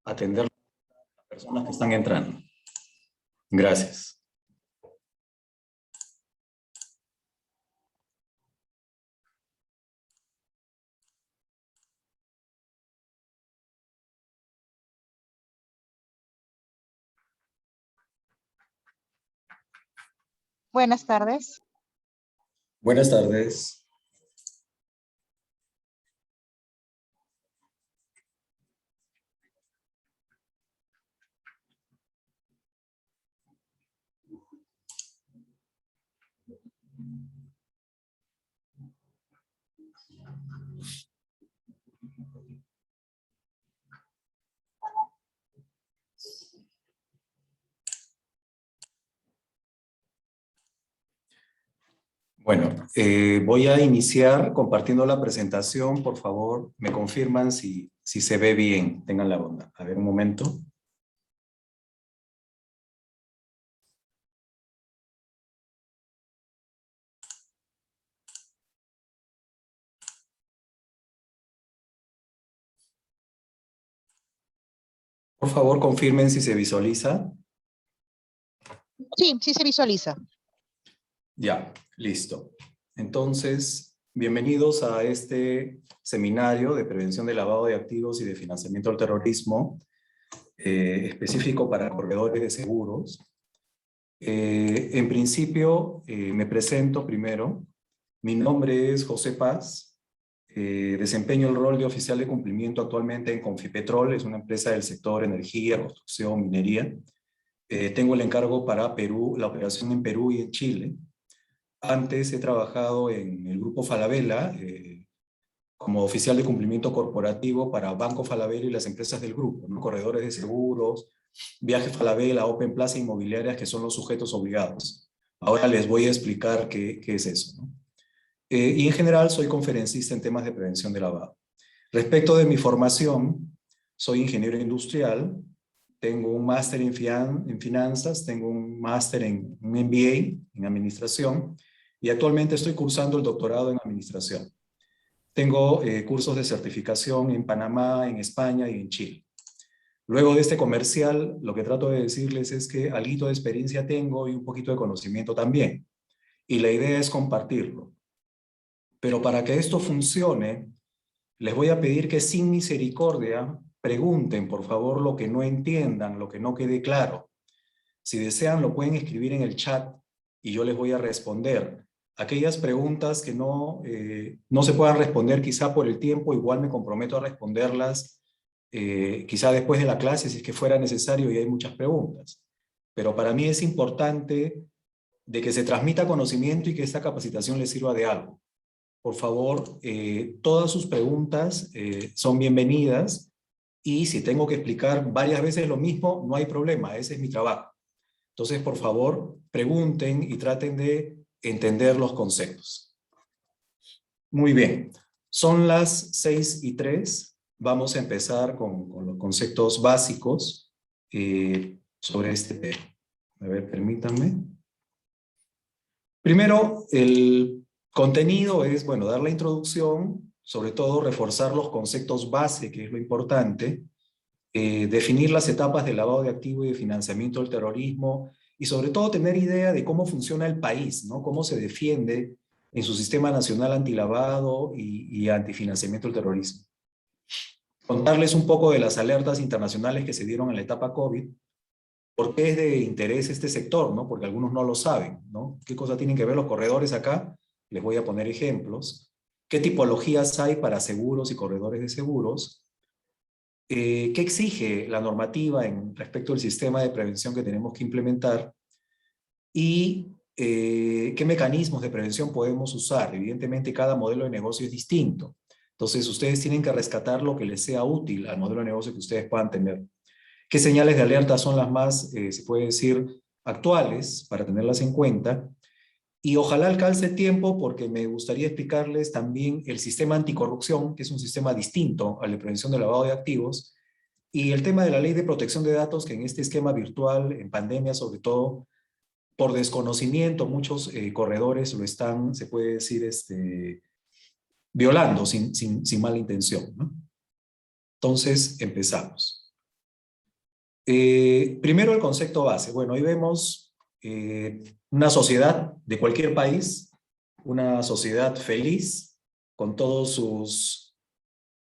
atender a las personas que están entrando. Gracias. Buenas tardes. Buenas tardes. Bueno, voy a iniciar compartiendo la presentación. Por favor, me confirman si se ve bien. Tengan la bondad. A ver, un momento. Por favor, confirmen si se visualiza. Sí, sí se visualiza. Ya, listo. Entonces, bienvenidos a este seminario de prevención de lavado de activos y de financiamiento al terrorismo, específico para corredores de seguros. En principio, me presento primero. Mi nombre es José Paz. Desempeño el rol de oficial de cumplimiento actualmente en Confipetrol, es una empresa del sector energía, construcción, minería. Tengo el encargo para Perú, la operación en Perú y en Chile. Antes he trabajado en el Grupo Falabella como oficial de cumplimiento corporativo para Banco Falabella y las empresas del grupo, ¿no? Corredores de seguros, Viaje Falabella, Open Plaza Inmobiliarias, que son los sujetos obligados. Ahora les voy a explicar qué es eso, ¿no? Y en general soy conferencista en temas de prevención de lavado. Respecto de mi formación, soy ingeniero industrial, tengo un máster en finanzas, tengo un máster en un MBA en administración y actualmente estoy cursando el doctorado en administración. Tengo cursos de certificación en Panamá, en España y en Chile. Luego de este comercial, lo que trato de decirles es que algo de experiencia tengo y un poquito de conocimiento también. Y la idea es compartirlo. Pero para que esto funcione, les voy a pedir que sin misericordia pregunten, por favor, lo que no entiendan, lo que no quede claro. Si desean, lo pueden escribir en el chat y yo les voy a responder. Aquellas preguntas que no se puedan responder quizá por el tiempo, igual me comprometo a responderlas quizá después de la clase, si es que fuera necesario y hay muchas preguntas. Pero para mí es importante de que se transmita conocimiento y que esta capacitación les sirva de algo. Por favor, todas sus preguntas son bienvenidas y si tengo que explicar varias veces lo mismo, no hay problema, ese es mi trabajo. Entonces, por favor, pregunten y traten de entender los conceptos. Muy bien, son las 6:03. Vamos a empezar con los conceptos básicos sobre este tema. A ver, permítanme. Primero, el contenido es, bueno, dar la introducción, sobre todo reforzar los conceptos base, que es lo importante, definir las etapas de lavado de activo y de financiamiento del terrorismo, y sobre todo tener idea de cómo funciona el país, ¿no? Cómo se defiende en su sistema nacional antilavado y antifinanciamiento del terrorismo. Contarles un poco de las alertas internacionales que se dieron en la etapa COVID. ¿Por qué es de interés este sector, no? Porque algunos no lo saben, ¿no? ¿Qué cosa tienen que ver los corredores acá? Les voy a poner ejemplos. ¿Qué tipologías hay para seguros y corredores de seguros? ¿Qué exige la normativa respecto al sistema de prevención que tenemos que implementar? Y qué mecanismos de prevención podemos usar. Evidentemente, cada modelo de negocio es distinto. Entonces, ustedes tienen que rescatar lo que les sea útil al modelo de negocio que ustedes puedan tener. ¿Qué señales de alerta son las más, se puede decir, actuales para tenerlas en cuenta? Y ojalá alcance tiempo porque me gustaría explicarles también el sistema anticorrupción, que es un sistema distinto al de prevención del lavado de activos, y el tema de la ley de protección de datos, que en este esquema virtual, en pandemia sobre todo, por desconocimiento, muchos corredores lo están, se puede decir, violando sin mala intención, ¿no? Entonces, empezamos. Primero el concepto base. Bueno, ahí vemos una sociedad de cualquier país, una sociedad feliz, con todos sus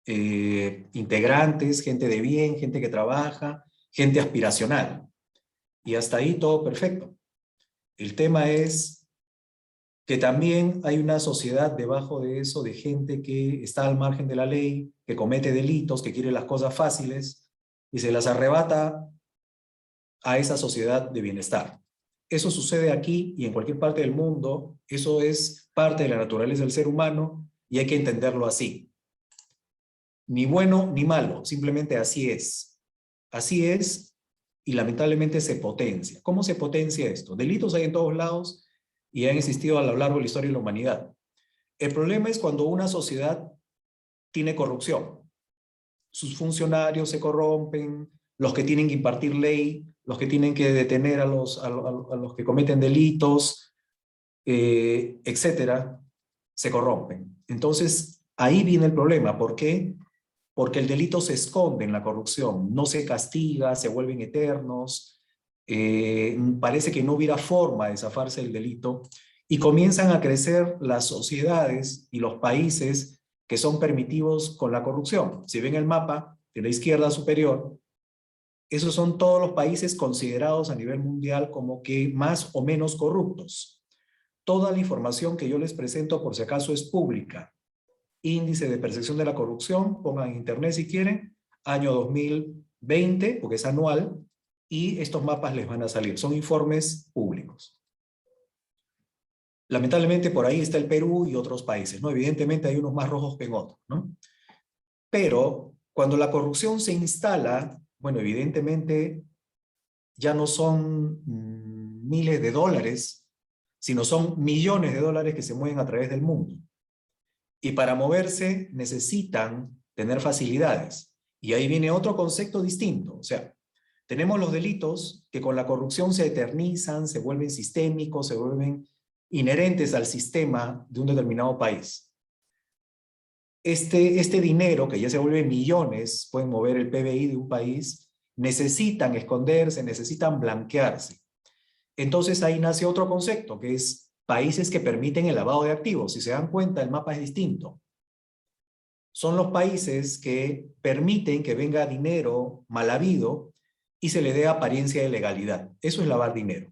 integrantes, gente de bien, gente que trabaja, gente aspiracional. Y hasta ahí todo perfecto. El tema es que también hay una sociedad debajo de eso, de gente que está al margen de la ley, que comete delitos, que quiere las cosas fáciles, y se las arrebata a esa sociedad de bienestar. Eso sucede aquí y en cualquier parte del mundo. Eso es parte de la naturaleza del ser humano y hay que entenderlo así. Ni bueno ni malo, simplemente así es. Así es y lamentablemente se potencia. ¿Cómo se potencia esto? Delitos hay en todos lados y han existido a lo largo de la historia de la humanidad. El problema es cuando una sociedad tiene corrupción. Sus funcionarios se corrompen, los que tienen que impartir ley, los que tienen que detener a los que cometen delitos, etcétera, se corrompen. Entonces, ahí viene el problema. ¿Por qué? Porque el delito se esconde en la corrupción, no se castiga, se vuelven eternos, parece que no hubiera forma de zafarse del delito, y comienzan a crecer las sociedades y los países que son permitidos con la corrupción. Si ven el mapa de la izquierda superior, esos son todos los países considerados a nivel mundial como que más o menos corruptos. Toda la información que yo les presento, por si acaso, es pública. Índice de percepción de la corrupción, pongan en internet si quieren, año 2020, porque es anual, y estos mapas les van a salir. Son informes públicos. Lamentablemente por ahí está el Perú y otros países, ¿no? Evidentemente hay unos más rojos que en otros, ¿no? Pero cuando la corrupción se instala, bueno, evidentemente ya no son miles de dólares, sino son millones de dólares que se mueven a través del mundo. Y para moverse necesitan tener facilidades. Y ahí viene otro concepto distinto. O sea, tenemos los delitos que con la corrupción se eternizan, se vuelven sistémicos, se vuelven inherentes al sistema de un determinado país. Este dinero, que ya se vuelve millones, pueden mover el PBI de un país, necesitan esconderse, necesitan blanquearse. Entonces ahí nace otro concepto, que es países que permiten el lavado de activos. Si se dan cuenta, el mapa es distinto. Son los países que permiten que venga dinero mal habido y se le dé apariencia de legalidad. Eso es lavar dinero,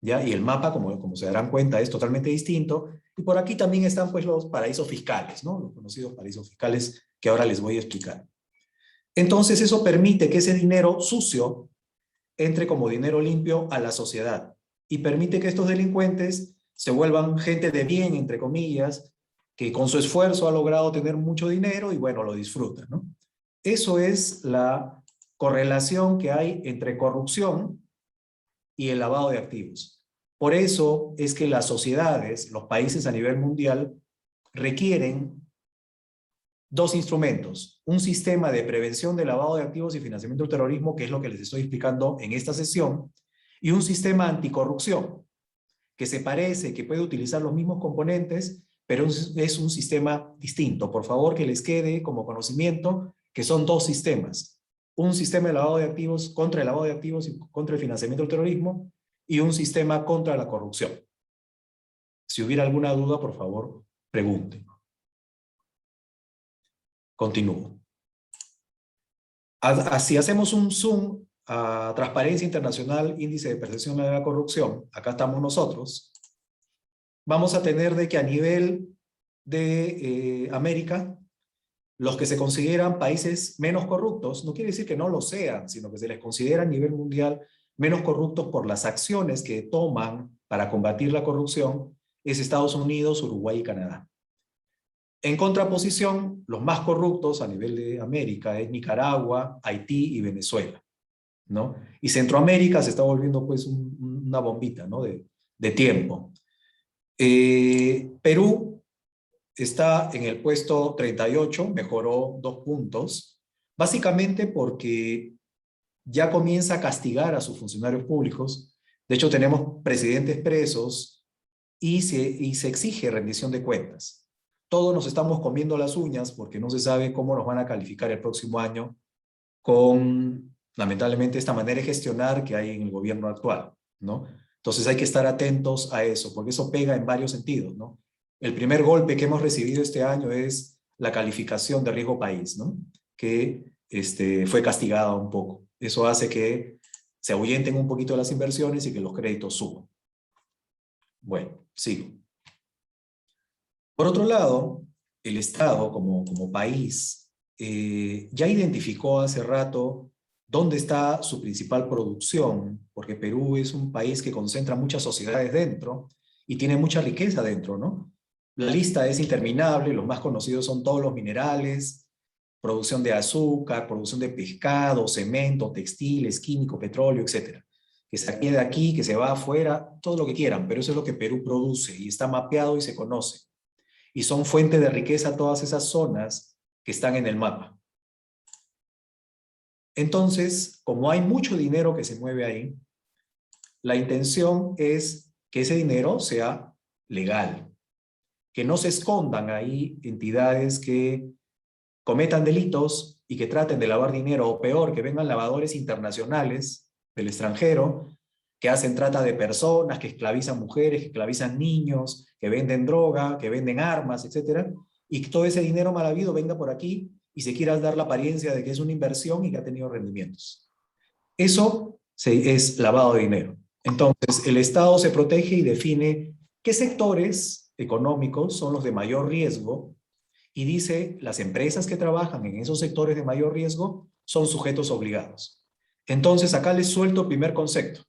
¿ya? Y el mapa, como se darán cuenta, es totalmente distinto. Y por aquí también están pues los paraísos fiscales, ¿no? Los conocidos paraísos fiscales que ahora les voy a explicar. Entonces eso permite que ese dinero sucio entre como dinero limpio a la sociedad y permite que estos delincuentes se vuelvan gente de bien, entre comillas, que con su esfuerzo ha logrado tener mucho dinero y bueno, lo disfruta, ¿no? Eso es la correlación que hay entre corrupción y el lavado de activos. Por eso es que las sociedades, los países a nivel mundial, requieren dos instrumentos: un sistema de prevención de lavado de activos y financiamiento del terrorismo, que es lo que les estoy explicando en esta sesión, y un sistema anticorrupción, que se parece, que puede utilizar los mismos componentes, pero es un sistema distinto. Por favor, que les quede como conocimiento que son dos sistemas: un sistema de lavado de activos contra el lavado de activos y contra el financiamiento del terrorismo, y un sistema contra la corrupción. Si hubiera alguna duda, por favor, pregunten. Continúo. Si hacemos un zoom a Transparencia Internacional, Índice de Percepción de la Corrupción, acá estamos nosotros, vamos a tener de que a nivel de América, los que se consideran países menos corruptos, no quiere decir que no lo sean, sino que se les considera a nivel mundial menos corruptos por las acciones que toman para combatir la corrupción, es Estados Unidos, Uruguay y Canadá. En contraposición, los más corruptos a nivel de América es Nicaragua, Haití y Venezuela, ¿no? Y Centroamérica se está volviendo pues una bombita, ¿no? de tiempo. Perú está en el puesto 38, mejoró 2 puntos, básicamente porque ya comienza a castigar a sus funcionarios públicos. De hecho, tenemos presidentes presos y se exige rendición de cuentas. Todos nos estamos comiendo las uñas porque no se sabe cómo nos van a calificar el próximo año con lamentablemente, esta manera de gestionar que hay en el gobierno actual, ¿no? Entonces hay que estar atentos a eso, porque eso pega en varios sentidos, ¿no? El primer golpe que hemos recibido este año es la calificación de riesgo país, ¿no? Que fue castigada un poco. Eso hace que se ahuyenten un poquito las inversiones y que los créditos suban. Bueno, sigo. Por otro lado, el Estado como país ya identificó hace rato dónde está su principal producción, porque Perú es un país que concentra muchas sociedades dentro y tiene mucha riqueza dentro, ¿no? La lista es interminable, los más conocidos son todos los minerales, producción de azúcar, producción de pescado, cemento, textiles, químico, petróleo, etcétera. Que se quede aquí, que se va afuera, todo lo que quieran, pero eso es lo que Perú produce y está mapeado y se conoce. Y son fuente de riqueza todas esas zonas que están en el mapa. Entonces, como hay mucho dinero que se mueve ahí, la intención es que ese dinero sea legal, que no se escondan ahí entidades que cometan delitos y que traten de lavar dinero, o peor, que vengan lavadores internacionales del extranjero, que hacen trata de personas, que esclavizan mujeres, que esclavizan niños, que venden droga, que venden armas, etcétera, y que todo ese dinero mal habido venga por aquí y se quiera dar la apariencia de que es una inversión y que ha tenido rendimientos. Eso es lavado de dinero. Entonces, el Estado se protege y define qué sectores económicos son los de mayor riesgo y dice las empresas que trabajan en esos sectores de mayor riesgo son sujetos obligados. Entonces, acá les suelto el primer concepto.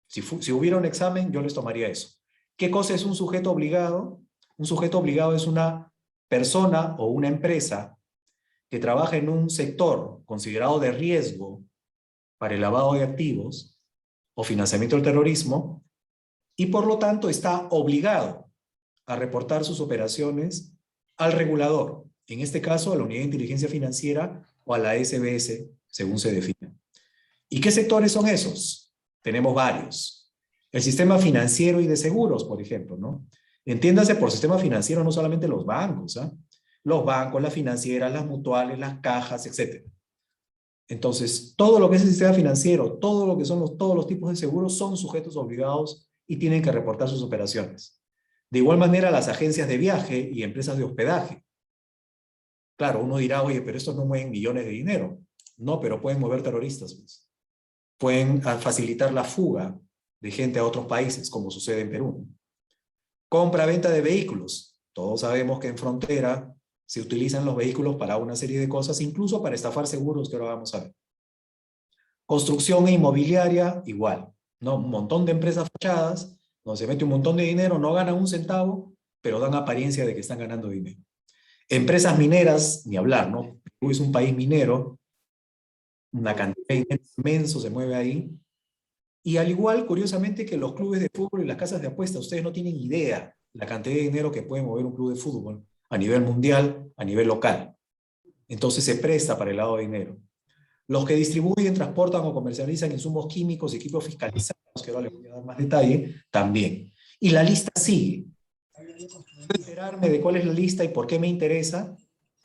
Si hubiera un examen, yo les tomaría eso. ¿Qué cosa es un sujeto obligado? Un sujeto obligado es una persona o una empresa que trabaja en un sector considerado de riesgo para el lavado de activos o financiamiento del terrorismo y por lo tanto está obligado a reportar sus operaciones al regulador, en este caso a la Unidad de Inteligencia Financiera o a la SBS, según se define. ¿Y qué sectores son esos? Tenemos varios. El sistema financiero y de seguros, por ejemplo, ¿no? Entiéndase por sistema financiero no solamente los bancos, ¿eh? Los bancos, las financieras, las mutuales, las cajas, etc. Entonces, todo lo que es el sistema financiero, todo lo que son todos los tipos de seguros son sujetos obligados y tienen que reportar sus operaciones. De igual manera, las agencias de viaje y empresas de hospedaje. Claro, uno dirá, oye, pero estos no mueven millones de dinero. No, pero pueden mover terroristas, pues. Pueden facilitar la fuga de gente a otros países, como sucede en Perú. Compra-venta de vehículos. Todos sabemos que en frontera se utilizan los vehículos para una serie de cosas, incluso para estafar seguros, que ahora vamos a ver. Construcción e inmobiliaria, igual, ¿no? Un montón de empresas fachadas, donde se mete un montón de dinero, no ganan un centavo, pero dan apariencia de que están ganando dinero. Empresas mineras, ni hablar, ¿no? Perú es un país minero, una cantidad de dinero inmenso se mueve ahí. Y al igual, curiosamente, que los clubes de fútbol y las casas de apuestas, ustedes no tienen idea la cantidad de dinero que puede mover un club de fútbol a nivel mundial, a nivel local. Entonces se presta para el lado de dinero. Los que distribuyen, transportan o comercializan insumos químicos y equipos fiscalizados, que ahora les voy a dar más detalle, también. Y la lista sigue. Enterarme de cuál es la lista y por qué me interesa,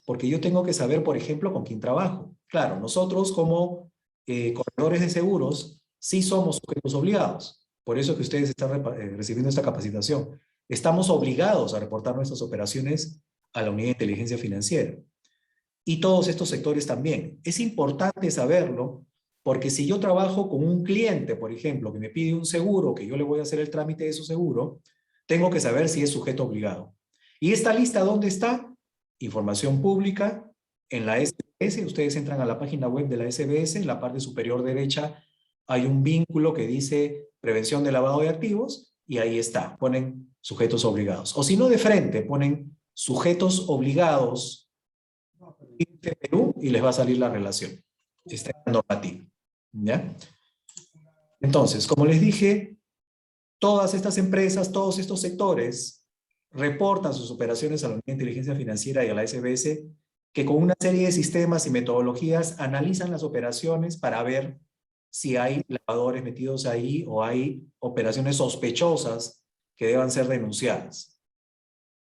porque yo tengo que saber, por ejemplo, con quién trabajo. Claro, nosotros como corredores de seguros, sí somos sujetos obligados. Por eso es que ustedes están recibiendo esta capacitación. Estamos obligados a reportar nuestras operaciones a la Unidad de Inteligencia Financiera. Y todos estos sectores también. Es importante saberlo porque si yo trabajo con un cliente, por ejemplo, que me pide un seguro, que yo le voy a hacer el trámite de su seguro, tengo que saber si es sujeto obligado. ¿Y esta lista dónde está? Información pública en la SBS. Ustedes entran a la página web de la SBS, en la parte superior derecha hay un vínculo que dice prevención de lavado de activos y ahí está, ponen sujetos obligados. O si no, de frente ponen sujetos obligados de Perú y les va a salir la relación. Está en la normativa. ¿Ya? Entonces, como les dije, todas estas empresas, todos estos sectores reportan sus operaciones a la Unidad de Inteligencia Financiera y a la SBS, que con una serie de sistemas y metodologías analizan las operaciones para ver si hay lavadores metidos ahí o hay operaciones sospechosas que deban ser denunciadas.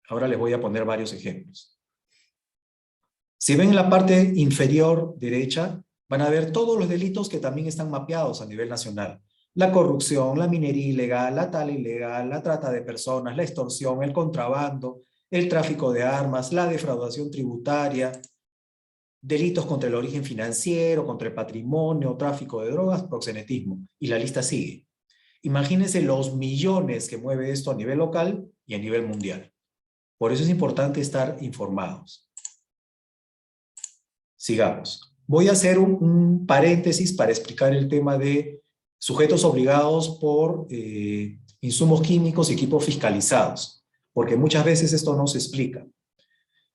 Ahora les voy a poner varios ejemplos. Si ven en la parte inferior derecha, van a ver todos los delitos que también están mapeados a nivel nacional. La corrupción, la minería ilegal, la tala ilegal, la trata de personas, la extorsión, el contrabando, el tráfico de armas, la defraudación tributaria, delitos contra el origen financiero, contra el patrimonio, tráfico de drogas, proxenetismo. Y la lista sigue. Imagínense los millones que mueve esto a nivel local y a nivel mundial. Por eso es importante estar informados. Sigamos. Voy a hacer un paréntesis para explicar el tema de sujetos obligados por insumos químicos y equipos fiscalizados, porque muchas veces esto no se explica.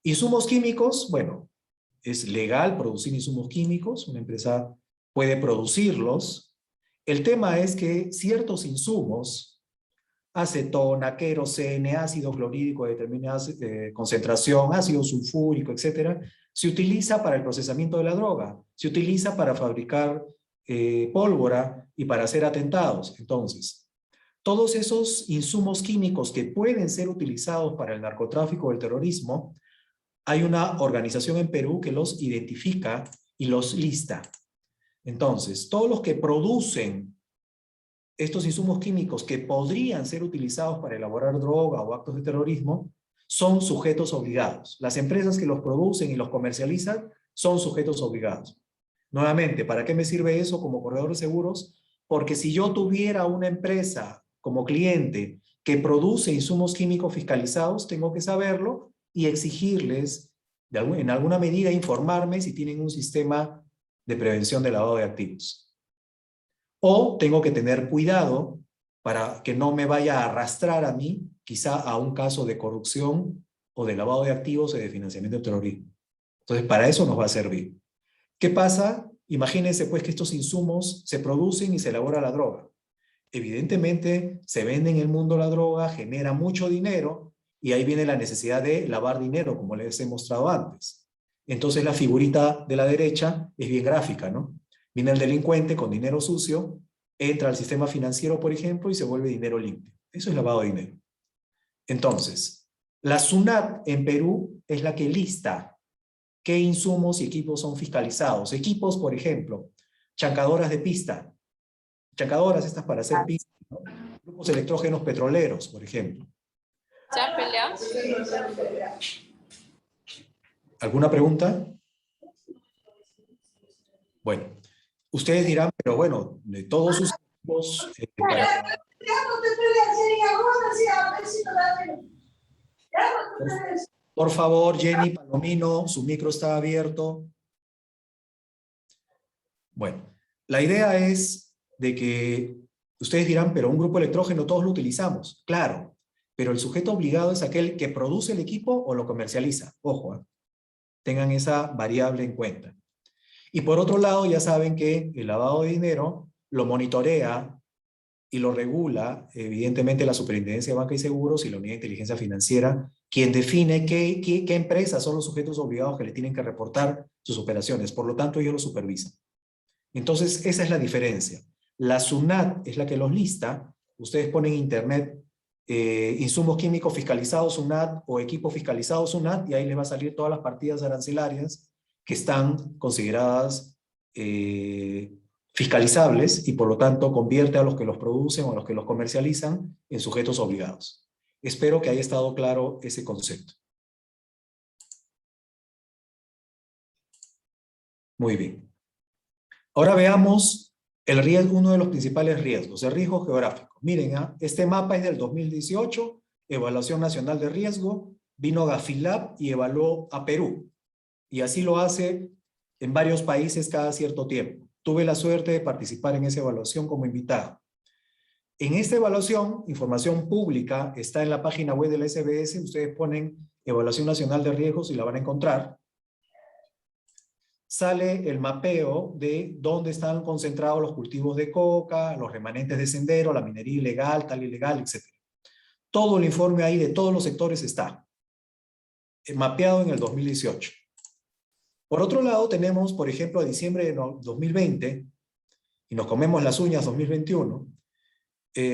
Insumos químicos, bueno, es legal producir insumos químicos, una empresa puede producirlos. El tema es que ciertos insumos, acetona, querosene, ácido clorhídrico de determinada concentración, ácido sulfúrico, etcétera, se utiliza para el procesamiento de la droga, se utiliza para fabricar pólvora y para hacer atentados. Entonces, todos esos insumos químicos que pueden ser utilizados para el narcotráfico o el terrorismo, hay una organización en Perú que los identifica y los lista. Entonces, todos los que producen estos insumos químicos que podrían ser utilizados para elaborar droga o actos de terrorismo son sujetos obligados. Las empresas que los producen y los comercializan son sujetos obligados. Nuevamente, ¿para qué me sirve eso como corredor de seguros? Porque si yo tuviera una empresa como cliente que produce insumos químicos fiscalizados, tengo que saberlo y exigirles, en alguna medida, informarme si tienen un sistema de prevención de lavado de activos. O tengo que tener cuidado para que no me vaya a arrastrar a mí, quizá a un caso de corrupción o de lavado de activos o de financiamiento del terrorismo. Entonces, para eso nos va a servir. ¿Qué pasa? Imagínense pues que estos insumos se producen y se elabora la droga. Evidentemente, se vende en el mundo la droga, genera mucho dinero y ahí viene la necesidad de lavar dinero, como les he mostrado antes. Entonces, la figurita de la derecha es bien gráfica, ¿no? Viene el delincuente con dinero sucio, entra al sistema financiero, por ejemplo, y se vuelve dinero limpio. Eso es lavado de dinero. Entonces, la SUNAT en Perú es la que lista qué insumos y equipos son fiscalizados. Equipos, por ejemplo, chancadoras de pista. Chancadoras estas para hacer pista, ¿no? Grupos electrógenos petroleros, por ejemplo. ¿Ya peleas? ¿Alguna pregunta? Bueno, ustedes dirán, pero bueno, de todos sus equipos, Por favor, Jenny Palomino, su micro está abierto. Bueno, la idea es de que ustedes dirán, pero un grupo electrógeno todos lo utilizamos. Claro, pero el sujeto obligado es aquel que produce el equipo o lo comercializa. Ojo, tengan esa variable en cuenta. Y por otro lado, ya saben que el lavado de dinero lo monitorea y lo regula, evidentemente, la Superintendencia de Banca y Seguros y la Unidad de Inteligencia Financiera, quien define qué empresas son los sujetos obligados que le tienen que reportar sus operaciones. Por lo tanto, ellos lo supervisan. Entonces, esa es la diferencia. La SUNAT es la que los lista. Ustedes ponen en internet insumos químicos fiscalizados SUNAT o equipos fiscalizados SUNAT y ahí les va a salir todas las partidas arancelarias que están consideradas fiscalizables y por lo tanto convierte a los que los producen o a los que los comercializan en sujetos obligados. Espero que haya estado claro ese concepto. Muy bien. Ahora veamos el riesgo, uno de los principales riesgos, el riesgo geográfico. Miren, este mapa es del 2018, Evaluación Nacional de Riesgo, vino Gafilab y evaluó a Perú. Y así lo hace en varios países cada cierto tiempo. Tuve la suerte de participar en esa evaluación como invitado. En esta evaluación, información pública, está en la página web de la SBS, ustedes ponen Evaluación Nacional de Riesgos y la van a encontrar. Sale el mapeo de dónde están concentrados los cultivos de coca, los remanentes de sendero, la minería ilegal, tal ilegal, etc. Todo el informe ahí de todos los sectores está mapeado en el 2018. Por otro lado, tenemos, por ejemplo, a diciembre de 2020, y nos comemos las uñas 2021,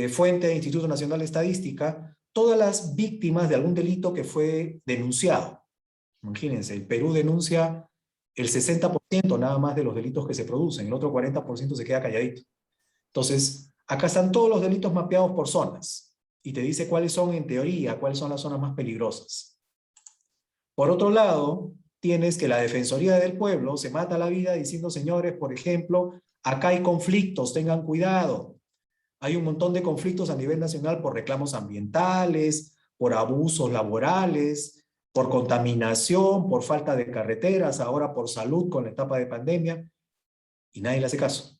fuente Instituto Nacional de Estadística, todas las víctimas de algún delito que fue denunciado. Imagínense, el Perú denuncia el 60% nada más de los delitos que se producen, el otro 40% se queda calladito. Entonces, acá están todos los delitos mapeados por zonas y te dice cuáles son, en teoría, cuáles son las zonas más peligrosas. Por otro lado, tienes que la Defensoría del Pueblo se mata la vida diciendo, señores, por ejemplo, acá hay conflictos, tengan cuidado. Hay un montón de conflictos a nivel nacional por reclamos ambientales, por abusos laborales, por contaminación, por falta de carreteras, ahora por salud con la etapa de pandemia, y nadie le hace caso.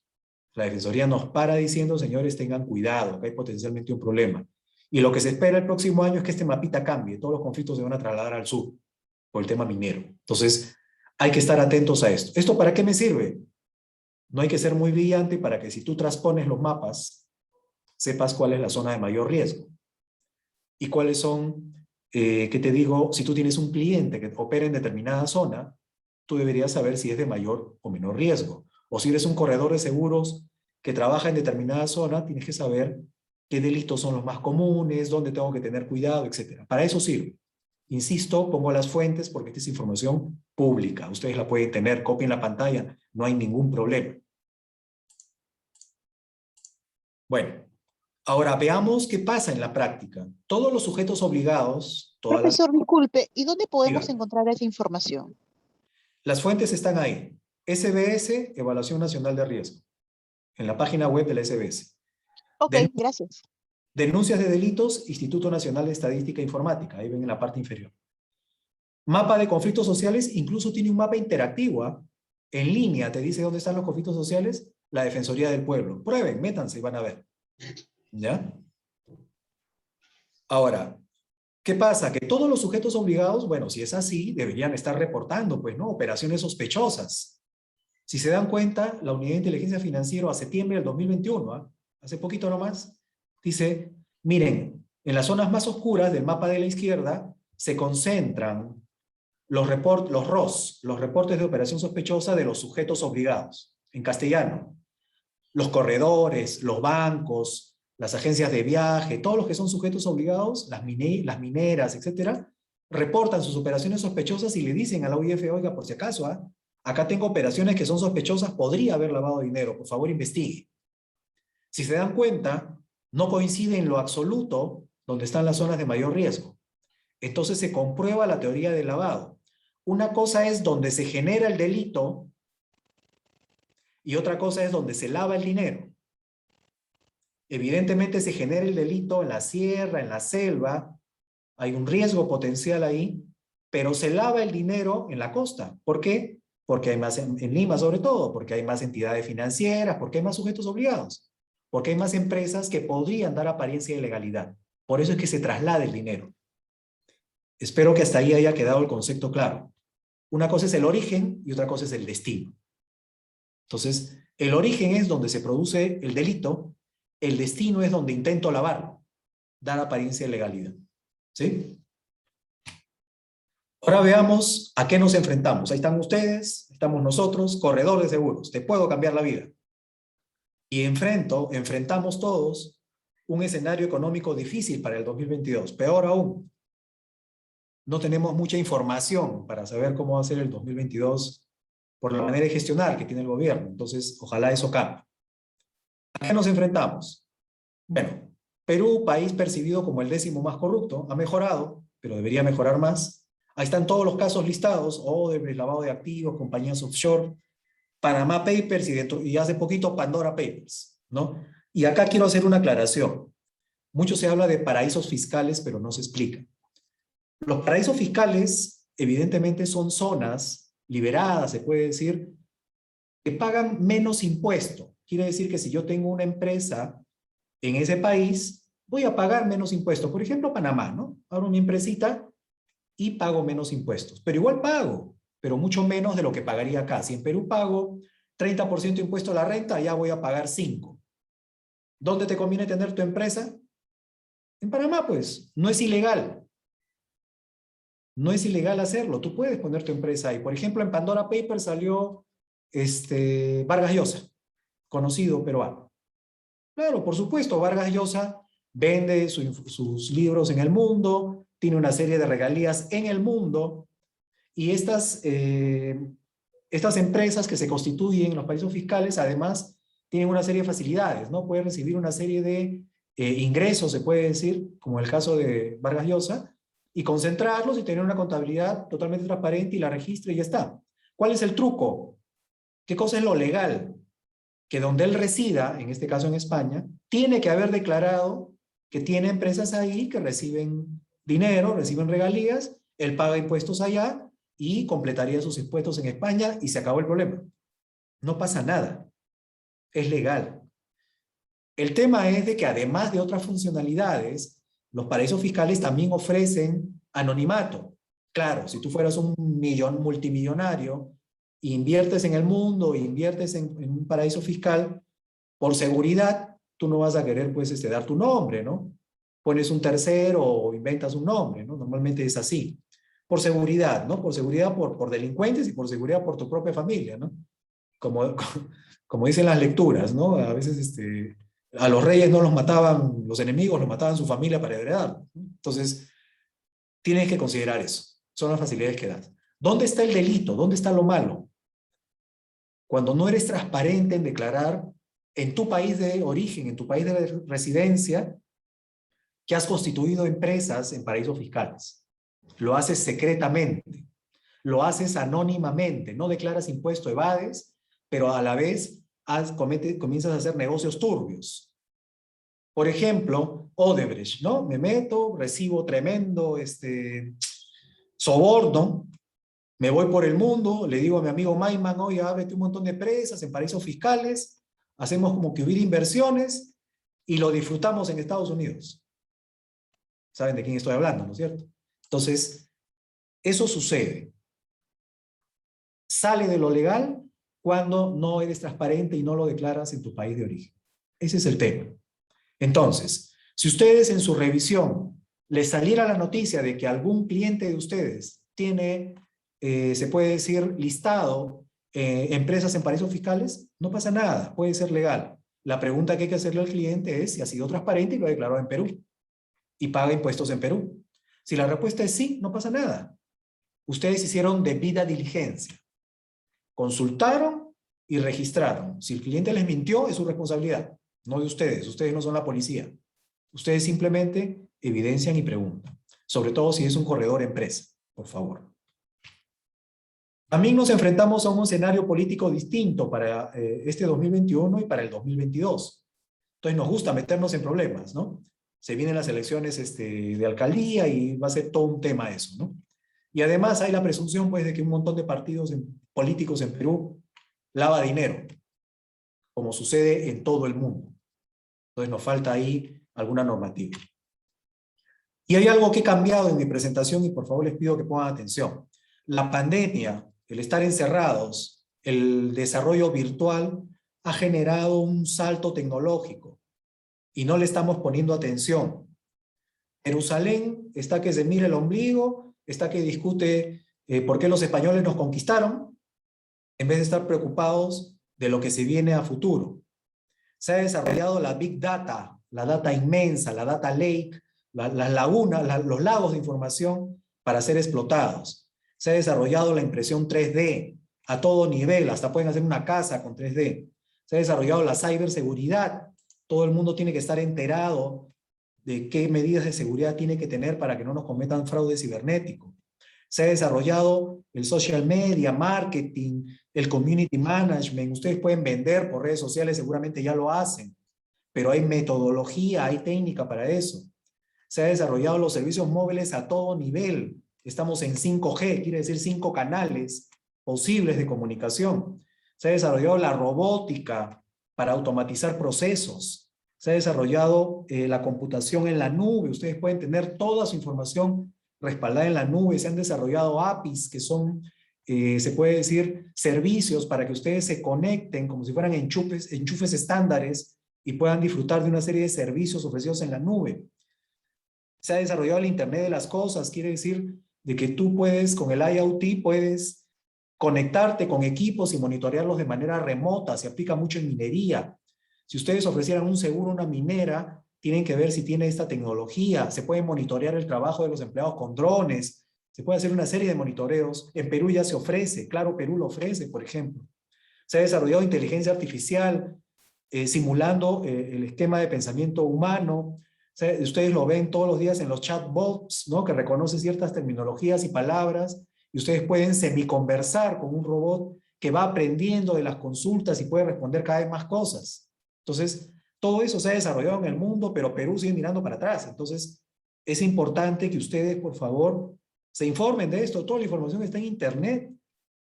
La Defensoría nos para diciendo, señores, tengan cuidado, que hay potencialmente un problema. Y lo que se espera el próximo año es que este mapita cambie, todos los conflictos se van a trasladar al sur, por el tema minero. Entonces, hay que estar atentos a esto. ¿Esto para qué me sirve? No hay que ser muy brillante para que si tú transpones los mapas, sepas cuál es la zona de mayor riesgo. Y cuáles son, ¿qué te digo? Si tú tienes un cliente que opera en determinada zona, tú deberías saber si es de mayor o menor riesgo. O si eres un corredor de seguros que trabaja en determinada zona, tienes que saber qué delitos son los más comunes, dónde tengo que tener cuidado, etc. Para eso sirve. Insisto, pongo las fuentes porque esta es información pública. Ustedes la pueden tener, copien la pantalla, no hay ningún problema. Bueno, ahora veamos qué pasa en la práctica. Todos los sujetos obligados, Profesor, disculpe, ¿y dónde podemos Dígame. encontrar esa información? Las fuentes están ahí. SBS, Evaluación Nacional de Riesgo, en la página web de la SBS. Ok, Den- gracias. Denuncias de delitos, Instituto Nacional de Estadística e Informática, ahí ven en la parte inferior. Mapa de conflictos sociales, incluso tiene un mapa interactivo, ¿ah? En línea, te dice dónde están los conflictos sociales, la Defensoría del Pueblo. Prueben, métanse y van a ver. ¿Ya? Ahora, ¿qué pasa? Que todos los sujetos obligados, bueno, si es así, deberían estar reportando, pues, ¿no? Operaciones sospechosas. Si se dan cuenta, la Unidad de Inteligencia Financiera a septiembre del 2021, ¿ah? Hace poquito nomás, dice, miren, en las zonas más oscuras del mapa de la izquierda se concentran los ROS, los reportes de operación sospechosa de los sujetos obligados, en castellano. Los corredores, los bancos, las agencias de viaje, todos los que son sujetos obligados, las mineras, etcétera, reportan sus operaciones sospechosas y le dicen a la UIF, oiga, por si acaso, acá tengo operaciones que son sospechosas, podría haber lavado dinero, por favor investigue. Si se dan cuenta, no coincide en lo absoluto donde están las zonas de mayor riesgo. Entonces se comprueba la teoría del lavado. Una cosa es donde se genera el delito y otra cosa es donde se lava el dinero. Evidentemente se genera el delito en la sierra, en la selva, hay un riesgo potencial ahí, pero se lava el dinero en la costa. ¿Por qué? Porque hay más, en Lima sobre todo, porque hay más entidades financieras, porque hay más sujetos obligados, porque hay más empresas que podrían dar apariencia de legalidad. Por eso es que se traslada el dinero. Espero que hasta ahí haya quedado el concepto claro. Una cosa es el origen y otra cosa es el destino. Entonces, el origen es donde se produce el delito, el destino es donde intento lavarlo, dar apariencia de legalidad. ¿Sí? Ahora veamos a qué nos enfrentamos. Ahí están ustedes, estamos nosotros, corredor de seguros. Te puedo cambiar la vida. Y enfrentamos todos un escenario económico difícil para el 2022. Peor aún, no tenemos mucha información para saber cómo va a ser el 2022 por la manera de gestionar que tiene el gobierno. Entonces, ojalá eso cambie. ¿A qué nos enfrentamos? Bueno, Perú, país percibido como el 10º más corrupto, ha mejorado, pero debería mejorar más. Ahí están todos los casos listados, Odebrecht, lavado de activos, compañías offshore, Panama Papers y hace poquito Pandora Papers, ¿no? Y acá quiero hacer una aclaración. Mucho se habla de paraísos fiscales, pero no se explica. Los paraísos fiscales, evidentemente, son zonas liberadas, se puede decir, que pagan menos impuesto. Quiere decir que si yo tengo una empresa en ese país, voy a pagar menos impuestos. Por ejemplo, Panamá, ¿no? Abro mi empresita y pago menos impuestos. Pero igual pago, pero mucho menos de lo que pagaría acá. Si en Perú pago 30% de impuesto a la renta, allá voy a pagar 5%. ¿Dónde te conviene tener tu empresa? En Panamá, pues. No es ilegal. No es ilegal hacerlo. Tú puedes poner tu empresa ahí. Por ejemplo, en Pandora Papers salió Vargas Llosa, conocido peruano. Claro, por supuesto, Vargas Llosa vende sus libros en el mundo, tiene una serie de regalías en el mundo, y estas Estas empresas que se constituyen en los paraísos fiscales, además, tienen una serie de facilidades, ¿no? Pueden recibir una serie de ingresos, se puede decir, como el caso de Vargas Llosa, y concentrarlos y tener una contabilidad totalmente transparente y la registre y ya está. ¿Cuál es el truco? ¿Qué cosa es lo legal? Que donde él resida, en este caso en España, tiene que haber declarado que tiene empresas ahí que reciben dinero, reciben regalías, él paga impuestos allá y completaría sus impuestos en España y se acabó el problema. No pasa nada. Es legal. El tema es de que además de otras funcionalidades, los paraísos fiscales también ofrecen anonimato. Claro, si tú fueras un multimillonario, inviertes en el mundo, inviertes en un paraíso fiscal, por seguridad, tú no vas a querer pues dar tu nombre, ¿no? Pones un tercero o inventas un nombre, ¿no? Normalmente es así. Por seguridad, ¿no? Por seguridad por delincuentes y por seguridad por tu propia familia, ¿no? Como dicen las lecturas, ¿no? A veces a los reyes no los mataban los enemigos, los mataban su familia para heredar, ¿no? Entonces, tienes que considerar eso. Son las facilidades que das. ¿Dónde está el delito? ¿Dónde está lo malo? Cuando no eres transparente en declarar en tu país de origen, en tu país de residencia, que has constituido empresas en paraísos fiscales. Lo haces secretamente, lo haces anónimamente, no declaras impuesto, evades, pero a la vez comienzas a hacer negocios turbios. Por ejemplo, Odebrecht, ¿no? Me meto, recibo tremendo soborno, me voy por el mundo, le digo a mi amigo Maiman, oye, ábrete un montón de empresas en paraísos fiscales, hacemos como que hubiera inversiones y lo disfrutamos en Estados Unidos. ¿Saben de quién estoy hablando, no es cierto? Entonces, eso sucede. Sale de lo legal cuando no eres transparente y no lo declaras en tu país de origen. Ese es el tema. Entonces, si ustedes en su revisión les saliera la noticia de que algún cliente de ustedes tiene, se puede decir, listado empresas en paraísos fiscales, no pasa nada, puede ser legal. La pregunta que hay que hacerle al cliente es si ha sido transparente y lo ha declarado en Perú y paga impuestos en Perú. Si la respuesta es sí, no pasa nada. Ustedes hicieron debida diligencia. Consultaron y registraron. Si el cliente les mintió, es su responsabilidad, no de ustedes. Ustedes no son la policía. Ustedes simplemente evidencian y preguntan. Sobre todo si es un corredor empresa, por favor. También nos enfrentamos a un escenario político distinto para este 2021 y para el 2022. Entonces nos gusta meternos en problemas, ¿no? Se vienen las elecciones de alcaldía y va a ser todo un tema eso, ¿no? Y además hay la presunción, pues, de que un montón de partidos políticos en Perú lava dinero, como sucede en todo el mundo. Entonces nos falta ahí alguna normativa. Y hay algo que he cambiado en mi presentación y por favor les pido que pongan atención. La pandemia, el estar encerrados, el desarrollo virtual ha generado un salto tecnológico y no le estamos poniendo atención. Jerusalén está que se mira el ombligo, está que discute por qué los españoles nos conquistaron, en vez de estar preocupados de lo que se viene a futuro. Se ha desarrollado la Big Data, la data inmensa, la data lake, las lagunas, los lagos de información para ser explotados. Se ha desarrollado la impresión 3D a todo nivel, hasta pueden hacer una casa con 3D. Se ha desarrollado la ciberseguridad. Todo el mundo tiene que estar enterado de qué medidas de seguridad tiene que tener para que no nos cometan fraude cibernético. Se ha desarrollado el social media, marketing, el community management. Ustedes pueden vender por redes sociales, seguramente ya lo hacen, pero hay metodología, hay técnica para eso. Se ha desarrollado los servicios móviles a todo nivel. Estamos en 5G, quiere decir 5 canales posibles de comunicación. Se ha desarrollado la robótica para automatizar procesos. Se ha desarrollado la computación en la nube. Ustedes pueden tener toda su información respaldada en la nube. Se han desarrollado APIs que son, se puede decir, servicios para que ustedes se conecten como si fueran enchufes estándares y puedan disfrutar de una serie de servicios ofrecidos en la nube. Se ha desarrollado el Internet de las cosas, quiere decir de que tú puedes, con el IoT, puedes conectarte con equipos y monitorearlos de manera remota. Se aplica mucho en minería. Si ustedes ofrecieran un seguro a una minera, tienen que ver si tiene esta tecnología. Se puede monitorear el trabajo de los empleados con drones. Se puede hacer una serie de monitoreos. En Perú ya se ofrece, claro, Perú lo ofrece, por ejemplo. Se ha desarrollado inteligencia artificial simulando el esquema de pensamiento humano. O sea, ustedes lo ven todos los días en los chatbots, ¿no? Que reconoce ciertas terminologías y palabras, y ustedes pueden semiconversar con un robot que va aprendiendo de las consultas y puede responder cada vez más cosas. Entonces, todo eso se ha desarrollado en el mundo, pero Perú sigue mirando para atrás. Entonces, es importante que ustedes, por favor, se informen de esto. Toda la información está en Internet.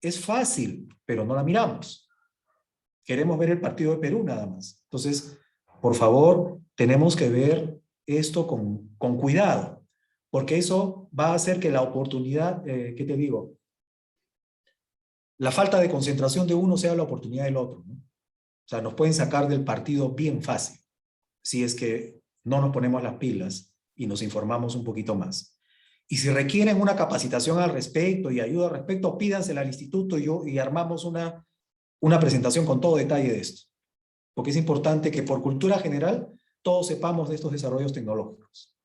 Es fácil, pero no la miramos. Queremos ver el partido de Perú nada más. Entonces, por favor, tenemos que ver esto con cuidado, porque eso va a hacer que la oportunidad, ¿qué te digo? La falta de concentración de uno sea la oportunidad del otro, ¿no? O sea, nos pueden sacar del partido bien fácil, si es que no nos ponemos las pilas y nos informamos un poquito más. Y si requieren una capacitación al respecto y ayuda al respecto, pídansela al instituto y armamos una presentación con todo detalle de esto. Porque es importante que por cultura general todos sepamos de estos desarrollos tecnológicos.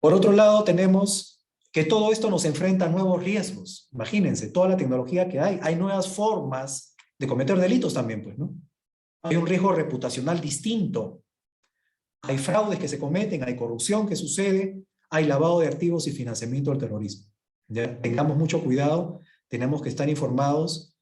Por otro lado, tenemos que todo esto nos enfrenta a nuevos riesgos. Imagínense, toda la tecnología que hay nuevas formas de cometer delitos también, pues, ¿no? Hay un riesgo reputacional distinto. Hay fraudes que se cometen, hay corrupción que sucede, hay lavado de activos y financiamiento del terrorismo. ¿Ya? Tengamos mucho cuidado, tenemos que estar informados.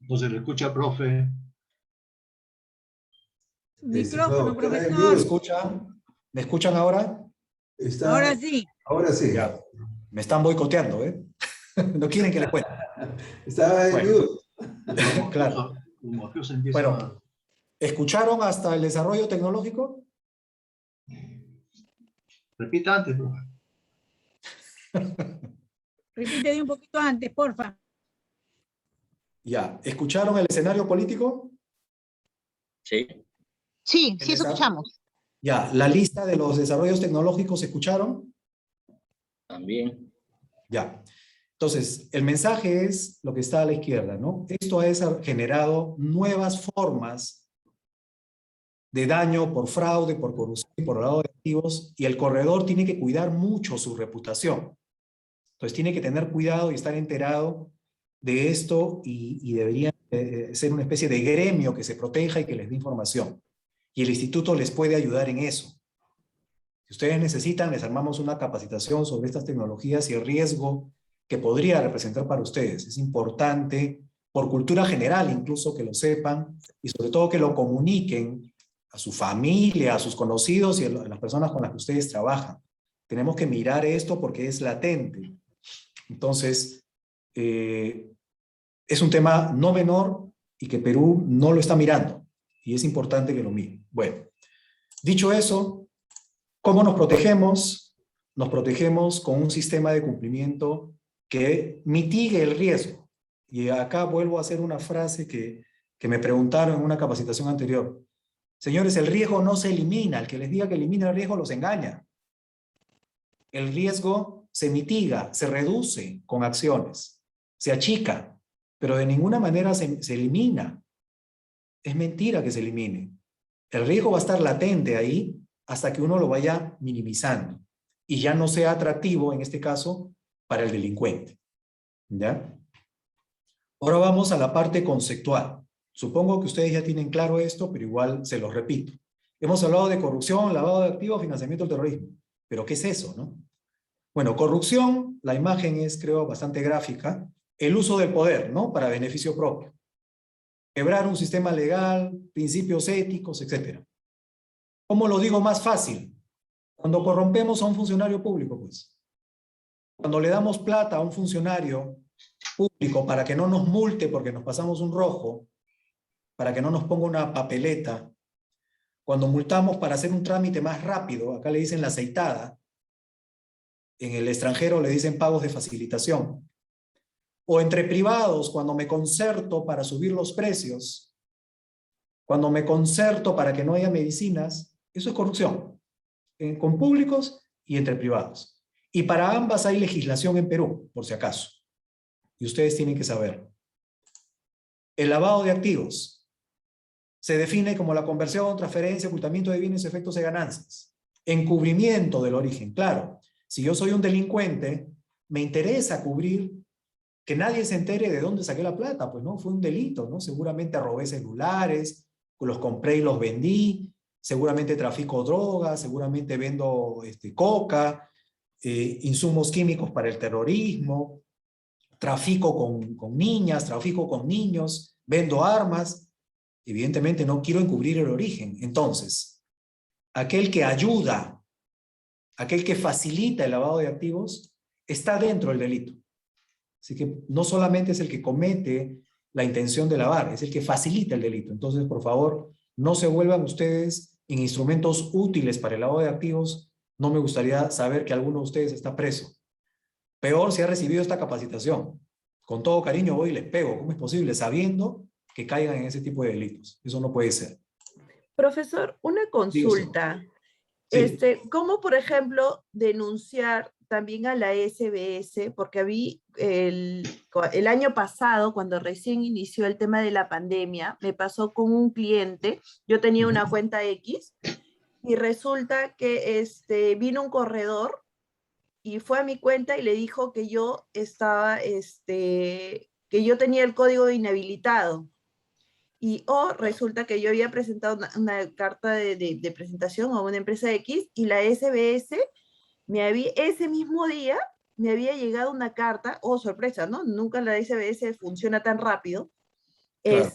Entonces le escucha, profe. Micrófono, ¿Me profesor. escuchan? ¿Me escuchan ahora? Ahora sí. Ahora sí. Ya. Me están boicoteando, ¿eh? No quieren que les cuente. Estaba en Bueno. mute. Claro. Los mafiosos empiezan Bueno, ¿escucharon hasta el desarrollo tecnológico? Repita antes, profe. Repite un poquito antes, porfa. Ya. ¿Escucharon el escenario político? Sí. Sí, sí, eso escuchamos. Ya. ¿La lista de los desarrollos tecnológicos escucharon? También. Ya. Entonces, el mensaje es lo que está a la izquierda, ¿no? Esto ha generado nuevas formas de daño por fraude, por corrupción y por lavado de activos, y el corredor tiene que cuidar mucho su reputación. Entonces, tiene que tener cuidado y estar enterado de esto y debería ser una especie de gremio que se proteja y que les dé información. Y el instituto les puede ayudar en eso. Si ustedes necesitan, les armamos una capacitación sobre estas tecnologías y el riesgo que podría representar para ustedes. Es importante, por cultura general incluso, que lo sepan y sobre todo que lo comuniquen a su familia, a sus conocidos y a las personas con las que ustedes trabajan. Tenemos que mirar esto porque es latente. Entonces, es un tema no menor y que Perú no lo está mirando y es importante que lo miren. Bueno, dicho eso, ¿cómo nos protegemos? Nos protegemos con un sistema de cumplimiento que mitigue el riesgo. Y acá vuelvo a hacer una frase que me preguntaron en una capacitación anterior. Señores, el riesgo no se elimina. El que les diga que elimina el riesgo los engaña. El riesgo se mitiga, se reduce con acciones, se achica, pero de ninguna manera se elimina. Es mentira que se elimine. El riesgo va a estar latente ahí hasta que uno lo vaya minimizando y ya no sea atractivo, en este caso, para el delincuente. ¿Ya? Ahora vamos a la parte conceptual. Supongo que ustedes ya tienen claro esto, pero igual se los repito. Hemos hablado de corrupción, lavado de activos, financiamiento del terrorismo. ¿Pero qué es eso, no? Bueno, corrupción, la imagen es, creo, bastante gráfica. El uso del poder, ¿no? Para beneficio propio. Quebrar un sistema legal, principios éticos, etc. ¿Cómo lo digo más fácil? Cuando corrompemos a un funcionario público, pues. Cuando le damos plata a un funcionario público para que no nos multe porque nos pasamos un rojo, para que no nos ponga una papeleta, cuando multamos para hacer un trámite más rápido, acá le dicen la aceitada, en el extranjero le dicen pagos de facilitación, o entre privados, cuando me concerto para subir los precios, cuando me concerto para que no haya medicinas, eso es corrupción. Con públicos y entre privados. Y para ambas hay legislación en Perú, por si acaso. Y ustedes tienen que saber. El lavado de activos se define como la conversión, transferencia, ocultamiento de bienes, efectos de ganancias. Encubrimiento del origen. Claro, si yo soy un delincuente, me interesa cubrir que nadie se entere de dónde saqué la plata. Pues no, fue un delito, ¿no? Seguramente robé celulares, los compré y los vendí, seguramente trafico drogas, seguramente vendo coca, insumos químicos para el terrorismo, trafico con niñas, trafico con niños, vendo armas. Evidentemente no quiero encubrir el origen. Entonces, aquel que ayuda, aquel que facilita el lavado de activos, está dentro del delito. Así que no solamente es el que comete la intención de lavar, es el que facilita el delito. Entonces, por favor, no se vuelvan ustedes en instrumentos útiles para el lavado de activos. No me gustaría saber que alguno de ustedes está preso. Peor si ha recibido esta capacitación. Con todo cariño voy y les pego. ¿Cómo es posible? Sabiendo que caigan en ese tipo de delitos. Eso no puede ser. Profesor, una consulta. Sí. ¿Cómo, por ejemplo, denunciar también a la SBS? Porque el año pasado, cuando recién inició el tema de la pandemia, me pasó con un cliente, yo tenía una cuenta X, y resulta que vino un corredor y fue a mi cuenta y le dijo que yo estaba, que yo tenía el código inhabilitado. Y resulta que yo había presentado una carta de presentación a una empresa X y la SBS ese mismo día me había llegado una carta, sorpresa, ¿no? Nunca la SBS funciona tan rápido. Claro.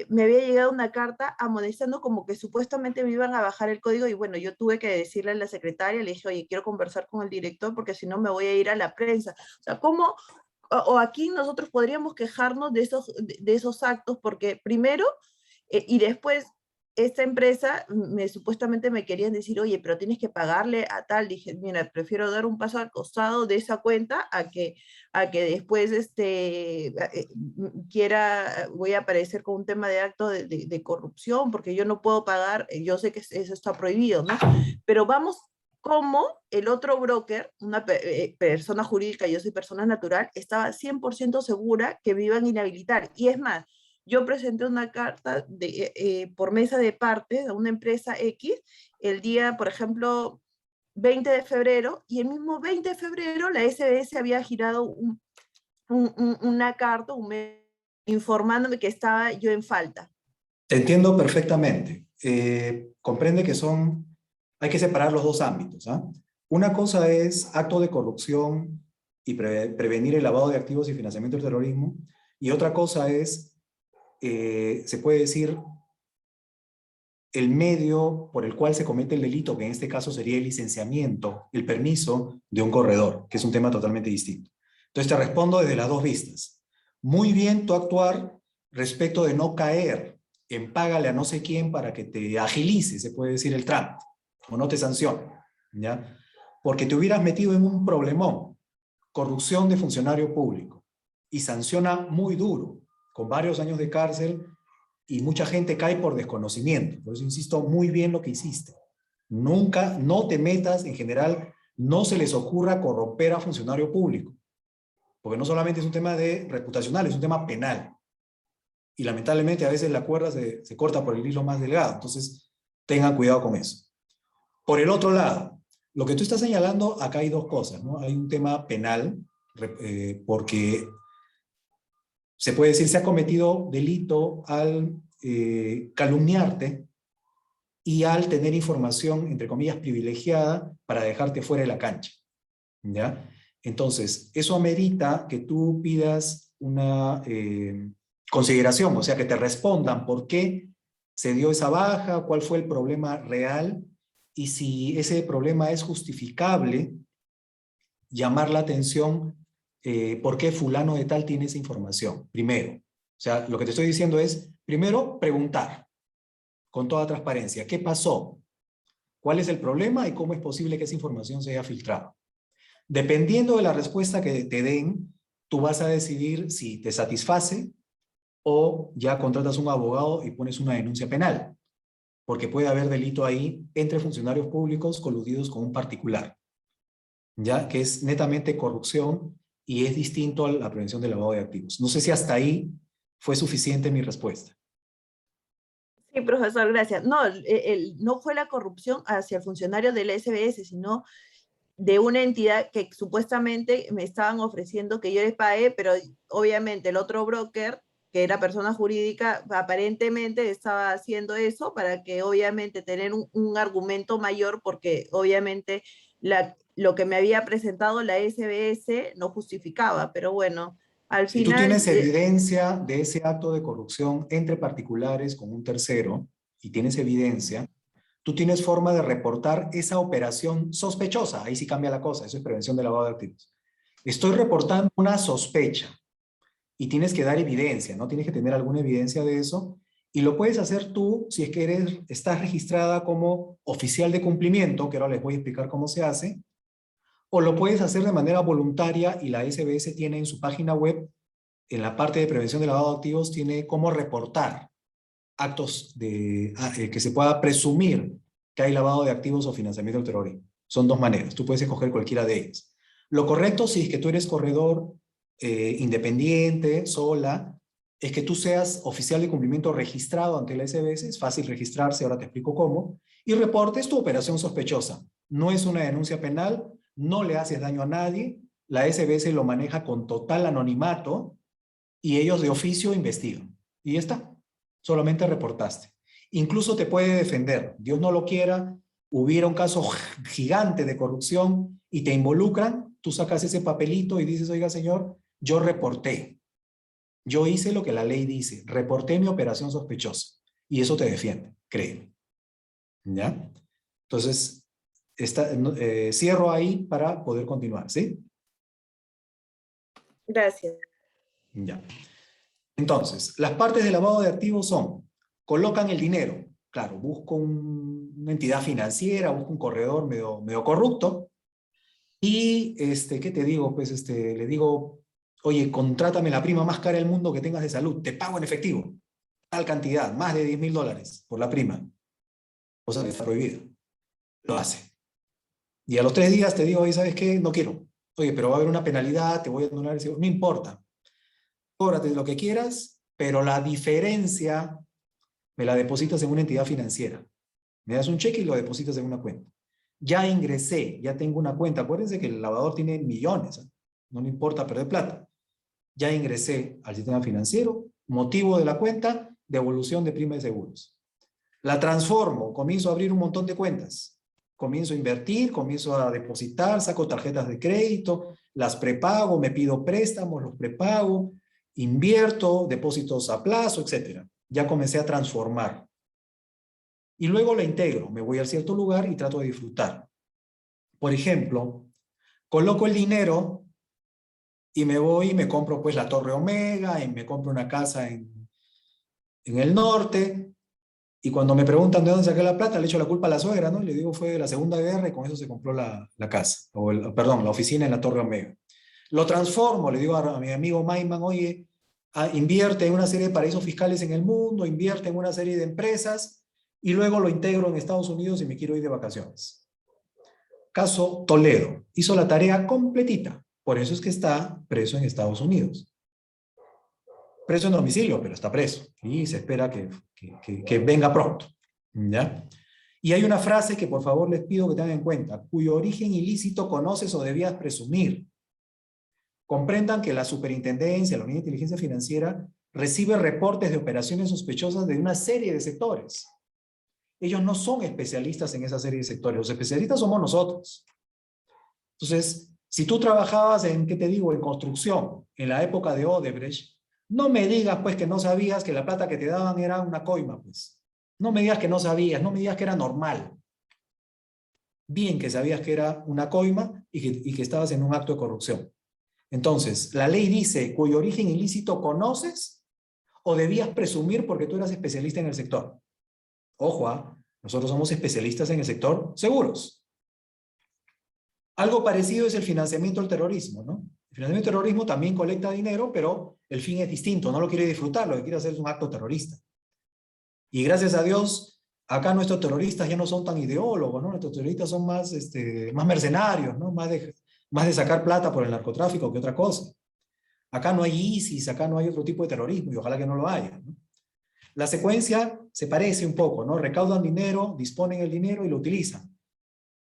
Me había llegado una carta amonestando como que supuestamente me iban a bajar el código y bueno, yo tuve que decirle a la secretaria, le dije, oye, quiero conversar con el director porque si no me voy a ir a la prensa. O sea, ¿cómo? O aquí nosotros podríamos quejarnos de esos actos porque primero y después esta empresa supuestamente me querían decir, oye, pero tienes que pagarle a tal. Dije, mira, prefiero dar un paso al costado de esa cuenta a que después voy a aparecer con un tema de acto de corrupción porque yo no puedo pagar, yo sé que eso está prohibido, ¿no? Pero vamos, como el otro broker, una persona jurídica, yo soy persona natural, estaba 100% segura que me iban a inhabilitar. Y es más, yo presenté una carta por mesa de parte a una empresa X el día, por ejemplo, 20 de febrero, y el mismo 20 de febrero la SBS había girado una carta, informándome que estaba yo en falta. Te entiendo perfectamente. Comprende que hay que separar los dos ámbitos. ¿Ah? Una cosa es acto de corrupción y prevenir el lavado de activos y financiamiento del terrorismo, y otra cosa es se puede decir, el medio por el cual se comete el delito, que en este caso sería el licenciamiento, el permiso de un corredor, que es un tema totalmente distinto. Entonces te respondo desde las dos vistas. Muy bien tú actuar respecto de no caer en págale a no sé quién para que te agilice, se puede decir, el trámite, o no te sancione, ¿ya? Porque te hubieras metido en un problemón, corrupción de funcionario público, y sanciona muy duro, con varios años de cárcel, y mucha gente cae por desconocimiento. Por eso insisto muy bien lo que hiciste. Nunca, no te metas, en general, no se les ocurra corromper a funcionario público, porque no solamente es un tema reputacional, es un tema penal. Y lamentablemente a veces la cuerda se corta por el hilo más delgado. Entonces, tengan cuidado con eso. Por el otro lado, lo que tú estás señalando, acá hay dos cosas, ¿no? Hay un tema penal, porque se puede decir, se ha cometido delito al calumniarte y al tener información, entre comillas, privilegiada para dejarte fuera de la cancha, ¿ya? Entonces, eso amerita que tú pidas una consideración, o sea, que te respondan por qué se dio esa baja, cuál fue el problema real, y si ese problema es justificable, llamar la atención por qué fulano de tal tiene esa información, primero. O sea, lo que te estoy diciendo es, primero, preguntar con toda transparencia, ¿qué pasó? ¿Cuál es el problema y cómo es posible que esa información se haya filtrado? Dependiendo de la respuesta que te den, tú vas a decidir si te satisface o ya contratas un abogado y pones una denuncia penal. porque puede haber delito ahí entre funcionarios públicos coludidos con un particular, ya que es netamente corrupción y es distinto a la prevención del lavado de activos. No sé si hasta ahí fue suficiente mi respuesta. Sí, profesor, gracias. No, no fue la corrupción hacia el funcionario del SBS, sino de una entidad que supuestamente me estaban ofreciendo que yo les pague, pero obviamente el otro broker, que era persona jurídica, aparentemente estaba haciendo eso para que obviamente tener un argumento mayor, porque obviamente lo que me había presentado la SBS no justificaba, pero bueno, al Si final... tú tienes evidencia de ese acto de corrupción entre particulares con un tercero, y tienes evidencia, tú tienes forma de reportar esa operación sospechosa. Ahí sí cambia la cosa, eso es prevención de lavado de activos. Estoy reportando una sospecha y tienes que dar evidencia, ¿no? Tienes que tener alguna evidencia de eso y lo puedes hacer tú si es que estás registrada como oficial de cumplimiento, que ahora les voy a explicar cómo se hace, o lo puedes hacer de manera voluntaria y la SBS tiene en su página web, en la parte de prevención de lavado de activos, tiene cómo reportar actos que se pueda presumir que hay lavado de activos o financiamiento del terrorismo. Son dos maneras, tú puedes escoger cualquiera de ellas. Lo correcto, si es que tú eres corredor independiente, sola, es que tú seas oficial de cumplimiento registrado ante la SBS, es fácil registrarse, ahora te explico cómo, y reportes tu operación sospechosa. No es una denuncia penal, no le haces daño a nadie, la SBS lo maneja con total anonimato y ellos de oficio investigan. Y ya está. Solamente reportaste. Incluso te puede defender. Dios no lo quiera, hubiera un caso gigante de corrupción y te involucran, tú sacas ese papelito y dices, oiga señor, yo reporté. Yo hice lo que la ley dice, reporté mi operación sospechosa. Y eso te defiende, créeme. ¿Ya? Entonces, cierro ahí para poder continuar, ¿sí? Gracias. Ya. Entonces, las partes de lavado de activos son, colocan el dinero, claro, busco una entidad financiera, busco un corredor medio corrupto, y, ¿qué te digo? Pues, le digo, oye, contrátame la prima más cara del mundo que tengas de salud, te pago en efectivo, tal cantidad, más de $10.000 por la prima, cosa que está prohibida, lo hace. Y a los 3 días te digo, oye, ¿sabes qué? No quiero. Oye, pero va a haber una penalidad, te voy a anular el seguro, no importa. Cóbrate lo que quieras, pero la diferencia me la depositas en una entidad financiera. Me das un cheque y lo depositas en una cuenta. Ya ingresé, ya tengo una cuenta. Acuérdense que el lavador tiene millones, ¿eh? No le importa perder plata. Ya ingresé al sistema financiero, motivo de la cuenta, devolución de prima de seguros. La transformo, comienzo a abrir un montón de cuentas. Comienzo a invertir, comienzo a depositar, saco tarjetas de crédito, las prepago, me pido préstamos, los prepago, invierto, depósitos a plazo, etc. Ya comencé a transformar. Y luego la integro, me voy a cierto lugar y trato de disfrutar. Por ejemplo, coloco el dinero y me voy y me compro pues la Torre Omega y me compro una casa en el norte. Y cuando me preguntan de dónde saqué la plata, le echo la culpa a la suegra, ¿no? Y le digo, fue de la Segunda Guerra y con eso se compró la casa, perdón, la oficina en la Torre Omega. Lo transformo, le digo a mi amigo Maiman, oye, invierte en una serie de paraísos fiscales en el mundo, invierte en una serie de empresas y luego lo integro en Estados Unidos y me quiero ir de vacaciones. Caso Toledo, hizo la tarea completita, por eso es que está preso en Estados Unidos. Preso en domicilio, pero está preso y se espera que venga pronto, ¿ya? Y hay una frase que por favor les pido que tengan en cuenta, cuyo origen ilícito conoces o debías presumir. Comprendan que la superintendencia, la unidad de inteligencia financiera, recibe reportes de operaciones sospechosas de una serie de sectores. Ellos no son especialistas en esa serie de sectores, los especialistas somos nosotros. Entonces, si tú trabajabas en, ¿qué te digo?, en construcción, en la época de Odebrecht, no me digas pues que no sabías que la plata que te daban era una coima, pues. No me digas que no sabías, no me digas que era normal. Bien que sabías que era una coima y que estabas en un acto de corrupción. Entonces, la ley dice, cuyo origen ilícito conoces o debías presumir porque tú eras especialista en el sector. Ojo, nosotros somos especialistas en el sector seguros. Algo parecido es el financiamiento del terrorismo, ¿no? El financiamiento del terrorismo también colecta dinero, pero el fin es distinto, no lo quiere disfrutar, lo que quiere hacer es un acto terrorista. Y gracias a Dios acá nuestros terroristas ya no son tan ideólogos, ¿no? Nuestros terroristas son más, más mercenarios, ¿no? Más de sacar plata por el narcotráfico que otra cosa. Acá no hay ISIS, acá no hay otro tipo de terrorismo, y ojalá que no lo haya, ¿no? La secuencia se parece un poco, ¿no? Recaudan dinero, disponen el dinero y lo utilizan.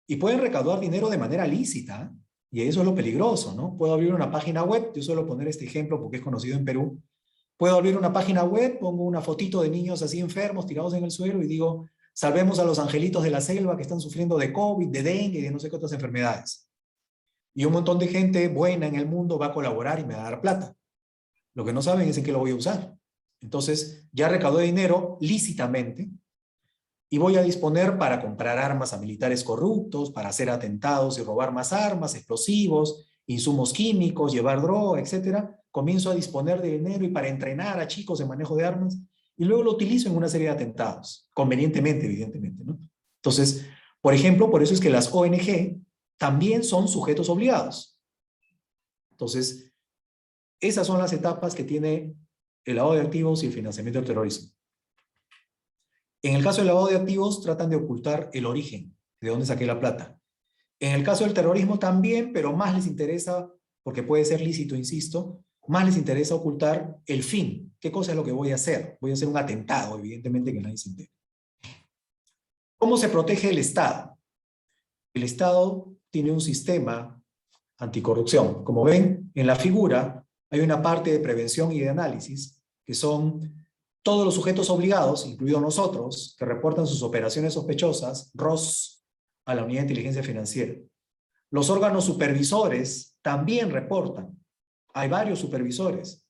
Y pueden recaudar dinero de manera lícita, y eso es lo peligroso, ¿no? Puedo abrir una página web, yo suelo poner este ejemplo porque es conocido en Perú. Puedo abrir una página web, pongo una fotito de niños así enfermos, tirados en el suelo, y digo, salvemos a los angelitos de la selva que están sufriendo de COVID, de dengue y de no sé qué otras enfermedades. Y un montón de gente buena en el mundo va a colaborar y me va a dar plata. Lo que no saben es en qué lo voy a usar. Entonces, ya recaudé dinero lícitamente y voy a disponer para comprar armas a militares corruptos, para hacer atentados y robar más armas, explosivos, insumos químicos, llevar droga, etc. Comienzo a disponer de dinero y para entrenar a chicos en manejo de armas, y luego lo utilizo en una serie de atentados, convenientemente, evidentemente, ¿no? Entonces, por ejemplo, por eso es que las ONG también son sujetos obligados. Entonces, esas son las etapas que tiene el lavado de activos y el financiamiento del terrorismo. En el caso del lavado de activos, tratan de ocultar el origen, de dónde saqué la plata. En el caso del terrorismo también, pero más les interesa, porque puede ser lícito, insisto, más les interesa ocultar el fin. ¿Qué cosa es lo que voy a hacer? Voy a hacer un atentado, evidentemente que nadie se entere. ¿Cómo se protege el Estado? El Estado tiene un sistema anticorrupción. Como ven, en la figura hay una parte de prevención y de análisis, que son todos los sujetos obligados, incluidos nosotros, que reportan sus operaciones sospechosas, ROS, a la Unidad de Inteligencia Financiera. Los órganos supervisores también reportan. Hay varios supervisores.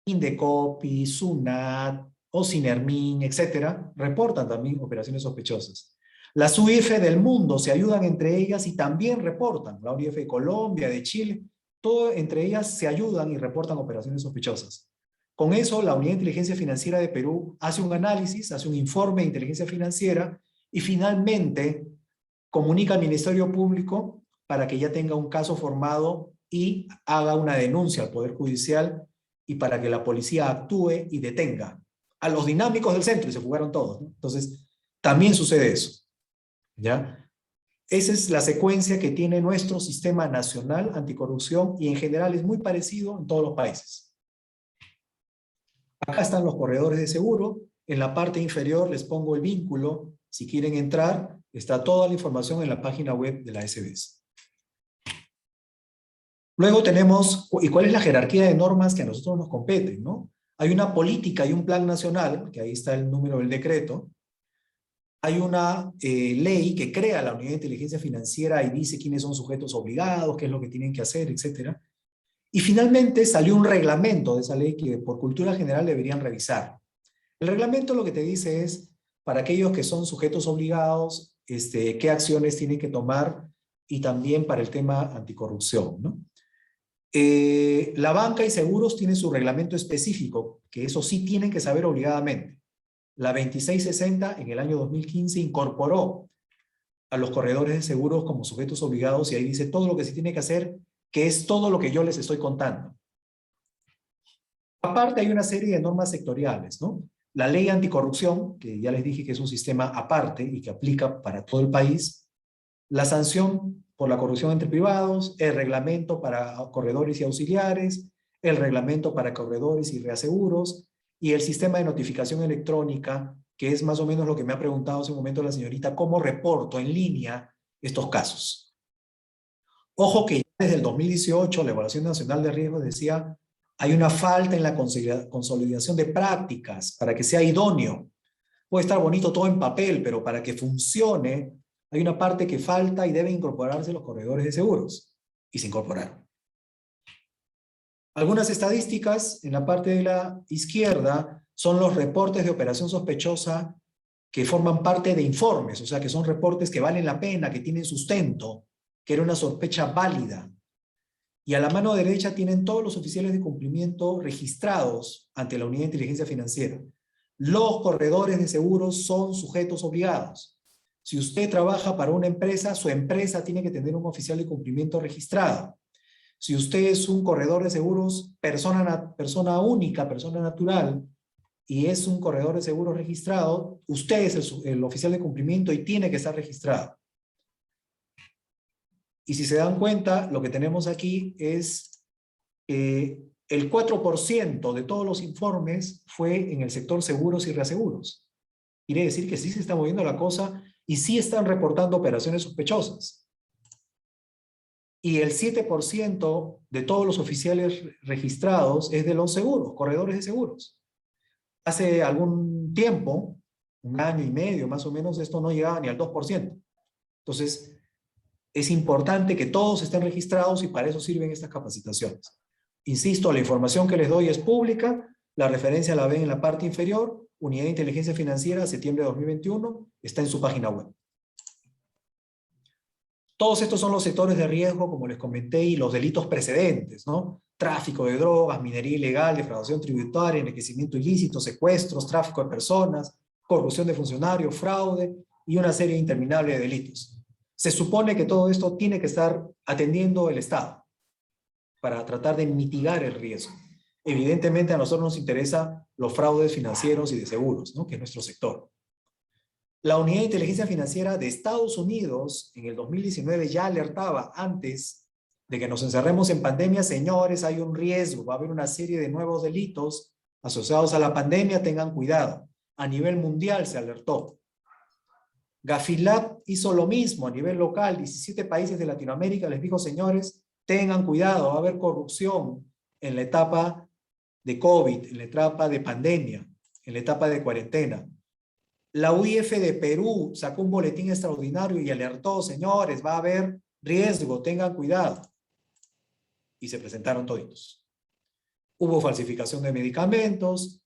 Indecopi, SUNAT, OSINERMIN, etcétera, reportan también operaciones sospechosas. Las UIF del mundo se ayudan entre ellas y también reportan. La UIF de Colombia, de Chile, todo entre ellas se ayudan y reportan operaciones sospechosas. Con eso, la Unidad de Inteligencia Financiera de Perú hace un análisis, hace un informe de inteligencia financiera y finalmente comunica al Ministerio Público para que ya tenga un caso formado y haga una denuncia al Poder Judicial y para que la policía actúe y detenga a los dinámicos del centro, y se fugaron todos, ¿no? Entonces, también sucede eso, ¿ya? Esa es la secuencia que tiene nuestro sistema nacional anticorrupción y en general es muy parecido en todos los países. Acá están los corredores de seguro. En la parte inferior les pongo el vínculo. Si quieren entrar, está toda la información en la página web de la SBS. Luego tenemos, ¿y cuál es la jerarquía de normas que a nosotros nos competen, ¿no? Hay una política y un plan nacional, que ahí está el número del decreto. Hay una ley que crea la Unidad de Inteligencia Financiera y dice quiénes son sujetos obligados, qué es lo que tienen que hacer, etc. Y finalmente salió un reglamento de esa ley que por cultura general deberían revisar. El reglamento lo que te dice es, para aquellos que son sujetos obligados, qué acciones tienen que tomar y también para el tema anticorrupción, ¿no? La banca y seguros tienen su reglamento específico, que eso sí tienen que saber obligadamente. La 2660 en el año 2015 incorporó a los corredores de seguros como sujetos obligados y ahí dice todo lo que se tiene que hacer, que es todo lo que yo les estoy contando. Aparte hay una serie de normas sectoriales, ¿no? La ley anticorrupción, que ya les dije que es un sistema aparte y que aplica para todo el país. La sanción por la corrupción entre privados, el reglamento para corredores y auxiliares, el reglamento para corredores y reaseguros, y el sistema de notificación electrónica, que es más o menos lo que me ha preguntado hace un momento la señorita, cómo reporto en línea estos casos. Ojo que desde el 2018 la Evaluación Nacional de Riesgos decía hay una falta en la consolidación de prácticas para que sea idóneo. Puede estar bonito todo en papel, pero para que funcione hay una parte que falta y deben incorporarse los corredores de seguros. Y se incorporaron. Algunas estadísticas en la parte de la izquierda son los reportes de operación sospechosa que forman parte de informes, o sea que son reportes que valen la pena, que tienen sustento, que era una sospecha válida. Y a la mano derecha tienen todos los oficiales de cumplimiento registrados ante la Unidad de Inteligencia Financiera. Los corredores de seguros son sujetos obligados. Si usted trabaja para una empresa, su empresa tiene que tener un oficial de cumplimiento registrado. Si usted es un corredor de seguros, persona única, persona natural, y es un corredor de seguros registrado, usted es el oficial de cumplimiento y tiene que estar registrado. Y si se dan cuenta, lo que tenemos aquí es el 4% de todos los informes fue en el sector seguros y reaseguros. Quiere decir que sí se está moviendo la cosa y sí están reportando operaciones sospechosas. Y el 7% de todos los oficiales registrados es de los seguros, corredores de seguros. Hace algún tiempo, un año y medio más o menos, esto no llegaba ni al 2%. Entonces, es importante que todos estén registrados y para eso sirven estas capacitaciones. Insisto, la información que les doy es pública, la referencia la ven en la parte inferior, Unidad de Inteligencia Financiera, septiembre de 2021, está en su página web. Todos estos son los sectores de riesgo, como les comenté, y los delitos precedentes, ¿no? Tráfico de drogas, minería ilegal, defraudación tributaria, enriquecimiento ilícito, secuestros, tráfico de personas, corrupción de funcionarios, fraude y una serie interminable de delitos. Se supone que todo esto tiene que estar atendiendo el Estado para tratar de mitigar el riesgo. Evidentemente a nosotros nos interesan los fraudes financieros y de seguros, ¿no? Que es nuestro sector. La Unidad de Inteligencia Financiera de Estados Unidos en el 2019 ya alertaba antes de que nos encerremos en pandemia, señores, hay un riesgo, va a haber una serie de nuevos delitos asociados a la pandemia, tengan cuidado. A nivel mundial se alertó. Gafilab hizo lo mismo a nivel local, 17 países de Latinoamérica les dijo, señores, tengan cuidado, va a haber corrupción en la etapa de COVID, en la etapa de pandemia, en la etapa de cuarentena. La UIF de Perú sacó un boletín extraordinario y alertó, señores, va a haber riesgo, tengan cuidado. Y se presentaron toditos. Hubo falsificación de medicamentos,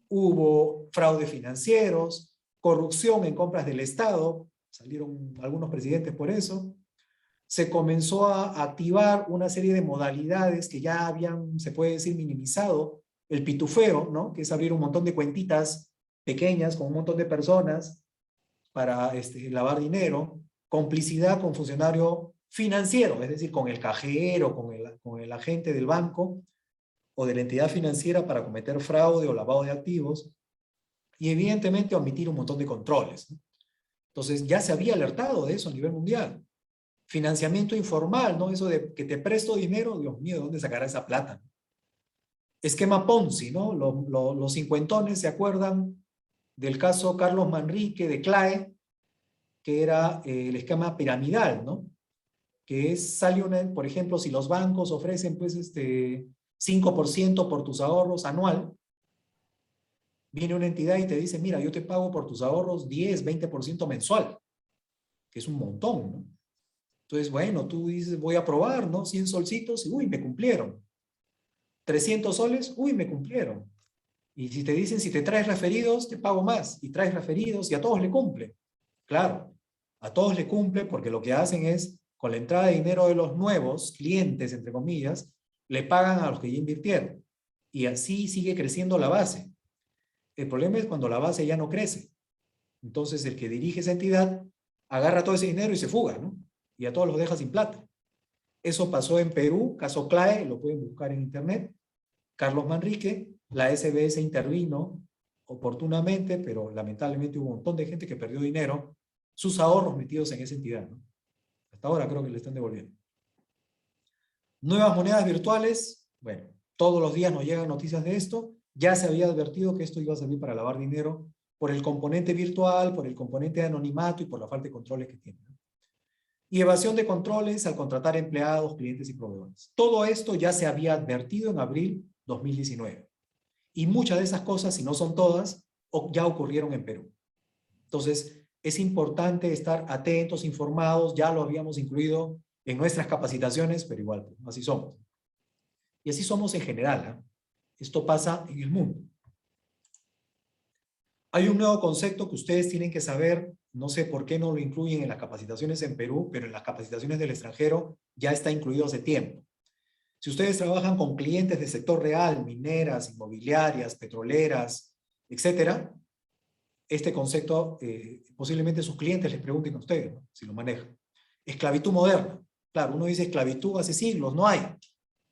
hubo fraudes financieros, corrupción en compras del Estado, salieron algunos presidentes por eso. Se comenzó a activar una serie de modalidades que ya habían, se puede decir, minimizado. El pitufeo, ¿no? Que es abrir un montón de cuentitas pequeñas con un montón de personas para lavar dinero. Complicidad con funcionario financiero, es decir, con el cajero, con el agente del banco o de la entidad financiera para cometer fraude o lavado de activos. Y evidentemente omitir un montón de controles, ¿no? Entonces ya se había alertado de eso a nivel mundial. Financiamiento informal, ¿no? Eso de que te presto dinero, Dios mío, ¿de dónde sacará esa plata? Esquema Ponzi, ¿no? Los cincuentones se acuerdan del caso Carlos Manrique de CLAE, que era el esquema piramidal, ¿no? Que sale por ejemplo, si los bancos ofrecen pues 5% por tus ahorros anual, viene una entidad y te dice, mira, yo te pago por tus ahorros 10, 20% mensual, que es un montón, ¿no? Entonces, bueno, tú dices, voy a probar, ¿no? 100 solcitos y, uy, me cumplieron. 300 soles, uy, me cumplieron. Y si te dicen, si te traes referidos, te pago más. Y traes referidos y a todos le cumple. Claro, a todos le cumple porque lo que hacen es, con la entrada de dinero de los nuevos clientes, entre comillas, le pagan a los que ya invirtieron. Y así sigue creciendo la base. El problema es cuando la base ya no crece. Entonces el que dirige esa entidad agarra todo ese dinero y se fuga, ¿no? Y a todos los deja sin plata. Eso pasó en Perú, caso CLAE, lo pueden buscar en internet. Carlos Manrique, la SBS intervino oportunamente, pero lamentablemente hubo un montón de gente que perdió dinero, sus ahorros metidos en esa entidad, ¿no? Hasta ahora creo que le están devolviendo. Nuevas monedas virtuales, bueno, todos los días nos llegan noticias de esto. Ya se había advertido que esto iba a servir para lavar dinero por el componente virtual, por el componente de anonimato y por la falta de controles que tiene, ¿no? Y evasión de controles al contratar empleados, clientes y proveedores. Todo esto ya se había advertido en abril 2019. Y muchas de esas cosas, si no son todas, ya ocurrieron en Perú. Entonces, es importante estar atentos, informados, ya lo habíamos incluido en nuestras capacitaciones, pero igual, así somos. Y así somos en general, ¿eh? Esto pasa en el mundo. Hay un nuevo concepto que ustedes tienen que saber, no sé por qué no lo incluyen en las capacitaciones en Perú, pero en las capacitaciones del extranjero ya está incluido hace tiempo. Si ustedes trabajan con clientes del sector real, mineras, inmobiliarias, petroleras, etcétera, este concepto posiblemente sus clientes les pregunten a ustedes, ¿no? Si lo manejan. Esclavitud moderna. Claro, uno dice esclavitud hace siglos, no hay.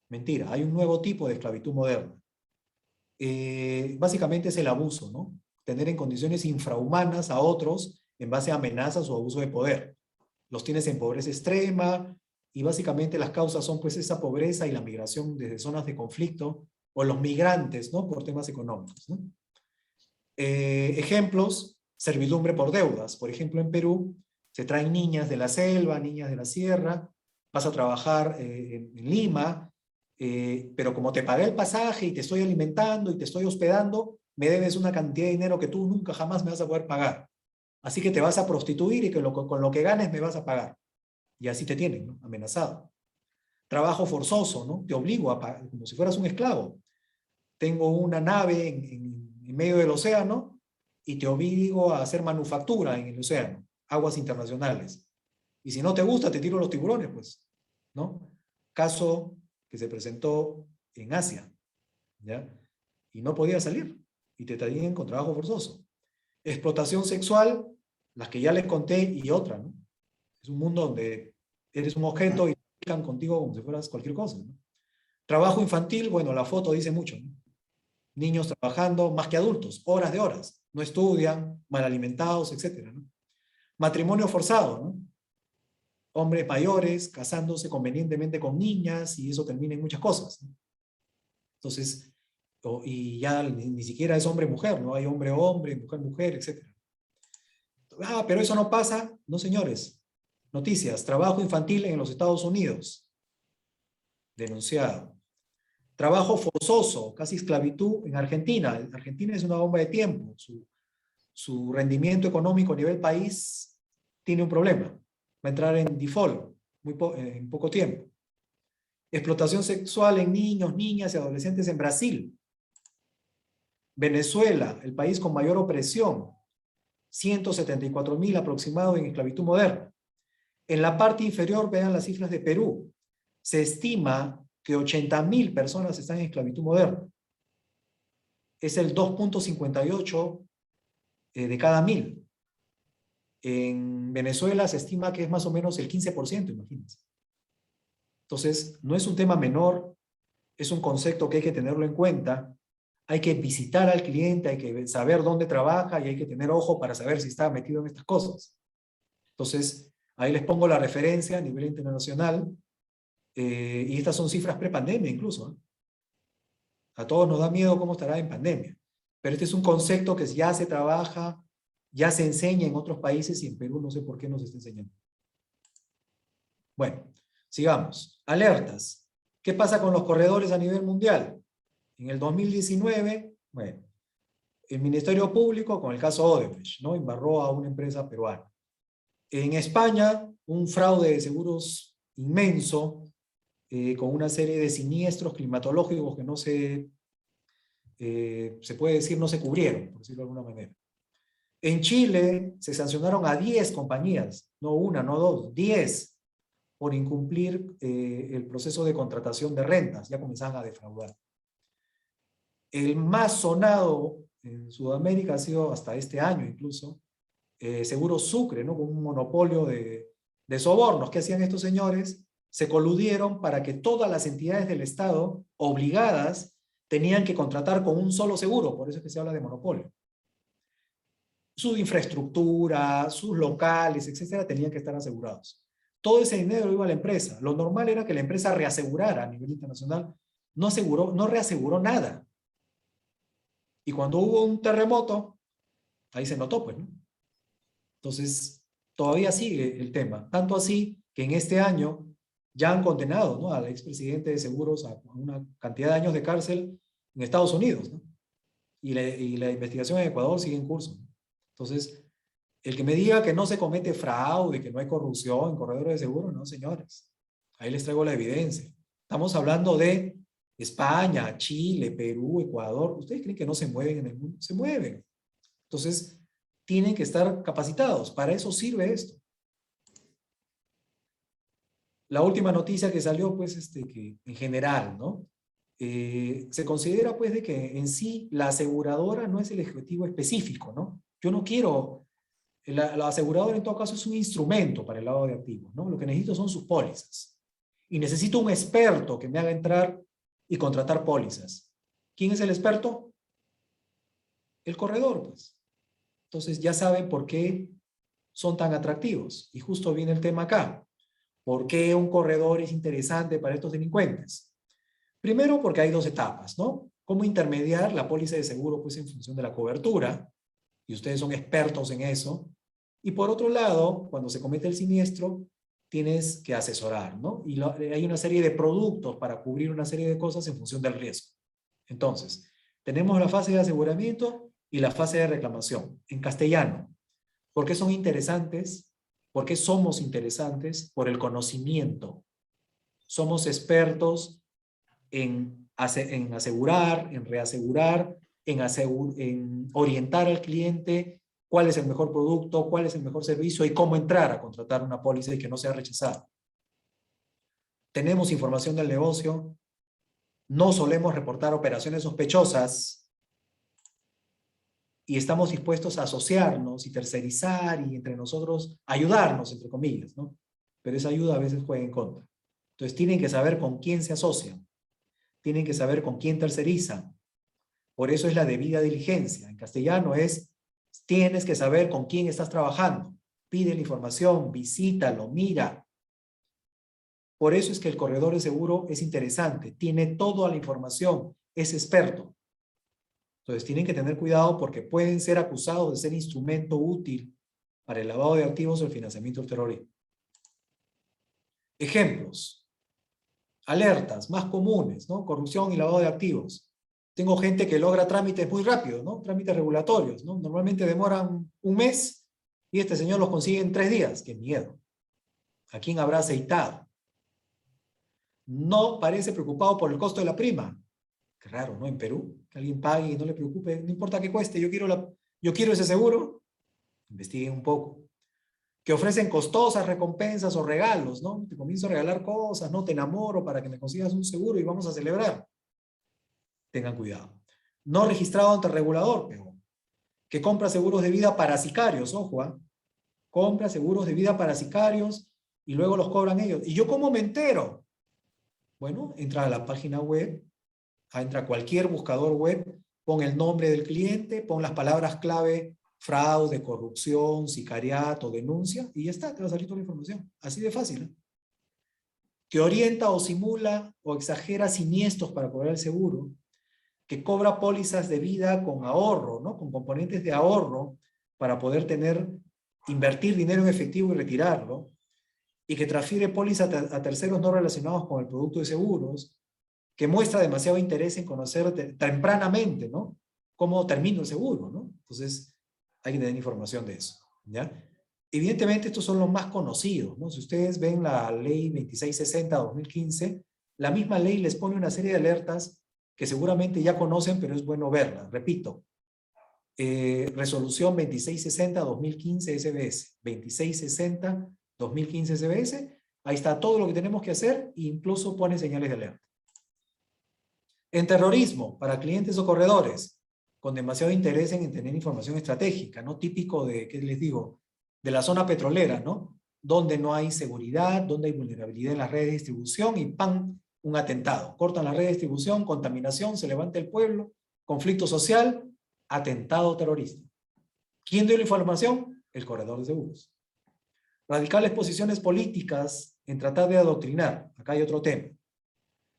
Mentira, hay un nuevo tipo de esclavitud moderna. básicamente es el abuso, ¿no? Tener en condiciones infrahumanas a otros en base a amenazas o abuso de poder. Los tienes en pobreza extrema y básicamente las causas son pues esa pobreza y la migración desde zonas de conflicto o los migrantes, ¿no? Por temas económicos, ¿no? Ejemplos, servidumbre por deudas. Por ejemplo, en Perú se traen niñas de la selva, niñas de la sierra, vas a trabajar en Lima, pero como te pagué el pasaje y te estoy alimentando y te estoy hospedando, me debes una cantidad de dinero que tú nunca jamás me vas a poder pagar. Así que te vas a prostituir y que con lo que ganes me vas a pagar. Y así te tienen, ¿no? Amenazado. Trabajo forzoso, ¿no? Te obligo a pagar, como si fueras un esclavo. Tengo una nave en medio del océano y te obligo a hacer manufactura en el océano, aguas internacionales. Y si no te gusta, te tiro los tiburones, pues, ¿no? Caso que se presentó en Asia, ¿ya? Y no podía salir, y te traían con trabajo forzoso. Explotación sexual, las que ya les conté, y otra, ¿no? Es un mundo donde eres un objeto y trabajan contigo como si fueras cualquier cosa, ¿no? Trabajo infantil, bueno, la foto dice mucho, ¿no? Niños trabajando más que adultos, horas de horas, no estudian, mal alimentados, etc., ¿no? Matrimonio forzado, ¿no? Hombres mayores casándose convenientemente con niñas y eso termina en muchas cosas, ¿no? Entonces, y ya ni siquiera es hombre-mujer, ¿no? Hay hombre-hombre, mujer-mujer, etc. Ah, pero eso no pasa. No, señores. Noticias. Trabajo infantil en los Estados Unidos. Denunciado. Trabajo forzoso, casi esclavitud en Argentina. Argentina es una bomba de tiempo. Su rendimiento económico a nivel país tiene un problema. Va a entrar en default en poco tiempo. Explotación sexual en niños, niñas y adolescentes en Brasil. Venezuela, el país con mayor opresión. 174.000 aproximados en esclavitud moderna. En la parte inferior vean las cifras de Perú. Se estima que 80.000 personas están en esclavitud moderna. Es el 2.58 de cada 1.000. En Venezuela se estima que es más o menos el 15%, imagínense. Entonces, no es un tema menor, es un concepto que hay que tenerlo en cuenta. Hay que visitar al cliente, hay que saber dónde trabaja y hay que tener ojo para saber si está metido en estas cosas. Entonces, ahí les pongo la referencia a nivel internacional y estas son cifras pre-pandemia incluso, ¿eh? A todos nos da miedo cómo estará en pandemia, pero este es un concepto que ya se trabaja, ya se enseña en otros países y en Perú no sé por qué no se está enseñando. Bueno, sigamos. Alertas. ¿Qué pasa con los corredores a nivel mundial? En el 2019, bueno, el Ministerio Público, con el caso Odebrecht, ¿no? Embarró a una empresa peruana. En España, un fraude de seguros inmenso, con una serie de siniestros climatológicos que no se puede decir, no se cubrieron, por decirlo de alguna manera. En Chile se sancionaron a 10 compañías, no una, no dos, 10, por incumplir el proceso de contratación de rentas, ya comenzaban a defraudar. El más sonado en Sudamérica ha sido hasta este año incluso, Seguro Sucre, ¿no? Con un monopolio de sobornos. ¿Qué hacían estos señores? Se coludieron para que todas las entidades del Estado obligadas tenían que contratar con un solo seguro, por eso es que se habla de monopolio. Su infraestructura, sus locales, etcétera, tenían que estar asegurados. Todo ese dinero iba a la empresa. Lo normal era que la empresa reasegurara a nivel internacional. No reaseguró nada. Y cuando hubo un terremoto, ahí se notó, pues, ¿no? Entonces, todavía sigue el tema. Tanto así que en este año ya han condenado, ¿no?, al expresidente de Seguros a una cantidad de años de cárcel en Estados Unidos, ¿no? Y la investigación en Ecuador sigue en curso, ¿no? Entonces, el que me diga que no se comete fraude, que no hay corrupción en corredores de seguros, no, señores. Ahí les traigo la evidencia. Estamos hablando de España, Chile, Perú, Ecuador. ¿Ustedes creen que no se mueven en el mundo? Se mueven. Entonces, tienen que estar capacitados. Para eso sirve esto. La última noticia que salió, pues, que en general, ¿no? Se considera, pues, de que en sí la aseguradora no es el objetivo específico, ¿no? Yo no quiero... La aseguradora en todo caso es un instrumento para el lavado de activos, ¿no? Lo que necesito son sus pólizas. Y necesito un experto que me haga entrar y contratar pólizas. ¿Quién es el experto? El corredor, pues. Entonces ya saben por qué son tan atractivos. Y justo viene el tema acá. ¿Por qué un corredor es interesante para estos delincuentes? Primero, porque hay dos etapas, ¿no? Cómo intermediar la póliza de seguro, pues, en función de la cobertura, y ustedes son expertos en eso. Y por otro lado, cuando se comete el siniestro, tienes que asesorar, ¿no? Y hay una serie de productos para cubrir una serie de cosas en función del riesgo. Entonces, tenemos la fase de aseguramiento y la fase de reclamación. En castellano, ¿por qué son interesantes? ¿Por qué somos interesantes? Por el conocimiento. Somos expertos en asegurar, en reasegurar, en orientar al cliente cuál es el mejor producto, cuál es el mejor servicio y cómo entrar a contratar una póliza y que no sea rechazada. Tenemos información del negocio, no solemos reportar operaciones sospechosas y estamos dispuestos a asociarnos y tercerizar y entre nosotros ayudarnos, entre comillas, ¿no? Pero esa ayuda a veces juega en contra. Entonces tienen que saber con quién se asocian, tienen que saber con quién tercerizan. Por eso es la debida diligencia. En castellano es, tienes que saber con quién estás trabajando. Pide la información, visítalo, mira. Por eso es que el corredor de seguro es interesante. Tiene toda la información, es experto. Entonces tienen que tener cuidado porque pueden ser acusados de ser instrumento útil para el lavado de activos o el financiamiento del terrorismo. Ejemplos. Alertas más comunes, ¿no? Corrupción y lavado de activos. Tengo gente que logra trámites muy rápido, ¿no? Trámites regulatorios, ¿no? Normalmente demoran un mes y este señor los consigue en 3 días. ¡Qué miedo! ¿A quién habrá aceitado? No parece preocupado por el costo de la prima. Qué raro, ¿no? En Perú, que alguien pague y no le preocupe, no importa qué cueste, yo quiero ese seguro. Investiguen un poco. Que ofrecen costosas recompensas o regalos, ¿no? Te comienzo a regalar cosas, ¿no? Te enamoro para que me consigas un seguro y vamos a celebrar. Tengan cuidado. No registrado ante el regulador, pero que compra seguros de vida para sicarios, ojo, ¿eh? Compra seguros de vida para sicarios y luego los cobran ellos. ¿Y yo cómo me entero? Bueno, entra a la página web, entra a cualquier buscador web, pon el nombre del cliente, pon las palabras clave, fraude, corrupción, sicariato, denuncia, y ya está, te va a salir toda la información. Así de fácil, ¿eh? Que orienta o simula o exagera siniestros para cobrar el seguro, que cobra pólizas de vida con ahorro, ¿no? Con componentes de ahorro para poder invertir dinero en efectivo y retirarlo, y que transfiere pólizas a terceros no relacionados con el producto de seguros, que muestra demasiado interés en conocer tempranamente, ¿no? Cómo termina el seguro, ¿no? Entonces, hay que tener información de eso, ¿ya? Evidentemente, estos son los más conocidos, ¿no? Si ustedes ven la ley 2660-2015, la misma ley les pone una serie de alertas que seguramente ya conocen, pero es bueno verlas. Repito, resolución 2660-2015 SBS, 2660-2015 SBS, ahí está todo lo que tenemos que hacer e incluso pone señales de alerta. En terrorismo, para clientes o corredores, con demasiado interés en tener información estratégica, ¿no? Típico de, ¿qué les digo? De la zona petrolera, ¿no? Donde no hay seguridad, donde hay vulnerabilidad en las redes de distribución y ¡pam! Un atentado. Cortan la red de distribución, contaminación, se levanta el pueblo, conflicto social, atentado terrorista. ¿Quién dio la información? El corredor de seguros. Radicales posiciones políticas en tratar de adoctrinar. Acá hay otro tema.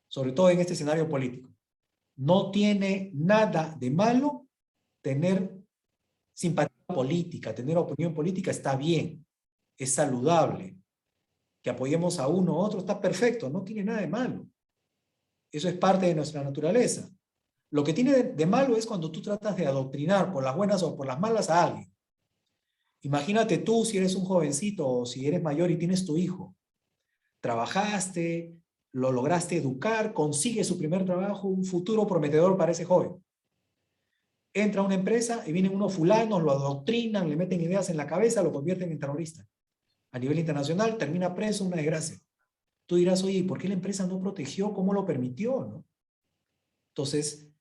Sobre todo en este escenario político. No tiene nada de malo tener simpatía política, tener opinión política está bien, es saludable. Que apoyemos a uno u otro está perfecto, no tiene nada de malo. Eso es parte de nuestra naturaleza. Lo que tiene de malo es cuando tú tratas de adoctrinar por las buenas o por las malas a alguien. Imagínate tú si eres un jovencito o si eres mayor y tienes tu hijo. Trabajaste, lo lograste educar, consigue su primer trabajo, un futuro prometedor para ese joven. Entra a una empresa y vienen unos fulanos, lo adoctrinan, le meten ideas en la cabeza, lo convierten en terrorista. A nivel internacional termina preso, una desgracia. Tú dirás, oye, ¿por qué la empresa no protegió? ¿Cómo lo permitió? ¿No? Entonces,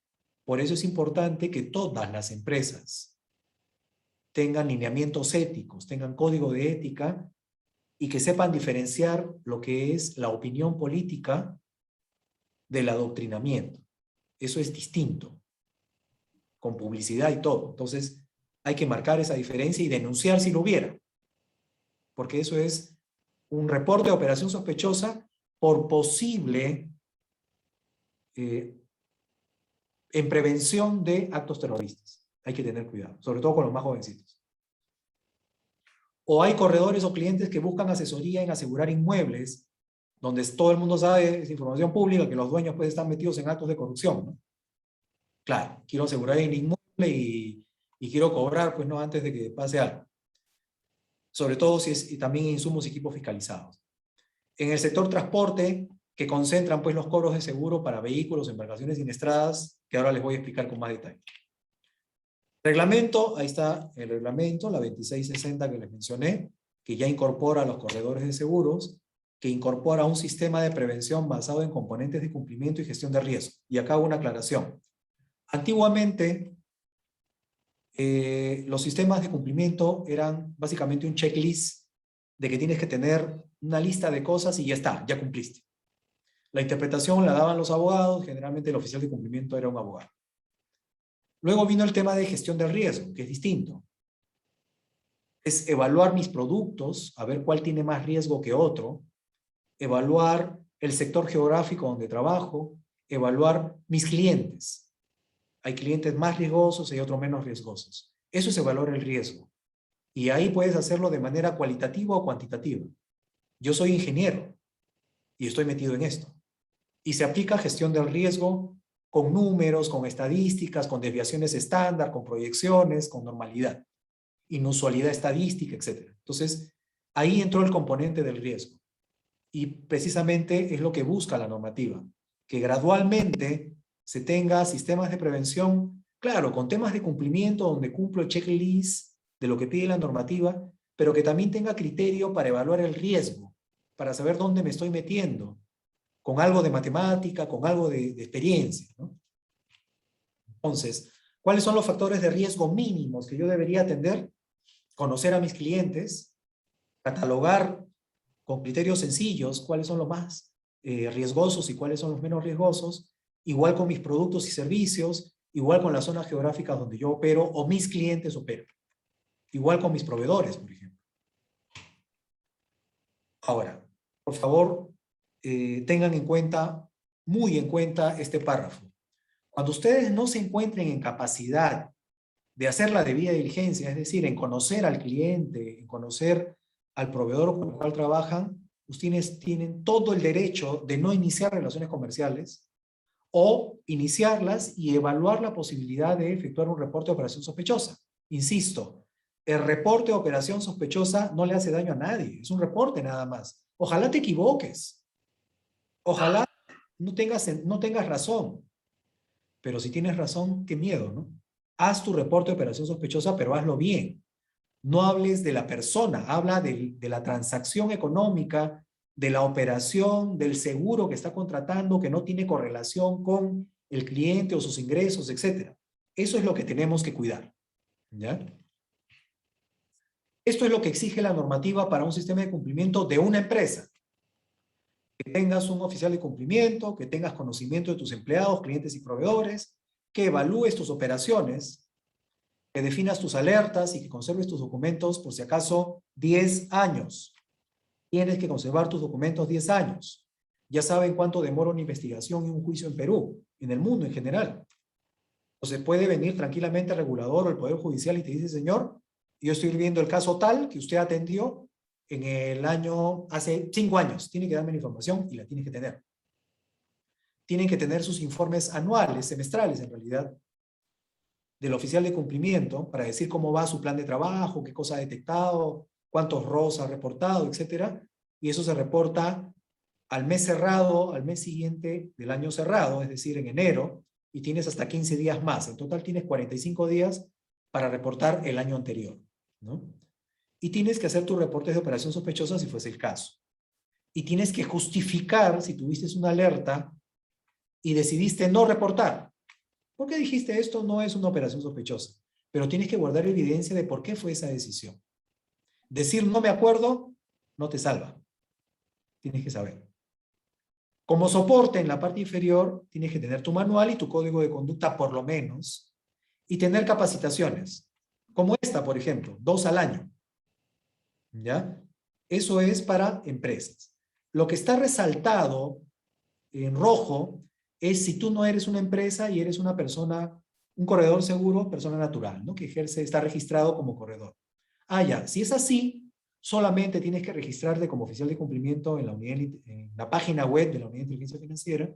por eso es importante que todas las empresas tengan lineamientos éticos, tengan código de ética y que sepan diferenciar lo que es la opinión política del adoctrinamiento. Eso es distinto. con publicidad y todo. Entonces, hay que marcar esa diferencia y denunciar si lo hubiera. Porque eso es un reporte de operación sospechosa por posible en prevención de actos terroristas. Hay que tener cuidado, sobre todo con los más jovencitos. O hay corredores o clientes que buscan asesoría en asegurar inmuebles, donde todo el mundo sabe, es información pública, que los dueños pues están metidos en actos de corrupción, ¿no? Claro, quiero asegurar el inmueble y quiero cobrar, pues no, antes de que pase algo. Sobre todo si es y también insumos y equipos fiscalizados. En el sector transporte, que concentran pues los cobros de seguro para vehículos, embarcaciones siniestradas, que ahora les voy a explicar con más detalle. Reglamento, ahí está el reglamento, la 2660 que les mencioné, que ya incorpora a los corredores de seguros, que incorpora un sistema de prevención basado en componentes de cumplimiento y gestión de riesgo. Y acá hago una aclaración. Antiguamente, los sistemas de cumplimiento eran básicamente un checklist de que tienes que tener una lista de cosas y ya está, ya cumpliste. La interpretación la daban los abogados, generalmente el oficial de cumplimiento era un abogado. Luego vino el tema de gestión del riesgo, que es distinto. Es evaluar mis productos, a ver cuál tiene más riesgo que otro, evaluar el sector geográfico donde trabajo, evaluar mis clientes. Hay clientes más riesgosos y otros menos riesgosos. Eso es evaluar el riesgo. Y ahí puedes hacerlo de manera cualitativa o cuantitativa. Yo soy ingeniero y estoy metido en esto. Y se aplica gestión del riesgo con números, con estadísticas, con desviaciones estándar, con proyecciones, con normalidad, inusualidad estadística, etc. Entonces, ahí entró el componente del riesgo. Y precisamente es lo que busca la normativa, que gradualmente se tenga sistemas de prevención, claro, con temas de cumplimiento donde cumplo el checklist de lo que pide la normativa, pero que también tenga criterio para evaluar el riesgo, para saber dónde me estoy metiendo, con algo de matemática, con algo de experiencia, ¿no? Entonces, ¿cuáles son los factores de riesgo mínimos que yo debería atender? Conocer a mis clientes, catalogar con criterios sencillos cuáles son los más riesgosos y cuáles son los menos riesgosos, igual con mis productos y servicios, igual con las zonas geográficas donde yo opero o mis clientes operan, igual con mis proveedores, por ejemplo. Ahora, por favor, tengan en cuenta, muy en cuenta este párrafo. Cuando ustedes no se encuentren en capacidad de hacer la debida diligencia, es decir, en conocer al cliente, en conocer al proveedor con el cual trabajan, ustedes tienen todo el derecho de no iniciar relaciones comerciales o iniciarlas y evaluar la posibilidad de efectuar un reporte de operación sospechosa. Insisto, el reporte de operación sospechosa no le hace daño a nadie, es un reporte nada más. Ojalá te equivoques, ojalá no tengas razón, pero si tienes razón, qué miedo, ¿no? Haz tu reporte de operación sospechosa, pero hazlo bien. No hables de la persona, habla de la transacción económica, de la operación, del seguro que está contratando, que no tiene correlación con el cliente o sus ingresos, etc. Eso es lo que tenemos que cuidar, ¿ya? Esto es lo que exige la normativa para un sistema de cumplimiento de una empresa. Que tengas un oficial de cumplimiento, que tengas conocimiento de tus empleados, clientes y proveedores, que evalúes tus operaciones, que definas tus alertas y que conserves tus documentos por si acaso 10 años. Tienes que conservar tus documentos 10 años. Ya saben cuánto demora una investigación y un juicio en Perú, en el mundo en general. Entonces puede venir tranquilamente el regulador o el Poder Judicial y te dice, señor, yo estoy viendo el caso tal que usted atendió en el año, hace 5 años. Tiene que darme la información y la tiene que tener. Tienen que tener sus informes anuales, semestrales en realidad, del oficial de cumplimiento para decir cómo va su plan de trabajo, qué cosa ha detectado, cuántos ROS ha reportado, etc. Y eso se reporta al mes cerrado, al mes siguiente del año cerrado, es decir, en enero, y tienes hasta 15 días más. En total tienes 45 días para reportar el año anterior, ¿no? Y tienes que hacer tus reportes de operación sospechosa si fuese el caso. Y tienes que justificar si tuviste una alerta y decidiste no reportar. ¿Por qué dijiste esto no es una operación sospechosa? Pero tienes que guardar evidencia de por qué fue esa decisión. Decir no me acuerdo no te salva. Tienes que saber. Como soporte en la parte inferior tienes que tener tu manual y tu código de conducta por lo menos. y tener capacitaciones, como esta, por ejemplo, 2 al año. ¿Ya? Eso es para empresas. Lo que está resaltado en rojo es si tú no eres una empresa y eres una persona, un corredor seguro, persona natural, ¿no? Que ejerce, está registrado como corredor. Ah, ya, si es así, solamente tienes que registrarte como oficial de cumplimiento en la página web de la Unidad de Inteligencia Financiera,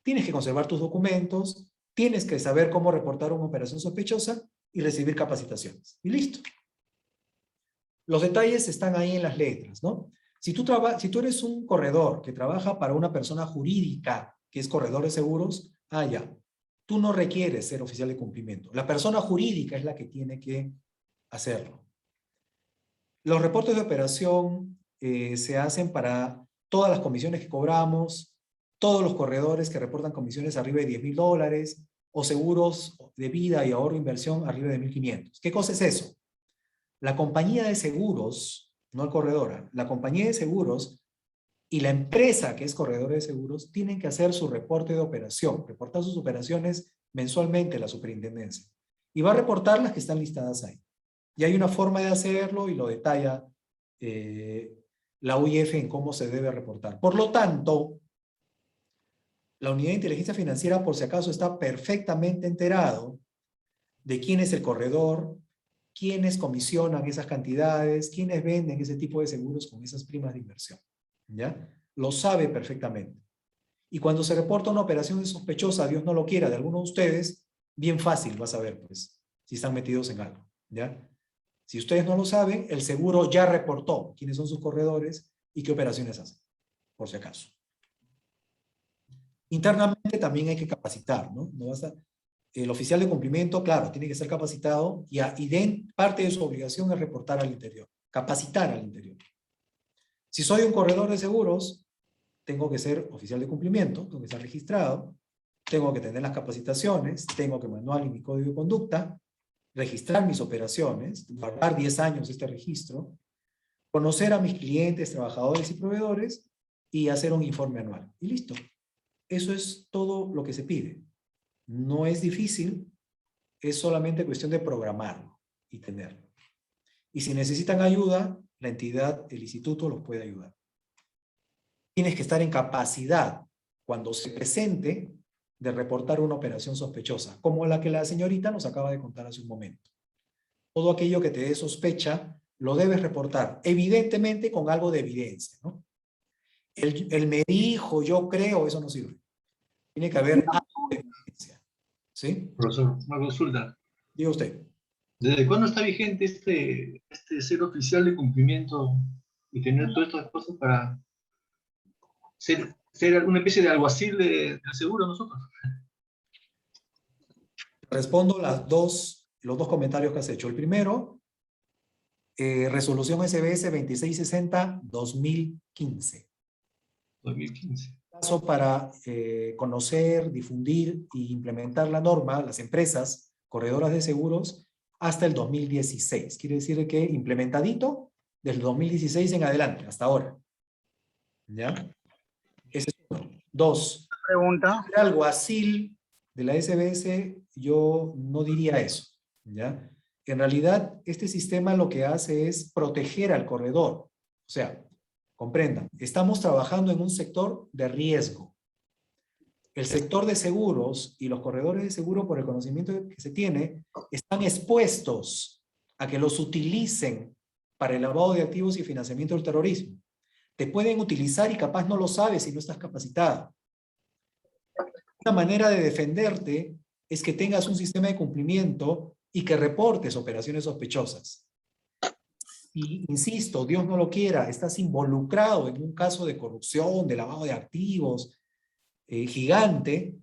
tienes que conservar tus documentos, tienes que saber cómo reportar una operación sospechosa y recibir capacitaciones. Y listo. Los detalles están ahí en las letras, ¿no? Si tú eres un corredor que trabaja para una persona jurídica, que es corredor de seguros, ah, ya, tú no requieres ser oficial de cumplimiento. La persona jurídica es la que tiene que hacerlo. Los reportes de operación se hacen para todas las comisiones que cobramos, todos los corredores que reportan comisiones arriba de $10,000 o seguros de vida y ahorro e inversión arriba de 1.500. ¿Qué cosa es eso? La compañía de seguros, no el corredor, la compañía de seguros y la empresa que es corredor de seguros tienen que hacer su reporte de operación, reportar sus operaciones mensualmente a la superintendencia. Y va a reportar las que están listadas ahí. Y hay una forma de hacerlo y lo detalla la UIF en cómo se debe reportar. Por lo tanto, la Unidad de Inteligencia Financiera, por si acaso, está perfectamente enterado de quién es el corredor, quiénes comisionan esas cantidades, quiénes venden ese tipo de seguros con esas primas de inversión. ¿Ya? Lo sabe perfectamente. Y cuando se reporta una operación sospechosa, Dios no lo quiera, de alguno de ustedes, bien fácil vas a ver, pues, si están metidos en algo. ¿Ya? Si ustedes no lo saben, el seguro ya reportó quiénes son sus corredores y qué operaciones hacen, por si acaso. Internamente también hay que capacitar, ¿no? No basta. El oficial de cumplimiento, claro, tiene que ser capacitado y parte de su obligación es reportar al interior, capacitar al interior. Si soy un corredor de seguros, tengo que ser oficial de cumplimiento, tengo que estar registrado, tengo que tener las capacitaciones, tengo que manual y mi código de conducta, registrar mis operaciones, guardar 10 años este registro, conocer a mis clientes, trabajadores y proveedores y hacer un informe anual. Y listo. Eso es todo lo que se pide. No es difícil, es solamente cuestión de programarlo y tenerlo. Y si necesitan ayuda, la entidad, el instituto los puede ayudar. Tienes que estar en capacidad cuando se presente de reportar una operación sospechosa, como la que la señorita nos acaba de contar hace un momento. Todo aquello que te dé sospecha, lo debes reportar, evidentemente con algo de evidencia, ¿no? El me dijo, yo creo, eso no sirve. Tiene que haber algo de evidencia. ¿Sí? Profesor, una consulta. Diga usted. ¿Desde cuándo está vigente este ser oficial de cumplimiento y tener todas estas cosas para ser una especie de alguacil del seguro nosotros? Respondo los dos comentarios que has hecho. El primero, resolución SBS 2660-2015. 2015. Caso para conocer, difundir e implementar la norma, las empresas corredoras de seguros, hasta el 2016. Quiere decir que implementadito desde el 2016 en adelante, hasta ahora. ¿Ya? Ese es uno. Dos. Pregunta. El alguacil de la SBS, yo no diría eso. ¿Ya? En realidad, este sistema lo que hace es proteger al corredor. O sea, comprendan, estamos trabajando en un sector de riesgo. El sector de seguros y los corredores de seguro, por el conocimiento que se tiene, están expuestos a que los utilicen para el lavado de activos y financiamiento del terrorismo. Te pueden utilizar y capaz no lo sabes si no estás capacitado. Una manera de defenderte es que tengas un sistema de cumplimiento y que reportes operaciones sospechosas. Y insisto, Dios no lo quiera, estás involucrado en un caso de corrupción, de lavado de activos, gigante,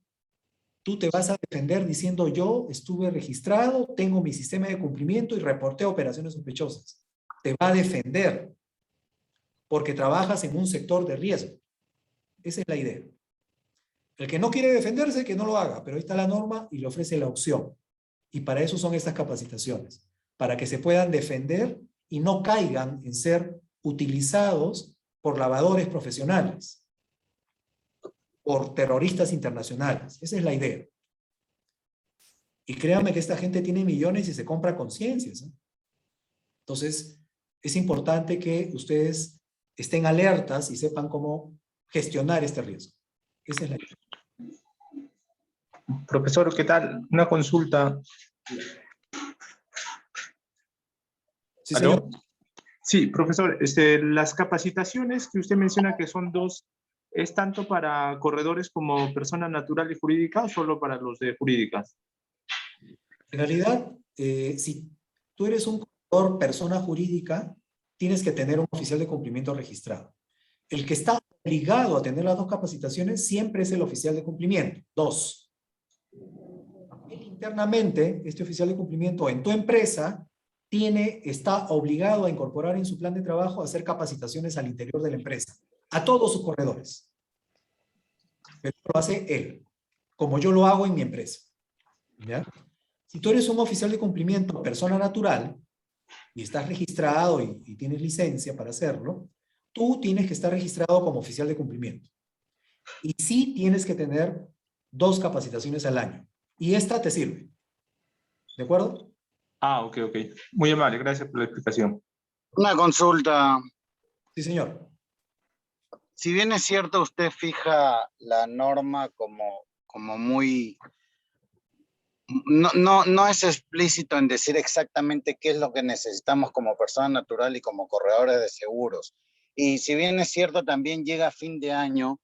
tú te vas a defender diciendo yo estuve registrado, tengo mi sistema de cumplimiento y reporté operaciones sospechosas. Te va a defender porque trabajas en un sector de riesgo. Esa es la idea. El que no quiere defenderse, que no lo haga, pero ahí está la norma y le ofrece la opción. Y para eso son estas capacitaciones, para que se puedan defender y no caigan en ser utilizados por lavadores profesionales, por terroristas internacionales. Esa es la idea. Y créanme que esta gente tiene millones y se compra conciencias, ¿eh? Entonces, es importante que ustedes estén alertas y sepan cómo gestionar este riesgo. Esa es la idea. Profesor, ¿qué tal? Una consulta. Sí, ¿Aló? señor. Sí, profesor, las capacitaciones que usted menciona que son 2, ¿es tanto para corredores como persona natural y jurídica o solo para los de jurídicas? En realidad, si tú eres un corredor persona jurídica, tienes que tener un oficial de cumplimiento registrado. El que está obligado a tener las 2 capacitaciones siempre es el oficial de cumplimiento. 2. Él internamente, este oficial de cumplimiento en tu empresa, está obligado a incorporar en su plan de trabajo a hacer capacitaciones al interior de la empresa, a todos sus corredores. Pero lo hace él, como yo lo hago en mi empresa. ¿Ya? Si tú eres un oficial de cumplimiento, persona natural, y estás registrado y tienes licencia para hacerlo, tú tienes que estar registrado como oficial de cumplimiento. Y sí tienes que tener 2 capacitaciones al año. Y esta te sirve. ¿De acuerdo? Ah, ok. Muy amable, gracias por la explicación. Una consulta. Sí, señor. Si bien es cierto, usted fija la norma como muy... No es explícito en decir exactamente qué es lo que necesitamos como persona natural y como corredores de seguros. Y si bien es cierto, también llega fin de año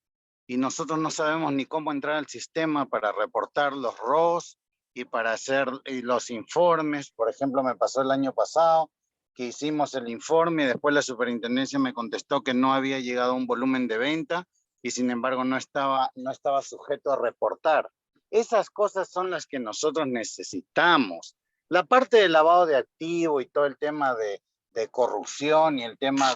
y nosotros no sabemos ni cómo entrar al sistema para reportar los ROS y para hacer los informes. Por ejemplo, me pasó el año pasado que hicimos el informe y después la superintendencia me contestó que no había llegado un volumen de venta y sin embargo no estaba sujeto a reportar. Esas cosas son las que nosotros necesitamos. La parte de lavado de activo y todo el tema de corrupción y el tema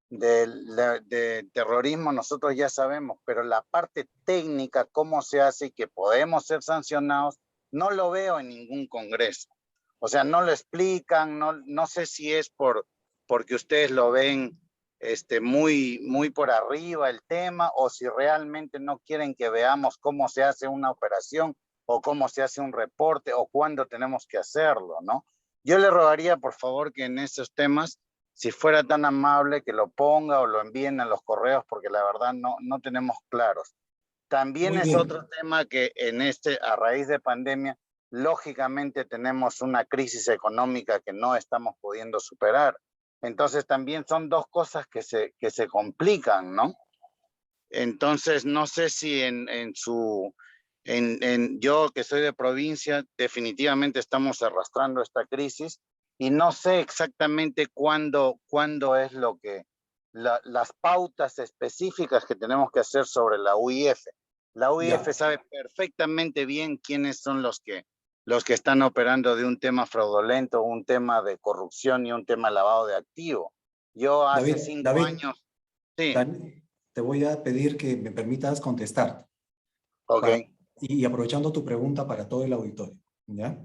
de terrorismo nosotros ya sabemos, pero la parte técnica, cómo se hace y que podemos ser sancionados, no lo veo en ningún congreso. O sea, no lo explican, no sé si es porque ustedes lo ven muy por arriba el tema, o si realmente no quieren que veamos cómo se hace una operación, o cómo se hace un reporte, o cuándo tenemos que hacerlo, ¿no? Yo le rogaría, por favor, que en esos temas, si fuera tan amable, que lo ponga o lo envíen a los correos, porque la verdad no tenemos claros. También Muy es bien. otro tema que a raíz de pandemia, lógicamente tenemos una crisis económica que no estamos pudiendo superar. Entonces también son 2 cosas que se complican, ¿no? Entonces no sé si yo que soy de provincia, definitivamente estamos arrastrando esta crisis y no sé exactamente cuándo es las pautas específicas que tenemos que hacer sobre la UIF. La UIF Ya. sabe perfectamente bien quiénes son los que están operando de un tema fraudulento, un tema de corrupción y un tema de lavado de activo. Yo hace 5 años... Sí. Te voy a pedir que me permitas contestarte. Ok. Y aprovechando tu pregunta para todo el auditorio, ¿ya?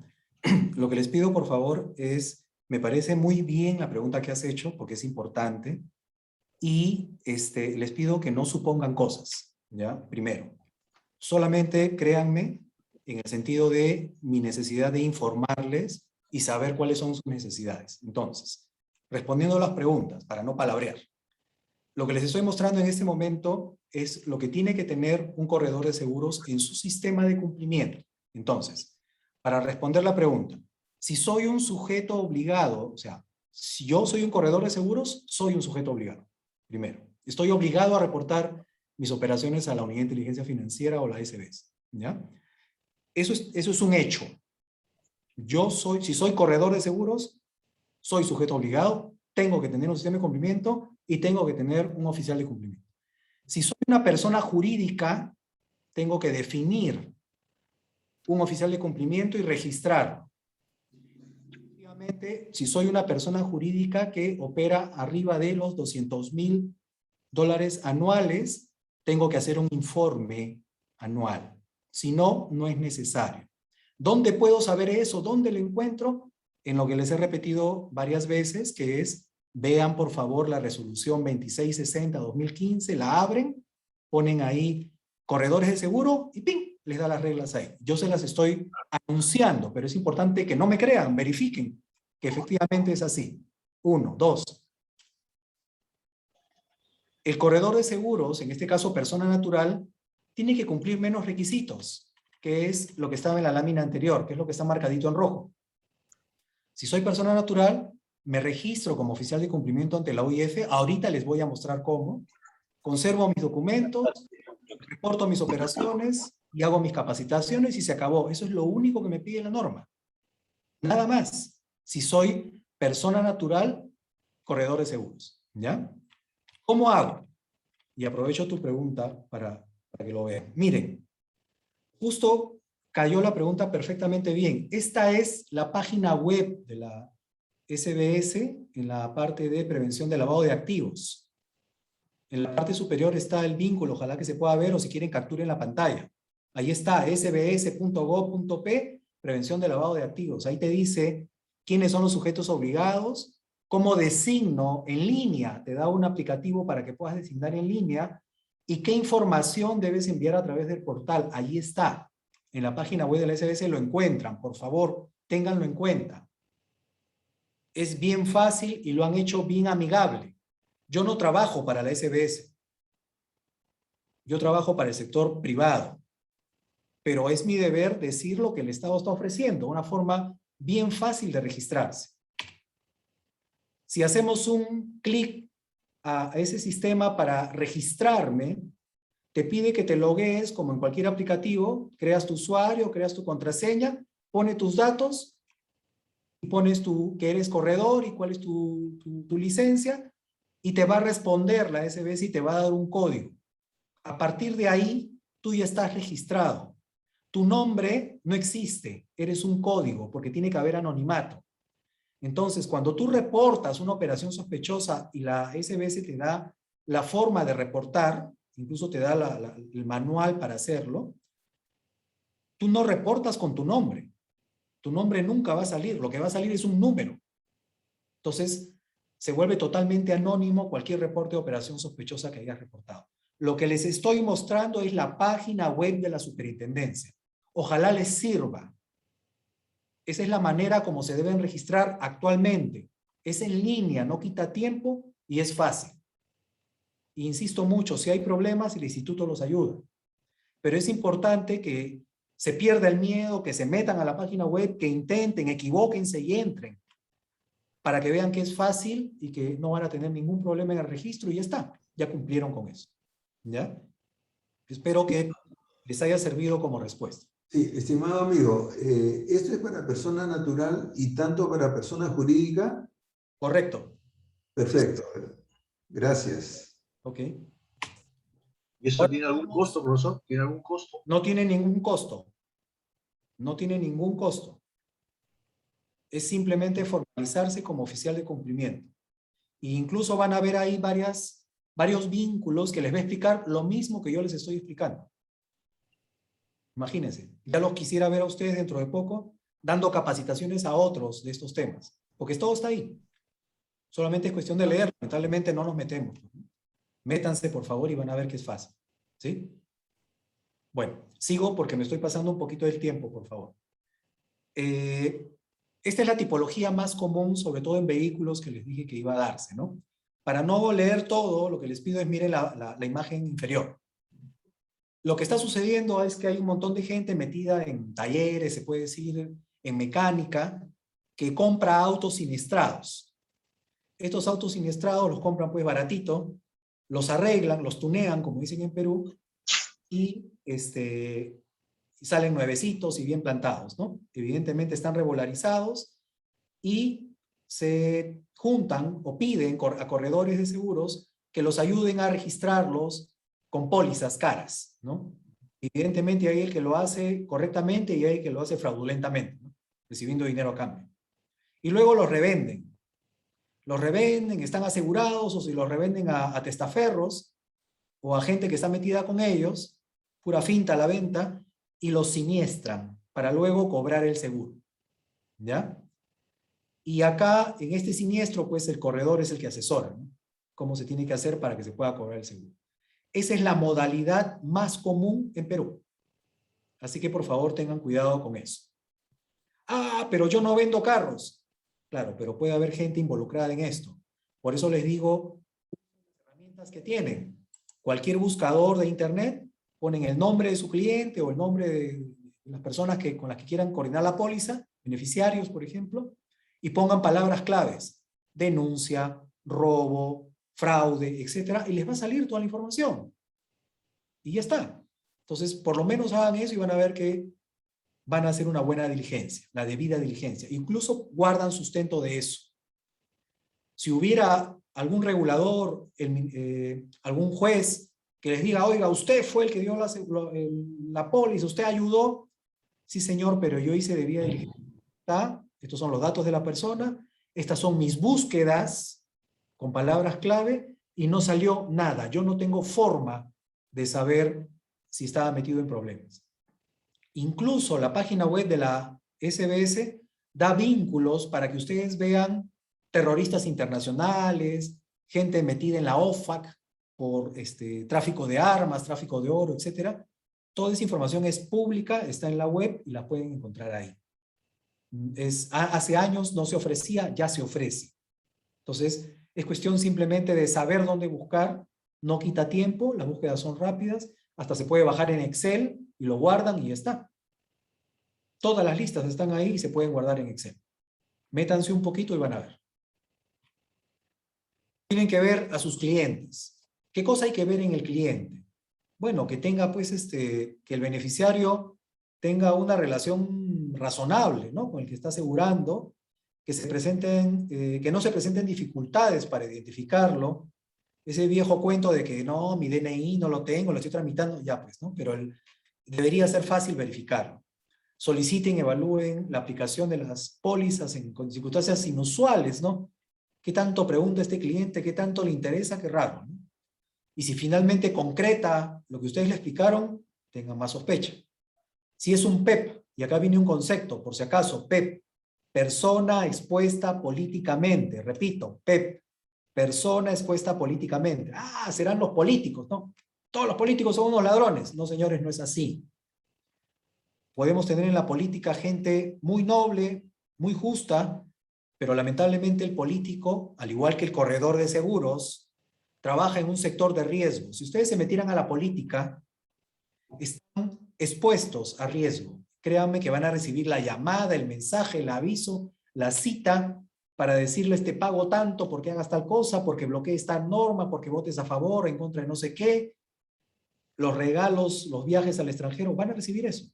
Lo que les pido, por favor, es, me parece muy bien la pregunta que has hecho, porque es importante, y les pido que no supongan cosas, ¿ya? Primero, solamente créanme en el sentido de mi necesidad de informarles y saber cuáles son sus necesidades. Entonces, respondiendo a las preguntas, para no palabrear, lo que les estoy mostrando en este momento es lo que tiene que tener un corredor de seguros en su sistema de cumplimiento. Entonces, para responder la pregunta, si soy un sujeto obligado, o sea, si yo soy un corredor de seguros, soy un sujeto obligado. Primero, estoy obligado a reportar mis operaciones a la Unidad de Inteligencia Financiera o la SBS, ¿ya? Eso es un hecho. Si soy corredor de seguros, soy sujeto obligado, tengo que tener un sistema de cumplimiento y tengo que tener un oficial de cumplimiento. Si soy una persona jurídica, tengo que definir un oficial de cumplimiento y registrarlo. Obviamente, si soy una persona jurídica que opera arriba de los $200,000 anuales, tengo que hacer un informe anual. Si no, no es necesario. ¿Dónde puedo saber eso? ¿Dónde lo encuentro? En lo que les he repetido varias veces, que es, vean por favor la resolución 2660-2015, la abren, ponen ahí corredores de seguro y ¡ping! les da las reglas ahí. Yo se las estoy anunciando, pero es importante que no me crean, verifiquen que efectivamente es así. 1, 2. El corredor de seguros, en este caso persona natural, tiene que cumplir menos requisitos, que es lo que estaba en la lámina anterior, que es lo que está marcadito en rojo. Si soy persona natural, me registro como oficial de cumplimiento ante la OIF. Ahorita les voy a mostrar cómo. Conservo mis documentos, reporto mis operaciones y hago mis capacitaciones y se acabó. Eso es lo único que me pide la norma. Nada más. Si soy persona natural, corredor de seguros. ¿Ya? ¿Cómo hago? Y aprovecho tu pregunta para que lo vean. Miren, justo cayó la pregunta perfectamente bien. Esta es la página web de la SBS en la parte de prevención de lavado de activos. En la parte superior está el vínculo, ojalá que se pueda ver, o si quieren capturen la pantalla. Ahí está, sbs.gov.p, prevención de lavado de activos. Ahí te dice quiénes son los sujetos obligados, cómo designo en línea, te da un aplicativo para que puedas designar en línea, y qué información debes enviar a través del portal. Ahí está. En la página web de la SBS lo encuentran. Por favor, ténganlo en cuenta. Es bien fácil y lo han hecho bien amigable. Yo no trabajo para la SBS. Yo trabajo para el sector privado. Pero es mi deber decir lo que el Estado está ofreciendo, una forma bien fácil de registrarse. Si hacemos un clic a ese sistema para registrarme, te pide que te loguees como en cualquier aplicativo, creas tu usuario, creas tu contraseña, pone tus datos y pones que eres corredor y cuál es tu licencia, y te va a responder la SBS y te va a dar un código. A partir de ahí, tú ya estás registrado. Tu nombre no existe, eres un código, porque tiene que haber anonimato. Entonces, cuando tú reportas una operación sospechosa y la SBS te da la forma de reportar, incluso te da el manual para hacerlo, tú no reportas con tu nombre. Tu nombre nunca va a salir, lo que va a salir es un número. Entonces, se vuelve totalmente anónimo cualquier reporte de operación sospechosa que hayas reportado. Lo que les estoy mostrando es la página web de la superintendencia. Ojalá les sirva. Esa es la manera como se deben registrar actualmente. Es en línea, no quita tiempo y es fácil. E insisto mucho, si hay problemas, el instituto los ayuda. Pero es importante que se pierda el miedo, que se metan a la página web, que intenten, equivóquense y entren, para que vean que es fácil y que no van a tener ningún problema en el registro y ya está, ya cumplieron con eso. ¿Ya? Espero que les haya servido como respuesta. Sí, estimado amigo, ¿esto es para persona natural y tanto para persona jurídica? Correcto. Perfecto. Gracias. Ok. ¿Y eso tiene algún costo, profesor? ¿Tiene algún costo? No tiene ningún costo. No tiene ningún costo. Es simplemente formalizarse como oficial de cumplimiento. E incluso van a ver ahí varios vínculos que les va a explicar lo mismo que yo les estoy explicando. Imagínense, ya los quisiera ver a ustedes dentro de poco dando capacitaciones a otros de estos temas, porque todo está ahí. Solamente es cuestión de leer, lamentablemente no nos metemos. Métanse, por favor, y van a ver que es fácil. ¿Sí? Bueno, sigo porque me estoy pasando un poquito del tiempo, por favor. Esta es la tipología más común, sobre todo en vehículos, que les dije que iba a darse, ¿no? Para no leer todo, lo que les pido es miren la imagen inferior. Lo que está sucediendo es que hay un montón de gente metida en talleres, se puede decir, en mecánica, que compra autos siniestrados. Estos autos siniestrados los compran pues baratito, los arreglan, los tunean, como dicen en Perú, y salen nuevecitos y bien plantados, ¿no? Evidentemente están regularizados y se juntan o piden a corredores de seguros que los ayuden a registrarlos con pólizas caras, ¿no? Evidentemente hay el que lo hace correctamente y hay el que lo hace fraudulentamente, ¿no? Recibiendo dinero a cambio. Y luego los revenden. Los revenden, están asegurados, o si los revenden a testaferros o a gente que está metida con ellos, pura finta a la venta, y los siniestran para luego cobrar el seguro. ¿Ya? Y acá, en este siniestro, pues el corredor es el que asesora, ¿no? Cómo se tiene que hacer para que se pueda cobrar el seguro. Esa es la modalidad más común en Perú. Así que por favor tengan cuidado con eso. Ah, pero yo no vendo carros. Claro, pero puede haber gente involucrada en esto. Por eso les digo, las herramientas que tienen. Cualquier buscador de internet, ponen el nombre de su cliente o el nombre de las personas con las que quieran coordinar la póliza, beneficiarios, por ejemplo, y pongan palabras claves. Denuncia, robo, fraude, etcétera, y les va a salir toda la información. Y ya está. Entonces, por lo menos hagan eso y van a ver que van a hacer una buena diligencia, la debida diligencia. Incluso guardan sustento de eso. Si hubiera algún regulador, algún juez que les diga, oiga, usted fue el que dio la póliza, usted ayudó. Sí, señor, pero yo hice debida diligencia. ¿Está? Estos son los datos de la persona. Estas son mis búsquedas con palabras clave y no salió nada. Yo no tengo forma de saber si estaba metido en problemas. Incluso la página web de la SBS da vínculos para que ustedes vean terroristas internacionales, gente metida en la OFAC por tráfico de armas, tráfico de oro, etc. Toda esa información es pública, está en la web y la pueden encontrar ahí. Hace años no se ofrecía, ya se ofrece. Entonces, es cuestión simplemente de saber dónde buscar, no quita tiempo, las búsquedas son rápidas, hasta se puede bajar en Excel y lo guardan y ya está. Todas las listas están ahí y se pueden guardar en Excel. Métanse un poquito y van a ver. Tienen que ver a sus clientes. ¿Qué cosa hay que ver en el cliente? Bueno, que tenga pues que el beneficiario tenga una relación razonable, ¿no? Con el que está asegurando, que no se presenten dificultades para identificarlo. Ese viejo cuento de que no, mi DNI no lo tengo, lo estoy tramitando, ya pues, ¿no? Pero debería ser fácil verificarlo. Soliciten, evalúen la aplicación de las pólizas con circunstancias inusuales, ¿no? ¿Qué tanto pregunta este cliente? ¿Qué tanto le interesa? Qué raro, ¿no? Y si finalmente concreta lo que ustedes le explicaron, tengan más sospecha. Si es un PEP, y acá viene un concepto, por si acaso, PEP, persona expuesta políticamente, repito, PEP, persona expuesta políticamente. Ah, serán los políticos, ¿no? Todos los políticos son unos ladrones. No, señores, no es así. Podemos tener en la política gente muy noble, muy justa, pero lamentablemente el político, al igual que el corredor de seguros, trabaja en un sector de riesgo. Si ustedes se metieran a la política, están expuestos a riesgo. Créanme que van a recibir la llamada, el mensaje, el aviso, la cita, para decirles te pago tanto porque hagas tal cosa, porque bloquees tal norma, porque votes a favor, en contra de no sé qué. Los regalos, los viajes al extranjero, van a recibir eso.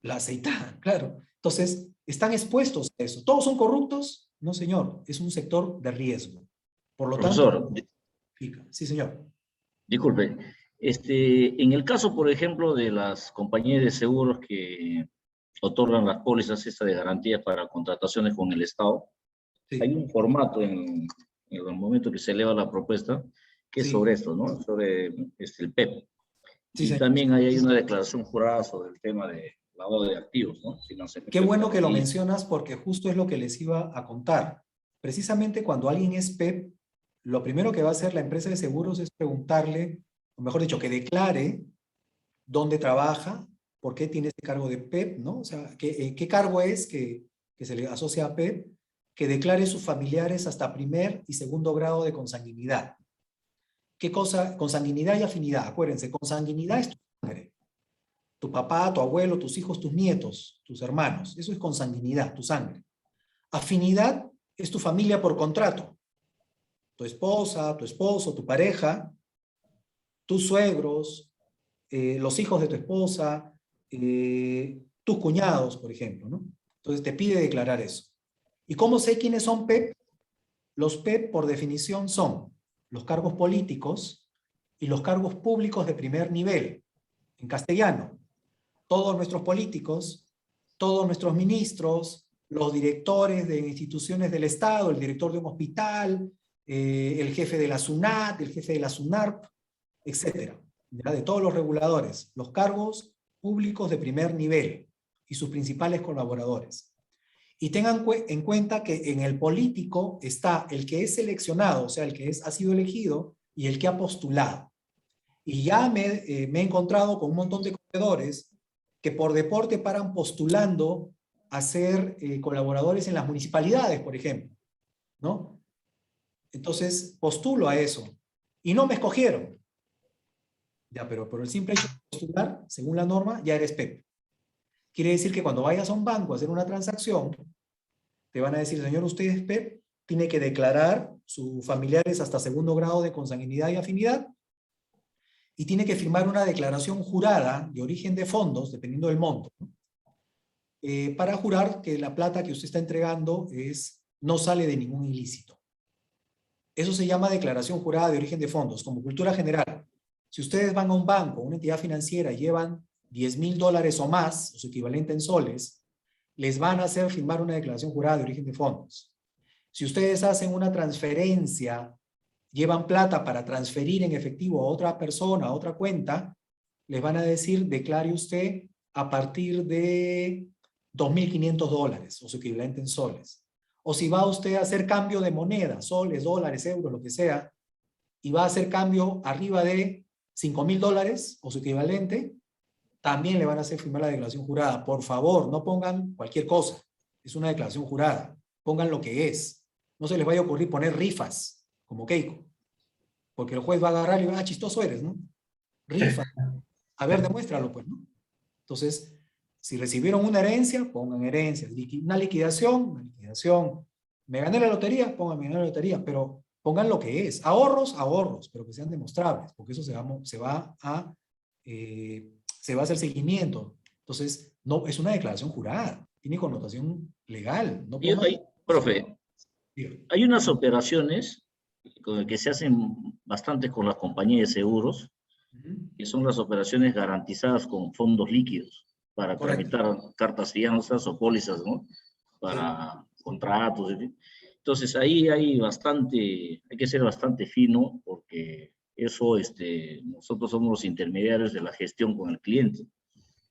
La aceitada, claro. Entonces, están expuestos a eso. ¿Todos son corruptos? No, señor. Es un sector de riesgo. Por lo Profesor, tanto... Sí, señor. Disculpe. En el caso, por ejemplo, de las compañías de seguros que otorgan las pólizas de garantías para contrataciones con el Estado, sí, hay un formato en el momento que se eleva la propuesta que es sí, sobre esto, ¿no? Sobre el PEP. Sí, y sí, también hay una declaración jurada sobre el tema de lavado de activos, ¿no? Qué bueno que lo mencionas porque justo es lo que les iba a contar. Precisamente cuando alguien es PEP, lo primero que va a hacer la empresa de seguros es preguntarle, o mejor dicho, que declare dónde trabaja, por qué tiene este cargo de PEP, ¿no? O sea, qué cargo es que se le asocia a PEP, que declare sus familiares hasta primer y segundo grado de consanguinidad. ¿Qué cosa? Consanguinidad y afinidad. Acuérdense, consanguinidad es tu sangre. Tu papá, tu abuelo, tus hijos, tus nietos, tus hermanos. Eso es consanguinidad, tu sangre. Afinidad es tu familia por contrato. Tu esposa, tu esposo, tu pareja, tus suegros, los hijos de tu esposa, tus cuñados, por ejemplo, ¿no? Entonces te pide declarar eso. ¿Y cómo sé quiénes son PEP? Los PEP, por definición, son los cargos políticos y los cargos públicos de primer nivel. En castellano, todos nuestros políticos, todos nuestros ministros, los directores de instituciones del Estado, el director de un hospital, el jefe de la SUNAT, el jefe de la SUNARP, etc. ¿Ya? De todos los reguladores, los cargos públicos de primer nivel y sus principales colaboradores. Y tengan en cuenta que en el político está el que es seleccionado, o sea, el que ha sido elegido y el que ha postulado. Y ya me he encontrado con un montón de corredores que por deporte paran postulando a ser colaboradores en las municipalidades, por ejemplo, ¿no? Entonces, postulo a eso. Y no me escogieron. Ya, pero por el simple hecho de postular, según la norma, ya eres PEP. Quiere decir que cuando vayas a un banco a hacer una transacción, te van a decir, señor, usted es PEP, tiene que declarar sus familiares hasta segundo grado de consanguinidad y afinidad, y tiene que firmar una declaración jurada de origen de fondos, dependiendo del monto, ¿no? Para jurar que la plata que usted está entregando no sale de ningún ilícito. Eso se llama declaración jurada de origen de fondos, como cultura general. Si ustedes van a un banco, una entidad financiera, y llevan $10,000 o más, o su equivalente en soles, les van a hacer firmar una declaración jurada de origen de fondos. Si ustedes hacen una transferencia, llevan plata para transferir en efectivo a otra persona, a otra cuenta, les van a decir, declare usted a partir de $2,500 o su equivalente en soles. O si va usted a hacer cambio de moneda, soles, dólares, euros, lo que sea, y va a hacer cambio arriba de $5,000 o su equivalente, también le van a hacer firmar la declaración jurada. Por favor, no pongan cualquier cosa. Es una declaración jurada. Pongan lo que es. No se les vaya a ocurrir poner rifas, como Keiko. Porque el juez va a agarrar y va, chistoso eres, ¿no? Rifa. A ver, demuéstralo, pues, ¿no? Entonces, si recibieron una herencia, pongan herencias. Una liquidación. Me gané la lotería, pongan me gané la lotería, pero pongan lo que es. Ahorros, pero que sean demostrables, porque eso se va a hacer seguimiento. Entonces, no, es una declaración jurada, tiene connotación legal. No pongan... Profe, hay unas operaciones que se hacen bastante con las compañías de seguros, que son las operaciones garantizadas con fondos líquidos para tramitar cartas fianzas o pólizas, ¿no? Para contratos. Entonces ahí hay que ser bastante fino, porque eso, nosotros somos los intermediarios de la gestión con el cliente.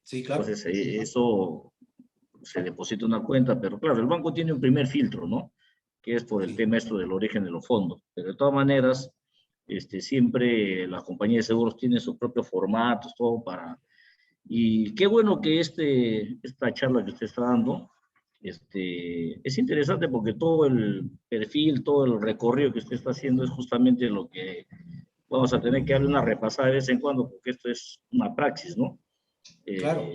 Sí, claro. Entonces eso se deposita una cuenta, pero claro, el banco tiene un primer filtro, ¿no? Que es por el tema esto del origen de los fondos. Pero de todas maneras, siempre las compañías de seguros tienen sus propios formatos, todo para... Y qué bueno que esta charla que usted está dando es interesante, porque todo el perfil, todo el recorrido que usted está haciendo es justamente lo que vamos a tener que darle una repasada de vez en cuando, porque esto es una praxis, ¿no? Claro.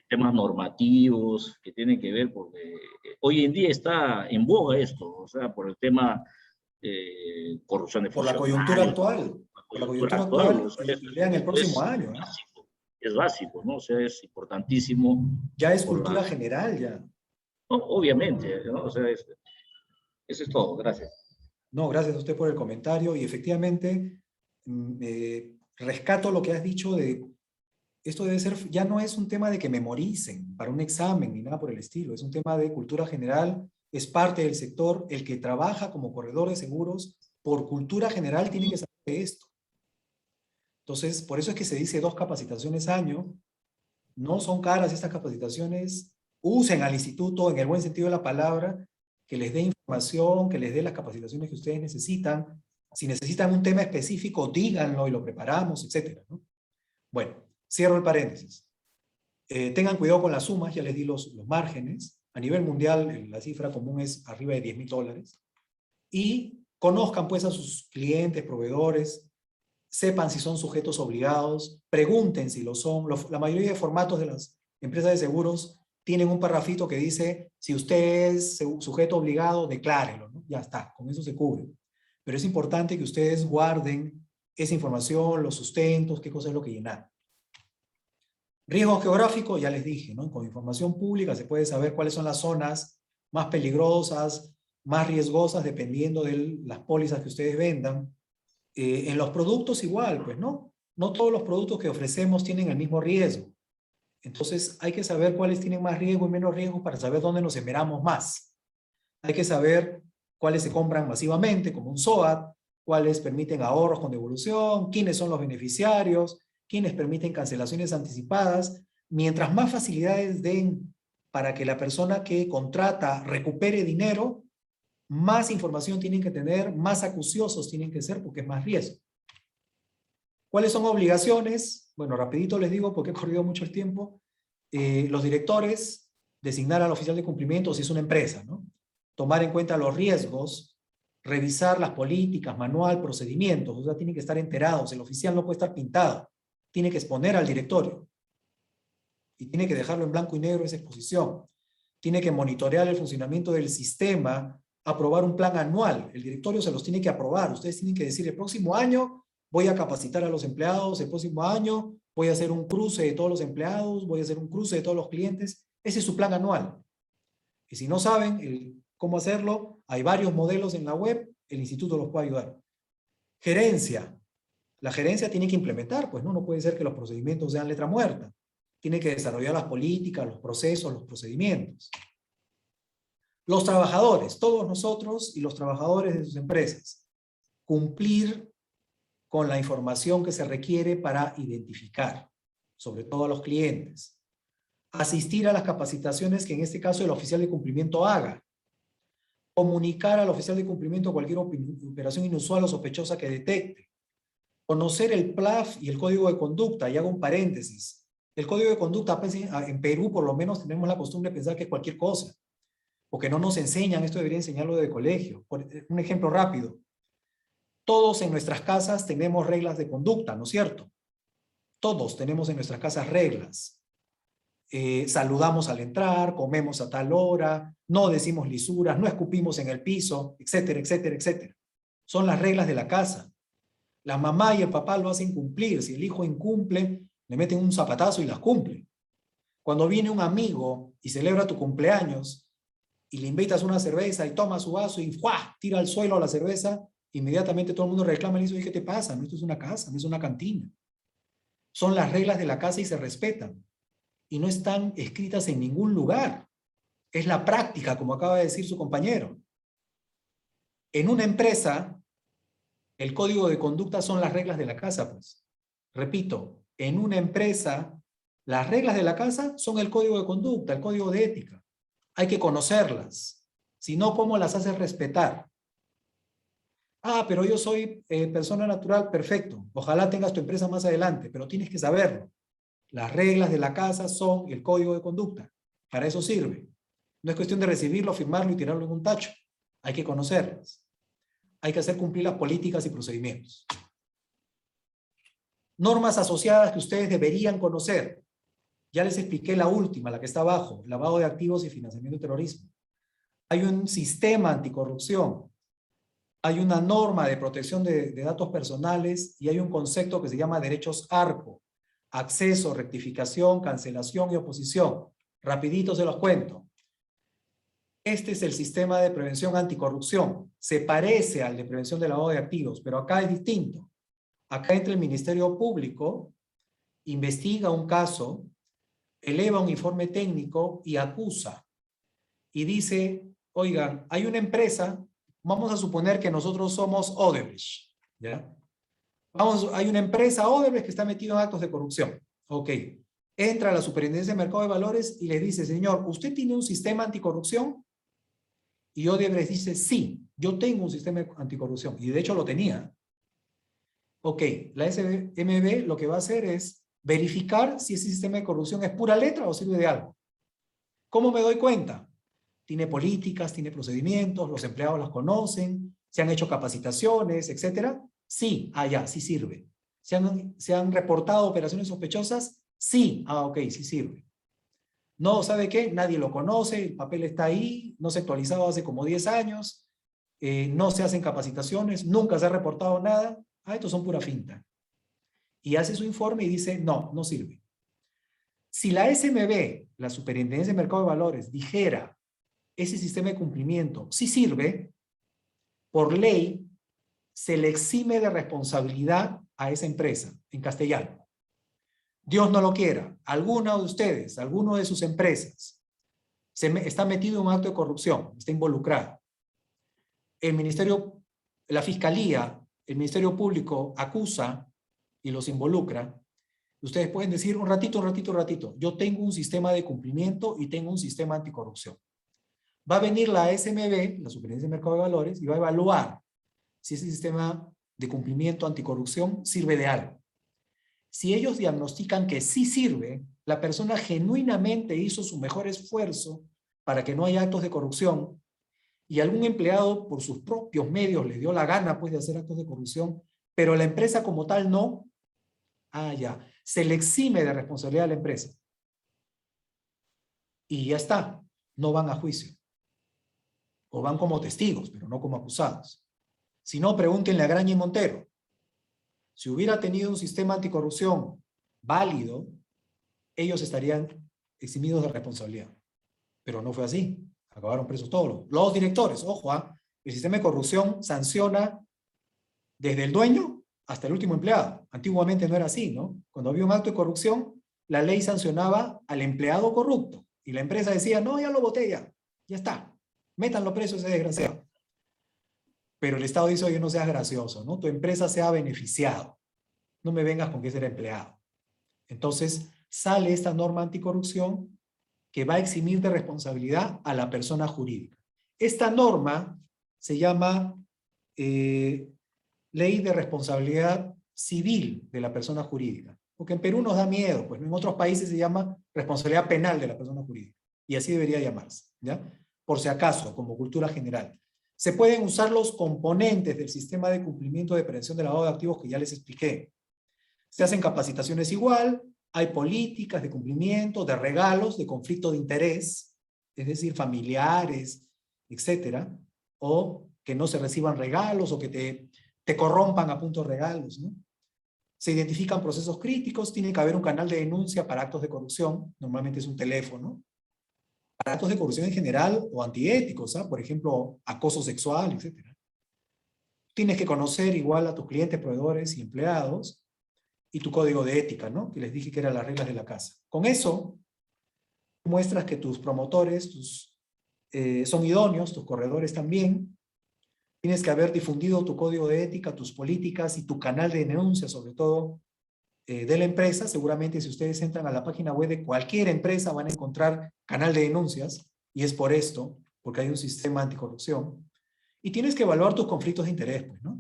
Temas normativos que tienen que ver, porque hoy en día está en boga esto, o sea, por el tema corrupción de por la coyuntura actual. Por la coyuntura actual, y vean el próximo año. Es básico, ¿no? O sea, es importantísimo. Ya es cultura general, ya. No, obviamente, ¿no? O sea, eso es todo. Gracias. No, gracias a usted por el comentario, y efectivamente rescato lo que has dicho de esto debe ser, ya no es un tema de que memoricen para un examen ni nada por el estilo, es un tema de cultura general, es parte del sector. El que trabaja como corredor de seguros, por cultura general, tiene que saber de esto. Entonces, por eso es que se dice 2 capacitaciones año. No son caras estas capacitaciones. Usen al instituto, en el buen sentido de la palabra, que les dé información, que les dé las capacitaciones que ustedes necesitan. Si necesitan un tema específico, díganlo y lo preparamos, etc., ¿no? Bueno, cierro el paréntesis. Tengan cuidado con las sumas, ya les di los márgenes. A nivel mundial, la cifra común es arriba de $10,000. Y conozcan pues a sus clientes, proveedores, sepan si son sujetos obligados, pregunten si lo son. La mayoría de formatos de las empresas de seguros tienen un parrafito que dice, si usted es sujeto obligado, declárelo, ¿no? Ya está, con eso se cubre. Pero es importante que ustedes guarden esa información, los sustentos, qué cosa es lo que llenar. Riesgo geográfico, ya les dije, ¿no? Con información pública se puede saber cuáles son las zonas más peligrosas, más riesgosas, dependiendo de las pólizas que ustedes vendan. En los productos igual, pues, ¿no? No todos los productos que ofrecemos tienen el mismo riesgo. Entonces hay que saber cuáles tienen más riesgo y menos riesgo para saber dónde nos esmeramos más. Hay que saber cuáles se compran masivamente, como un SOAT, cuáles permiten ahorros con devolución, quiénes son los beneficiarios, quiénes permiten cancelaciones anticipadas. Mientras más facilidades den para que la persona que contrata recupere dinero, más información tienen que tener, más acuciosos tienen que ser, porque es más riesgo. ¿Cuáles son obligaciones? Bueno, rapidito les digo porque he corrido mucho el tiempo. Los directores, designar al oficial de cumplimiento si es una empresa, ¿no? Tomar en cuenta los riesgos, revisar las políticas, manual, procedimientos, o sea, tienen que estar enterados. El oficial no puede estar pintado, tiene que exponer al directorio y tiene que dejarlo en blanco y negro esa exposición. Tiene que monitorear el funcionamiento del sistema, aprobar un plan anual. El directorio se los tiene que aprobar. Ustedes tienen que decir, el próximo año voy a capacitar a los empleados, el próximo año voy a hacer un cruce de todos los empleados, voy a hacer un cruce de todos los clientes. Ese es su plan anual. Y si no saben cómo hacerlo, hay varios modelos en la web, el instituto los puede ayudar. Gerencia. La gerencia tiene que implementar, pues no puede ser que los procedimientos sean letra muerta. Tiene que desarrollar las políticas, los procesos, los procedimientos. Los trabajadores, todos nosotros y los trabajadores de sus empresas, cumplir con la información que se requiere para identificar, sobre todo a los clientes. Asistir a las capacitaciones que en este caso el oficial de cumplimiento haga. Comunicar al oficial de cumplimiento cualquier operación inusual o sospechosa que detecte. Conocer el PLAF y el código de conducta, y hago un paréntesis. El código de conducta, pues, en Perú por lo menos tenemos la costumbre de pensar que es cualquier cosa, porque no nos enseñan, esto debería enseñarlo de colegio. Un ejemplo rápido. Todos en nuestras casas tenemos reglas de conducta, ¿no es cierto? Todos tenemos en nuestras casas reglas. Saludamos al entrar, comemos a tal hora, no decimos lisuras, no escupimos en el piso, etcétera, etcétera, etcétera. Son las reglas de la casa. La mamá y el papá lo hacen cumplir. Si el hijo incumple, le meten un zapatazo y las cumple. Cuando viene un amigo y celebra tu cumpleaños y le invitas una cerveza y toma su vaso y ¡fua! Tira al suelo la cerveza, inmediatamente todo el mundo reclama y le dice, ¿qué te pasa? No, esto es una casa, no es una cantina. Son las reglas de la casa y se respetan. Y no están escritas en ningún lugar. Es la práctica, como acaba de decir su compañero. En una empresa, el código de conducta son las reglas de la casa, pues. Repito, en una empresa, las reglas de la casa son el código de conducta, el código de ética. Hay que conocerlas. Si no, ¿cómo las haces respetar? Ah, pero yo soy persona natural, perfecto. Ojalá tengas tu empresa más adelante, pero tienes que saberlo. Las reglas de la casa son el código de conducta. Para eso sirve. No es cuestión de recibirlo, firmarlo y tirarlo en un tacho. Hay que conocerlas. Hay que hacer cumplir las políticas y procedimientos. Normas asociadas que ustedes deberían conocer. Ya les expliqué la última, la que está abajo, lavado de activos y financiamiento de terrorismo. Hay un sistema anticorrupción. Hay una norma de protección de datos personales y hay un concepto que se llama derechos ARCO. Acceso, rectificación, cancelación y oposición. Rapidito se los cuento. Este es el sistema de prevención anticorrupción. Se parece al de prevención de lavado de activos, pero acá es distinto. Acá entra el Ministerio Público, investiga un caso, eleva un informe técnico y acusa. Y dice, oigan, hay una empresa, vamos a suponer que nosotros somos Odebrecht, ¿ya? Hay una empresa Odebrecht que está metida en actos de corrupción. Ok. Entra a la Superintendencia de Mercado de Valores y les dice, señor, ¿usted tiene un sistema anticorrupción? Y Odebrecht dice, sí, yo tengo un sistema anticorrupción. Y de hecho lo tenía. Ok, la SMB lo que va a hacer es verificar si ese sistema de corrupción es pura letra o sirve de algo. ¿Cómo me doy cuenta? Tiene políticas, tiene procedimientos, los empleados las conocen, se han hecho capacitaciones, etcétera. Sí, ya, sí sirve. ¿Se han reportado operaciones sospechosas? Sí, ok, sí sirve. No, ¿sabe qué? Nadie lo conoce, el papel está ahí, no se ha actualizado hace como 10 años, no se hacen capacitaciones, nunca se ha reportado nada. Estos son pura finta. Y hace su informe y dice, no, no sirve. Si la SMB, la Superintendencia de Mercado de Valores, dijera, ese sistema de cumplimiento sí sirve, por ley, se le exime de responsabilidad a esa empresa, en castellano. Dios no lo quiera, alguno de ustedes, alguno de sus empresas, está metido en un acto de corrupción, está involucrado. El Ministerio, la Fiscalía, el Ministerio Público acusa y los involucra. Ustedes pueden decir un ratito, yo tengo un sistema de cumplimiento y tengo un sistema anticorrupción. Va a venir la SMB, la Superintendencia de Mercado de Valores, y va a evaluar si ese sistema de cumplimiento anticorrupción sirve de algo. Si ellos diagnostican que sí sirve, la persona genuinamente hizo su mejor esfuerzo para que no haya actos de corrupción, y algún empleado por sus propios medios le dio la gana pues de hacer actos de corrupción, pero la empresa como tal no, ya, se le exime de responsabilidad a la empresa. Y ya está, no van a juicio. O van como testigos, pero no como acusados. Si no, pregúntenle a Graña y Montero. Si hubiera tenido un sistema anticorrupción válido, ellos estarían eximidos de responsabilidad. Pero no fue así. Acabaron presos todos. Los directores, ojo, el sistema de corrupción sanciona desde el dueño hasta el último empleado. Antiguamente no era así, ¿no? Cuando había un acto de corrupción, la ley sancionaba al empleado corrupto. Y la empresa decía, no, ya lo boté ya está. Métanlo preso ese desgraciado. Pero el Estado dice, oye, no seas gracioso, ¿no? Tu empresa se ha beneficiado. No me vengas con que es el empleado. Entonces, sale esta norma anticorrupción que va a eximir de responsabilidad a la persona jurídica. Esta norma se llama Ley de Responsabilidad Civil de la Persona Jurídica. Porque en Perú nos da miedo, pues en otros países se llama Responsabilidad Penal de la Persona Jurídica. Y así debería llamarse, ¿ya? Por si acaso, como cultura general. Se pueden usar los componentes del sistema de cumplimiento de prevención del lavado de activos que ya les expliqué. Se hacen capacitaciones igual, hay políticas de cumplimiento, de regalos, de conflicto de interés, es decir, familiares, etcétera, o que no se reciban regalos o que te corrompan a puntos de regalos, ¿no? Se identifican procesos críticos, tiene que haber un canal de denuncia para actos de corrupción, normalmente es un teléfono, para actos de corrupción en general o antiéticos, por ejemplo, acoso sexual, etc. Tienes que conocer igual a tus clientes, proveedores y empleados y tu código de ética, ¿no? Que les dije que eran las reglas de la casa. Con eso, muestras que tus promotores son idóneos, tus corredores también. Tienes que haber difundido tu código de ética, tus políticas y tu canal de denuncia, sobre todo, de la empresa. Seguramente si ustedes entran a la página web de cualquier empresa van a encontrar canal de denuncias, y es por esto, porque hay un sistema anticorrupción. Y tienes que evaluar tus conflictos de interés, pues, ¿no?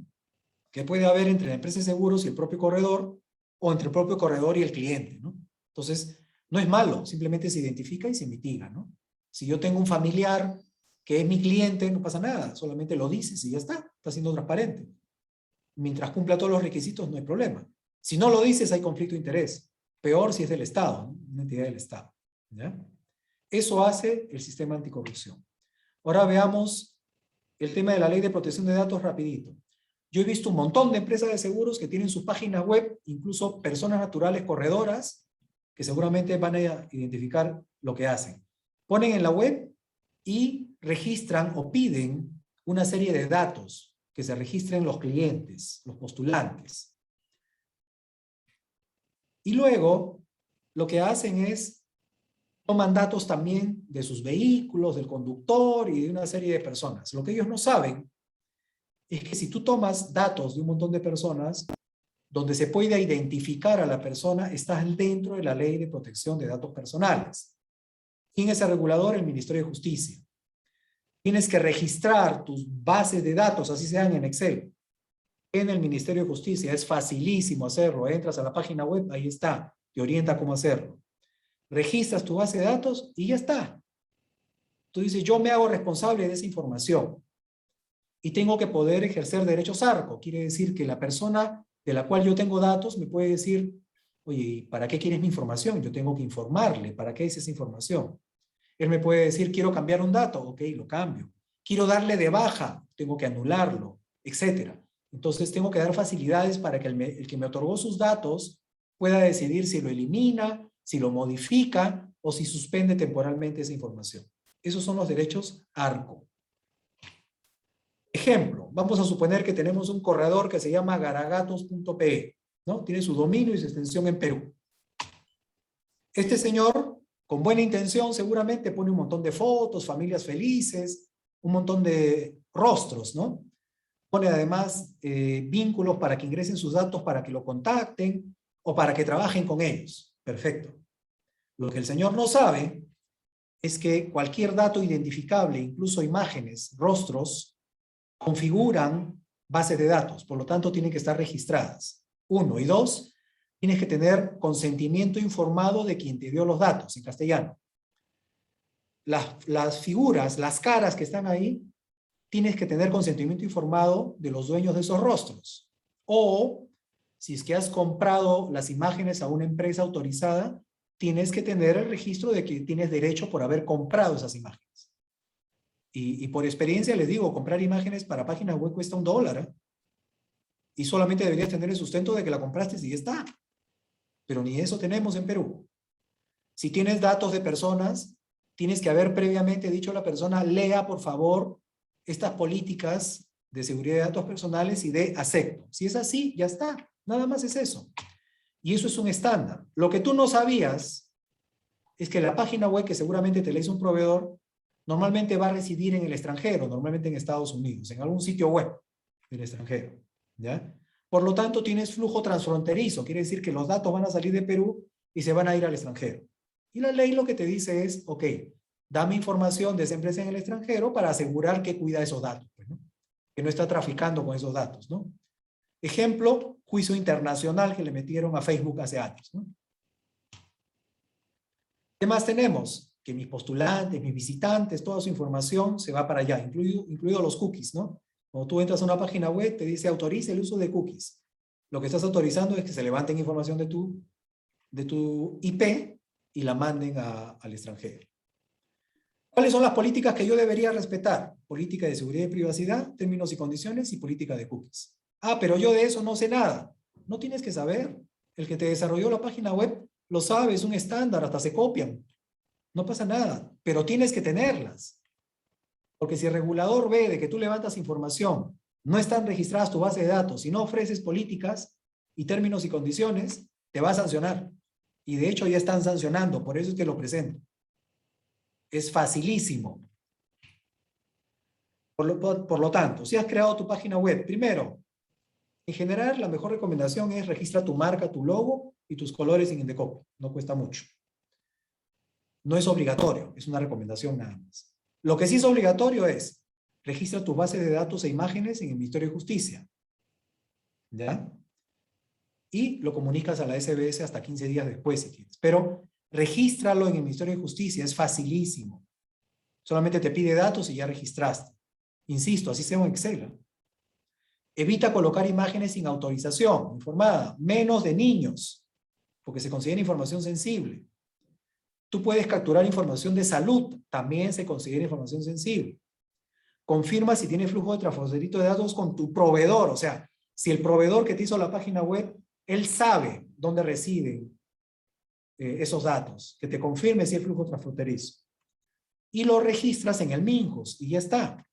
Que puede haber entre la empresa de seguros y el propio corredor, o entre el propio corredor y el cliente, ¿no? Entonces, no es malo, simplemente se identifica y se mitiga, ¿no? Si yo tengo un familiar que es mi cliente, no pasa nada, solamente lo dices y ya está siendo transparente. Mientras cumpla todos los requisitos, no hay problema. Si no lo dices, hay conflicto de interés. Peor si es del Estado, ¿no? Una entidad del Estado, ¿ya? Eso hace el sistema anticorrupción. Ahora veamos el tema de la Ley de Protección de Datos rapidito. Yo he visto un montón de empresas de seguros que tienen sus páginas web, incluso personas naturales corredoras, que seguramente van a identificar lo que hacen. Ponen en la web y registran o piden una serie de datos que se registren los clientes, los postulantes. Y luego, lo que hacen es, toman datos también de sus vehículos, del conductor y de una serie de personas. Lo que ellos no saben es que si tú tomas datos de un montón de personas, donde se puede identificar a la persona, estás dentro de la Ley de Protección de Datos Personales. ¿Quién es el regulador? El Ministerio de Justicia. Tienes que registrar tus bases de datos, así sean en Excel, en el Ministerio de Justicia. Es facilísimo hacerlo. Entras a la página web, ahí está. Te orienta cómo hacerlo. Registras tu base de datos y ya está. Tú dices, yo me hago responsable de esa información. Y tengo que poder ejercer derechos ARCO. Quiere decir que la persona de la cual yo tengo datos me puede decir, oye, ¿para qué quieres mi información? Yo tengo que informarle. ¿Para qué es esa información? Él me puede decir, quiero cambiar un dato. Ok, lo cambio. Quiero darle de baja. Tengo que anularlo, etc. Entonces tengo que dar facilidades para que el que me otorgó sus datos pueda decidir si lo elimina, si lo modifica o si suspende temporalmente esa información. Esos son los derechos ARCO. Ejemplo, vamos a suponer que tenemos un corredor que se llama garagatos.pe, ¿no? Tiene su dominio y su extensión en Perú. Este señor, con buena intención, seguramente pone un montón de fotos, familias felices, un montón de rostros, ¿no? Pone además vínculos para que ingresen sus datos para que lo contacten o para que trabajen con ellos. Perfecto. Lo que el señor no sabe es que cualquier dato identificable, incluso imágenes, rostros, configuran bases de datos, por lo tanto tienen que estar registradas. 1 y 2, tienes que tener consentimiento informado de quien te dio los datos, en castellano. Las figuras, las caras que están ahí, tienes que tener consentimiento informado de los dueños de esos rostros. O, si es que has comprado las imágenes a una empresa autorizada, tienes que tener el registro de que tienes derecho por haber comprado esas imágenes. Y por experiencia les digo, comprar imágenes para páginas web cuesta $1, ¿eh? Y solamente deberías tener el sustento de que la compraste y ya está. Pero ni eso tenemos en Perú. Si tienes datos de personas, tienes que haber previamente dicho a la persona, lea por favor estas políticas de seguridad de datos personales y de acepto. Si es así, ya está. Nada más es eso. Y eso es un estándar. Lo que tú no sabías es que la página web que seguramente te la hizo un proveedor normalmente va a residir en el extranjero, normalmente en Estados Unidos, en algún sitio web del extranjero, ¿ya? Por lo tanto, tienes flujo transfronterizo, quiere decir que los datos van a salir de Perú y se van a ir al extranjero. Y la ley lo que te dice es, ok, dame información de esa empresa en el extranjero para asegurar que cuida esos datos, pues, ¿no? Que no está traficando con esos datos, ¿no? Ejemplo, juicio internacional que le metieron a Facebook hace años, ¿no? ¿Qué más tenemos? Que mis postulantes, mis visitantes, toda su información se va para allá, incluido los cookies, ¿no? Cuando tú entras a una página web, te dice autoriza el uso de cookies. Lo que estás autorizando es que se levanten información de tu IP y la manden al extranjero. ¿Cuáles son las políticas que yo debería respetar? Política de seguridad y privacidad, términos y condiciones y política de cookies. Ah, pero yo de eso no sé nada. No tienes que saber. El que te desarrolló la página web lo sabe, es un estándar, hasta se copian. No pasa nada, pero tienes que tenerlas. Porque si el regulador ve de que tú levantas información, no están registradas tu base de datos y no ofreces políticas y términos y condiciones, te va a sancionar. Y de hecho ya están sancionando, por eso es que lo presento. Es facilísimo. Por lo tanto, si has creado tu página web, primero, en general la mejor recomendación es registra tu marca, tu logo y tus colores en Indecopy. No cuesta mucho. No es obligatorio, es una recomendación nada más. Lo que sí es obligatorio es registra tu base de datos e imágenes en el Ministerio de Justicia. ¿Ya? Y lo comunicas a la SBS hasta 15 días después si quieres. Pero regístralo en el Ministerio de Justicia, es facilísimo. Solamente te pide datos y ya registraste. Insisto, así sea en Excel, ¿eh? Evita colocar imágenes sin autorización informada, menos de niños, porque se considera información sensible. Tú puedes capturar información de salud, también se considera información sensible. Confirma si tiene flujo de transfronterizo de datos con tu proveedor, o sea, si el proveedor que te hizo la página web, él sabe dónde residen esos datos, que te confirme si hay flujo transfronterizo. Y lo registras en el Minjus y ya está.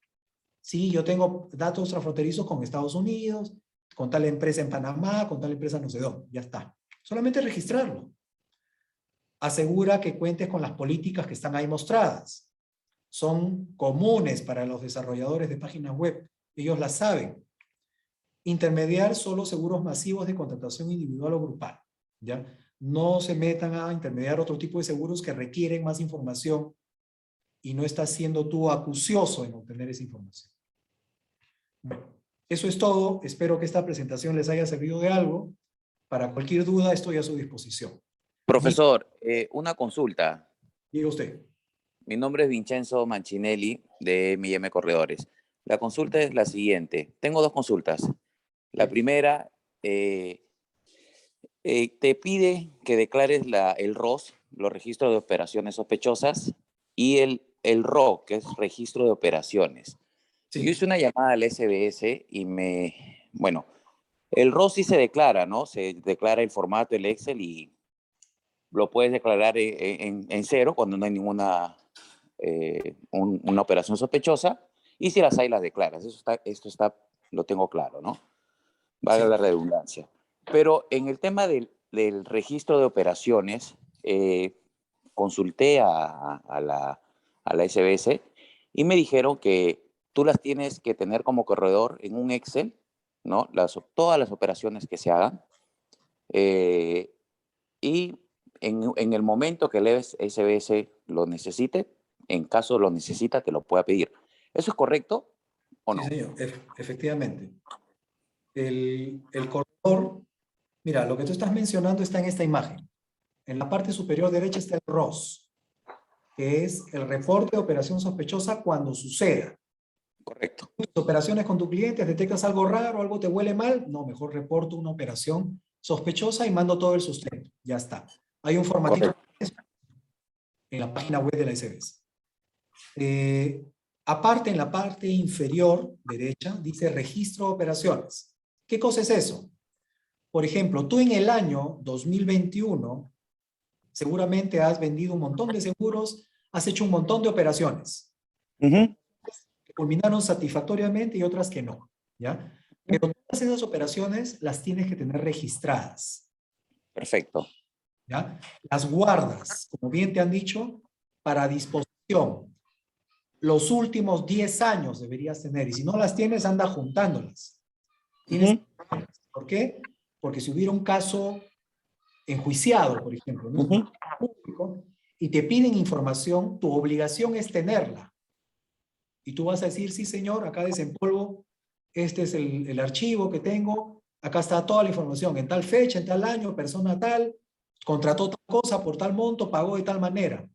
Sí, yo tengo datos transfronterizos con Estados Unidos, con tal empresa en Panamá, con tal empresa no sé dónde, ya está. Solamente registrarlo. Asegura que cuentes con las políticas que están ahí mostradas. Son comunes para los desarrolladores de páginas web. Ellos las saben. Intermediar solo seguros masivos de contratación individual o grupal, ¿ya? No se metan a intermediar otro tipo de seguros que requieren más información y no estás siendo tú acucioso en obtener esa información. Bueno, eso es todo. Espero que esta presentación les haya servido de algo. Para cualquier duda estoy a su disposición. Profesor, una consulta. Diga usted. Mi nombre es Vincenzo Manchinelli de M&M Corredores. La consulta es la siguiente. Tengo dos consultas. La primera, te pide que declares el ROS, los registros de operaciones sospechosas, y el RO, que es registro de operaciones. Sí. Yo hice una llamada al SBS y bueno, el RO sí se declara, ¿no? Se declara el formato, el Excel, y lo puedes declarar en cero cuando no hay ninguna una operación sospechosa, y si las hay, las declaras. Esto está, lo tengo claro, ¿no? Valga la redundancia. Pero en el tema del registro de operaciones, consulté a la SBS y me dijeron que tú las tienes que tener como corredor en un Excel, ¿no? Todas las operaciones que se hagan. Y en el momento que el SBS lo necesite, en caso lo necesita, te lo pueda pedir. ¿Eso es correcto o no? Sí, señor, efectivamente. El corredor Mira, lo que tú estás mencionando está en esta imagen. En la parte superior derecha está el ROS, que es el reporte de operación sospechosa cuando suceda. Correcto. Tus operaciones con tu cliente, detectas algo raro, algo te huele mal, no, mejor reporto una operación sospechosa y mando todo el sustento. Ya está. Hay un formatito en la página web de la SBS. Aparte, en la parte inferior derecha, dice registro de operaciones. ¿Qué cosa es eso? Por ejemplo, tú en el año 2021 seguramente has vendido un montón de seguros, has hecho un montón de operaciones. Que culminaron satisfactoriamente y otras que no, ¿ya? Pero todas esas operaciones las tienes que tener registradas. Perfecto. ¿Ya? Las guardas, como bien te han dicho, para disposición. Los últimos 10 años deberías tener, y si no las tienes, anda juntándolas. ¿Por qué? Porque si hubiera un caso enjuiciado, por ejemplo, ¿no? Público, y te piden información, tu obligación es tenerla. Y tú vas a decir, sí señor, acá desempolvo, este es el archivo que tengo, acá está toda la información, en tal fecha, en tal año, persona tal, contrató tal cosa por tal monto, pagó de tal manera.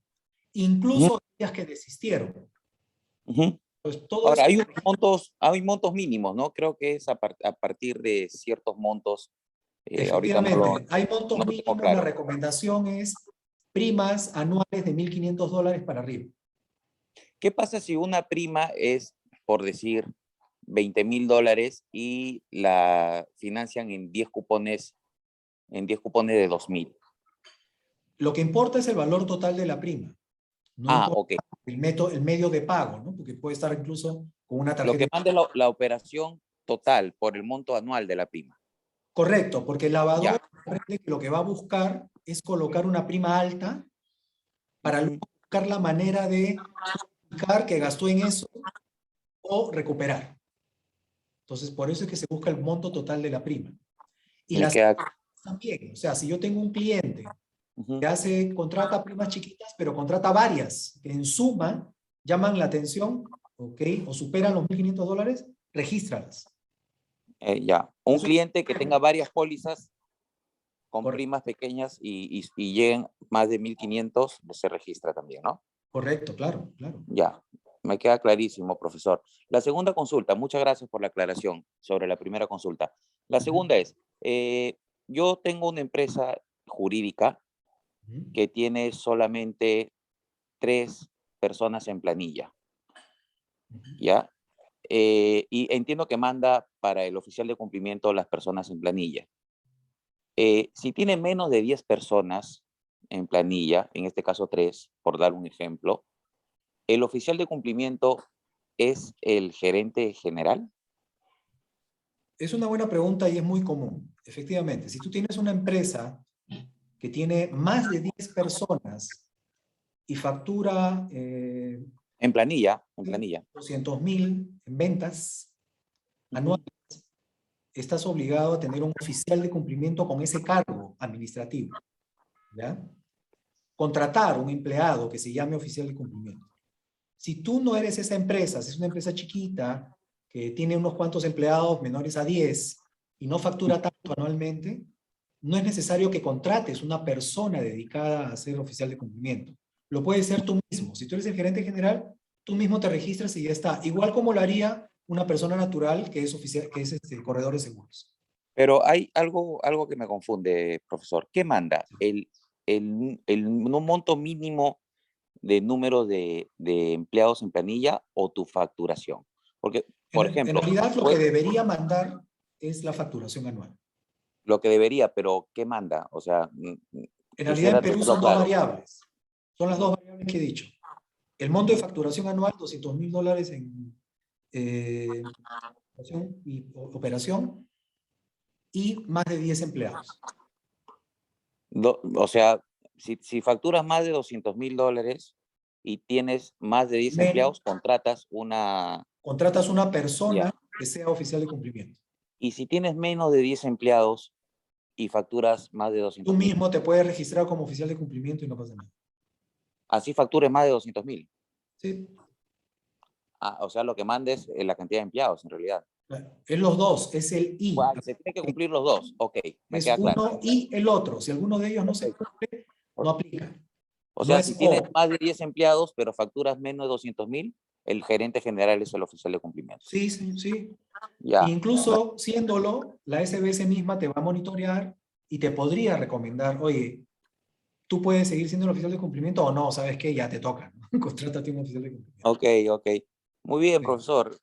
Incluso aquellas que desistieron. Pues todo Ahora, eso... hay montos mínimos, ¿no? Creo que es a partir de ciertos montos. Ahorita Efectivamente, hay montos no lo tengo mínimos, claro. la recomendación es primas anuales de $1.500 para arriba. ¿Qué pasa si una prima es, por decir, $20,000 y la financian en 10 cupones de 2,000? Lo que importa es el valor total de la prima. No importa ok. el medio de pago, ¿no? Porque puede estar incluso con una tarjeta. Lo que manda es la operación total por el monto anual de la prima. Correcto, porque el lavador lo que va a buscar es colocar una prima alta para buscar la manera de justificar que gastó en eso o recuperar. Entonces, por eso es que se busca el monto total de la prima. Y las también, o sea, si yo tengo un cliente que contrata primas chiquitas, pero contrata varias, que en suma llaman la atención, ¿ok? O superan los $1.500, regístralas. Ya. Un cliente que tenga varias pólizas con primas pequeñas y lleguen más de 1.500, se registra también, ¿no? Correcto, claro, claro. Ya, me queda clarísimo, profesor. La segunda consulta, muchas gracias por la aclaración sobre la primera consulta. La segunda es, yo tengo una empresa jurídica que tiene solamente 3 personas en planilla, ¿ya? Y entiendo que manda para el oficial de cumplimiento las personas en planilla. Si tiene menos de 10 personas en planilla, en este caso 3, por dar un ejemplo, ¿el oficial de cumplimiento es el gerente general? Es una buena pregunta y es muy común. Efectivamente, si tú tienes una empresa que tiene más de 10 personas y factura... En planilla. 200,000 en ventas anuales, estás obligado a tener un oficial de cumplimiento con ese cargo administrativo. ¿Ya? Contratar un empleado que se llame oficial de cumplimiento. Si tú no eres esa empresa, si es una empresa chiquita, que tiene unos cuantos empleados menores a 10 y no factura tanto anualmente, no es necesario que contrates una persona dedicada a ser oficial de cumplimiento. Lo puedes ser tú mismo. Si tú eres el gerente general, tú mismo te registras y ya está. Igual como lo haría una persona natural que es oficial, que es corredor de seguros. Pero hay algo que me confunde, profesor. ¿Qué manda? ¿Un monto mínimo de número de empleados en planilla o tu facturación? Porque, por ejemplo... En realidad, lo que debería mandar es la facturación anual. Lo que debería, pero ¿qué manda? O sea... En realidad, en Perú son dos variables. Son las dos variables que he dicho. El monto de facturación anual, $200,000 en operación y más de 10 empleados. O sea, si facturas más de $200,000 y tienes más de 10 empleados, contratas una persona que sea oficial de cumplimiento. Y si tienes menos de 10 empleados y facturas más de 200,000. Tú mismo te puedes registrar como oficial de cumplimiento y no pasa nada. Así factures más de 200,000. Sí. O sea, lo que mandes es la cantidad de empleados, en realidad. Es los dos, es el y. Bueno, se tiene que cumplir los dos. Ok, me Es queda uno claro. y el otro. Si alguno de ellos no se cumple, no aplica. O sea, No si es tienes o. más de 10 empleados, pero facturas menos de 200.000, el gerente general es el oficial de cumplimiento. Sí, sí, sí. Ya. Incluso siéndolo, la SBS misma te va a monitorear y te podría recomendar, oye, tú puedes seguir siendo el oficial de cumplimiento o no, ¿sabes qué? Ya te toca, ¿no? Contrátate un oficial de cumplimiento. Ok, ok. Muy bien, Sí. profesor.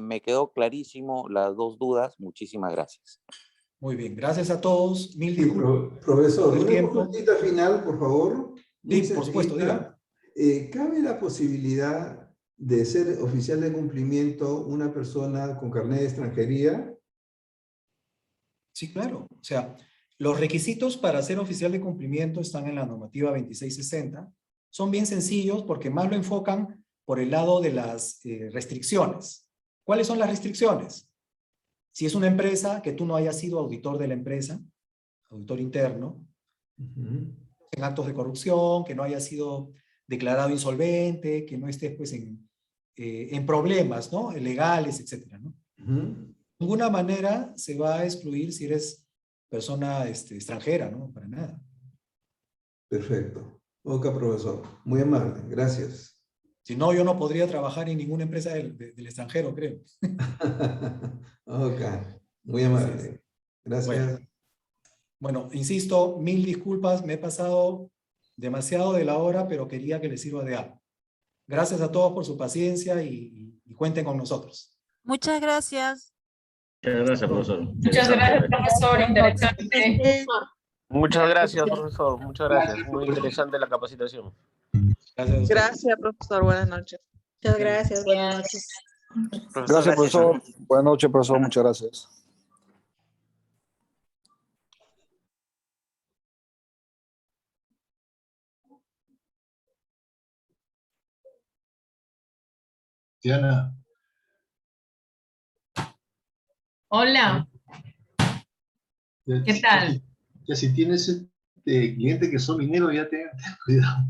Me quedó clarísimo las dos dudas. Muchísimas gracias. Muy bien, gracias a todos. Mil Sí, disculpas profesor, por el una tiempo. consultita final, por favor. Muy Sí, por supuesto, sencilla. ¿Cabe la posibilidad de ser oficial de cumplimiento una persona con carnet de extranjería? Sí, claro. O sea, los requisitos para ser oficial de cumplimiento están en la normativa 2660. Son bien sencillos porque más lo enfocan por el lado de las restricciones. ¿Cuáles son las restricciones? Si es una empresa, que tú no hayas sido auditor de la empresa, auditor interno, en actos de corrupción, que no hayas sido declarado insolvente, que no estés pues en problemas, ¿no? Legales, etcétera, ¿no? De ninguna manera se va a excluir si eres persona extranjera, ¿no? Para nada. Perfecto. Ok, profesor. Muy amable. Gracias. Si no, yo no podría trabajar en ninguna empresa del extranjero, creo. Ok. Muy amable. Gracias. Bueno, insisto, mil disculpas, me he pasado demasiado de la hora, pero quería que les sirva de algo. Gracias a todos por su paciencia y cuenten con nosotros. Muchas gracias. Muchas gracias, profesor. Muchas gracias, profesor. Interesante. Muchas gracias, profesor. Muchas gracias. Muy interesante la capacitación. Gracias. Gracias, profesor. Buenas noches. Muchas gracias. Buenas noches. Gracias, profesor. Buenas noches, profesor. Muchas gracias. Diana. Hola. ¿Qué tal? Ya si tienes clientes que son mineros, ya ten cuidado.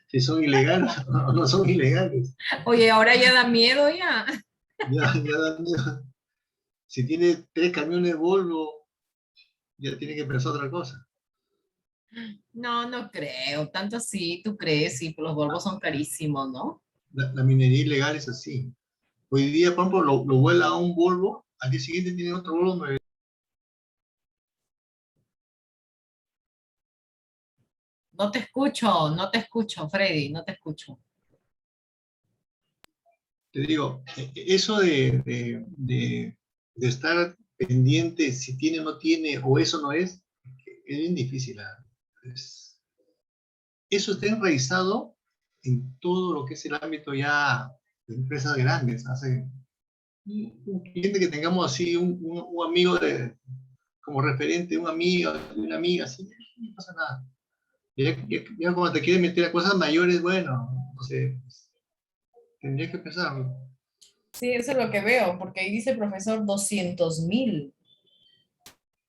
Si son ilegales o no son ilegales. Oye, ahora ya da miedo ya. Ya da miedo. Si tiene 3 camiones Volvo, ya tiene que pensar otra cosa. No, no creo. Tanto así, tú crees, sí, los Volvos son carísimos, ¿no? La minería ilegal es así. Hoy día, por ejemplo, lo vuela a un Volvo, al día siguiente tiene otro Volvo nuevo. No te escucho, Freddy, no te escucho. Te digo, eso de estar pendiente si tiene o no tiene, o eso no es bien difícil. Eso está enraizado en todo lo que es el ámbito ya de empresas grandes. Hace un cliente que tengamos así, un amigo como referente, un amigo, una amiga, así, no pasa nada. Ya cuando te quieres meter a cosas mayores, bueno, no sé, tendría que pensarlo. Sí, eso es lo que veo, porque ahí dice el profesor 200.000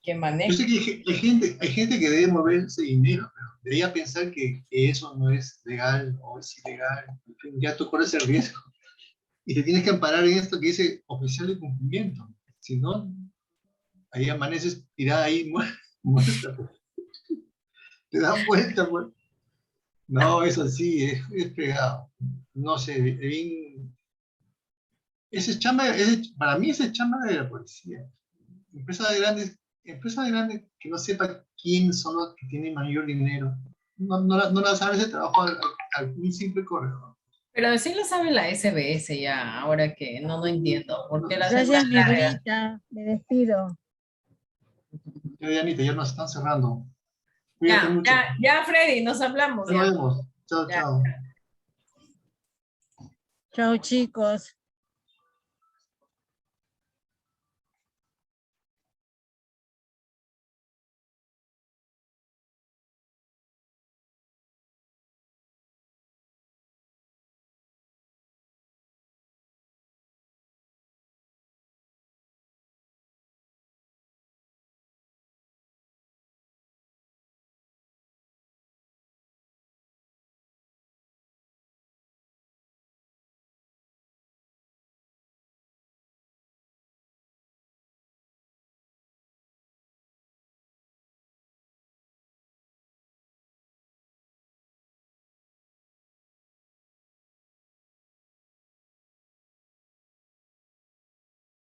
que maneja. Yo sé que hay gente que debe mover ese dinero, pero debería pensar que eso no es legal o es ilegal. En fin, ya tú corres el riesgo. Y te tienes que amparar en esto que dice oficial de cumplimiento. Si no, ahí amaneces tirada ahí, muerta. Te dan vuelta, pues. No, eso sí, es pegado. No sé, bien. Para mí ese es chamba de la policía. Empresas grandes que no sepa quién son los que tienen mayor dinero. No la saben ese trabajo a un simple corredor. Pero sí lo sabe la SBS ya, ahora que no entiendo. ¿Por qué la hacen Gracias, tan mi larga? Rita. Me despido. Ya nos están cerrando. Cuídate mucho. Ya, Freddy, nos hablamos. Nos vemos. Chao, Ya. chao. Chao, chicos.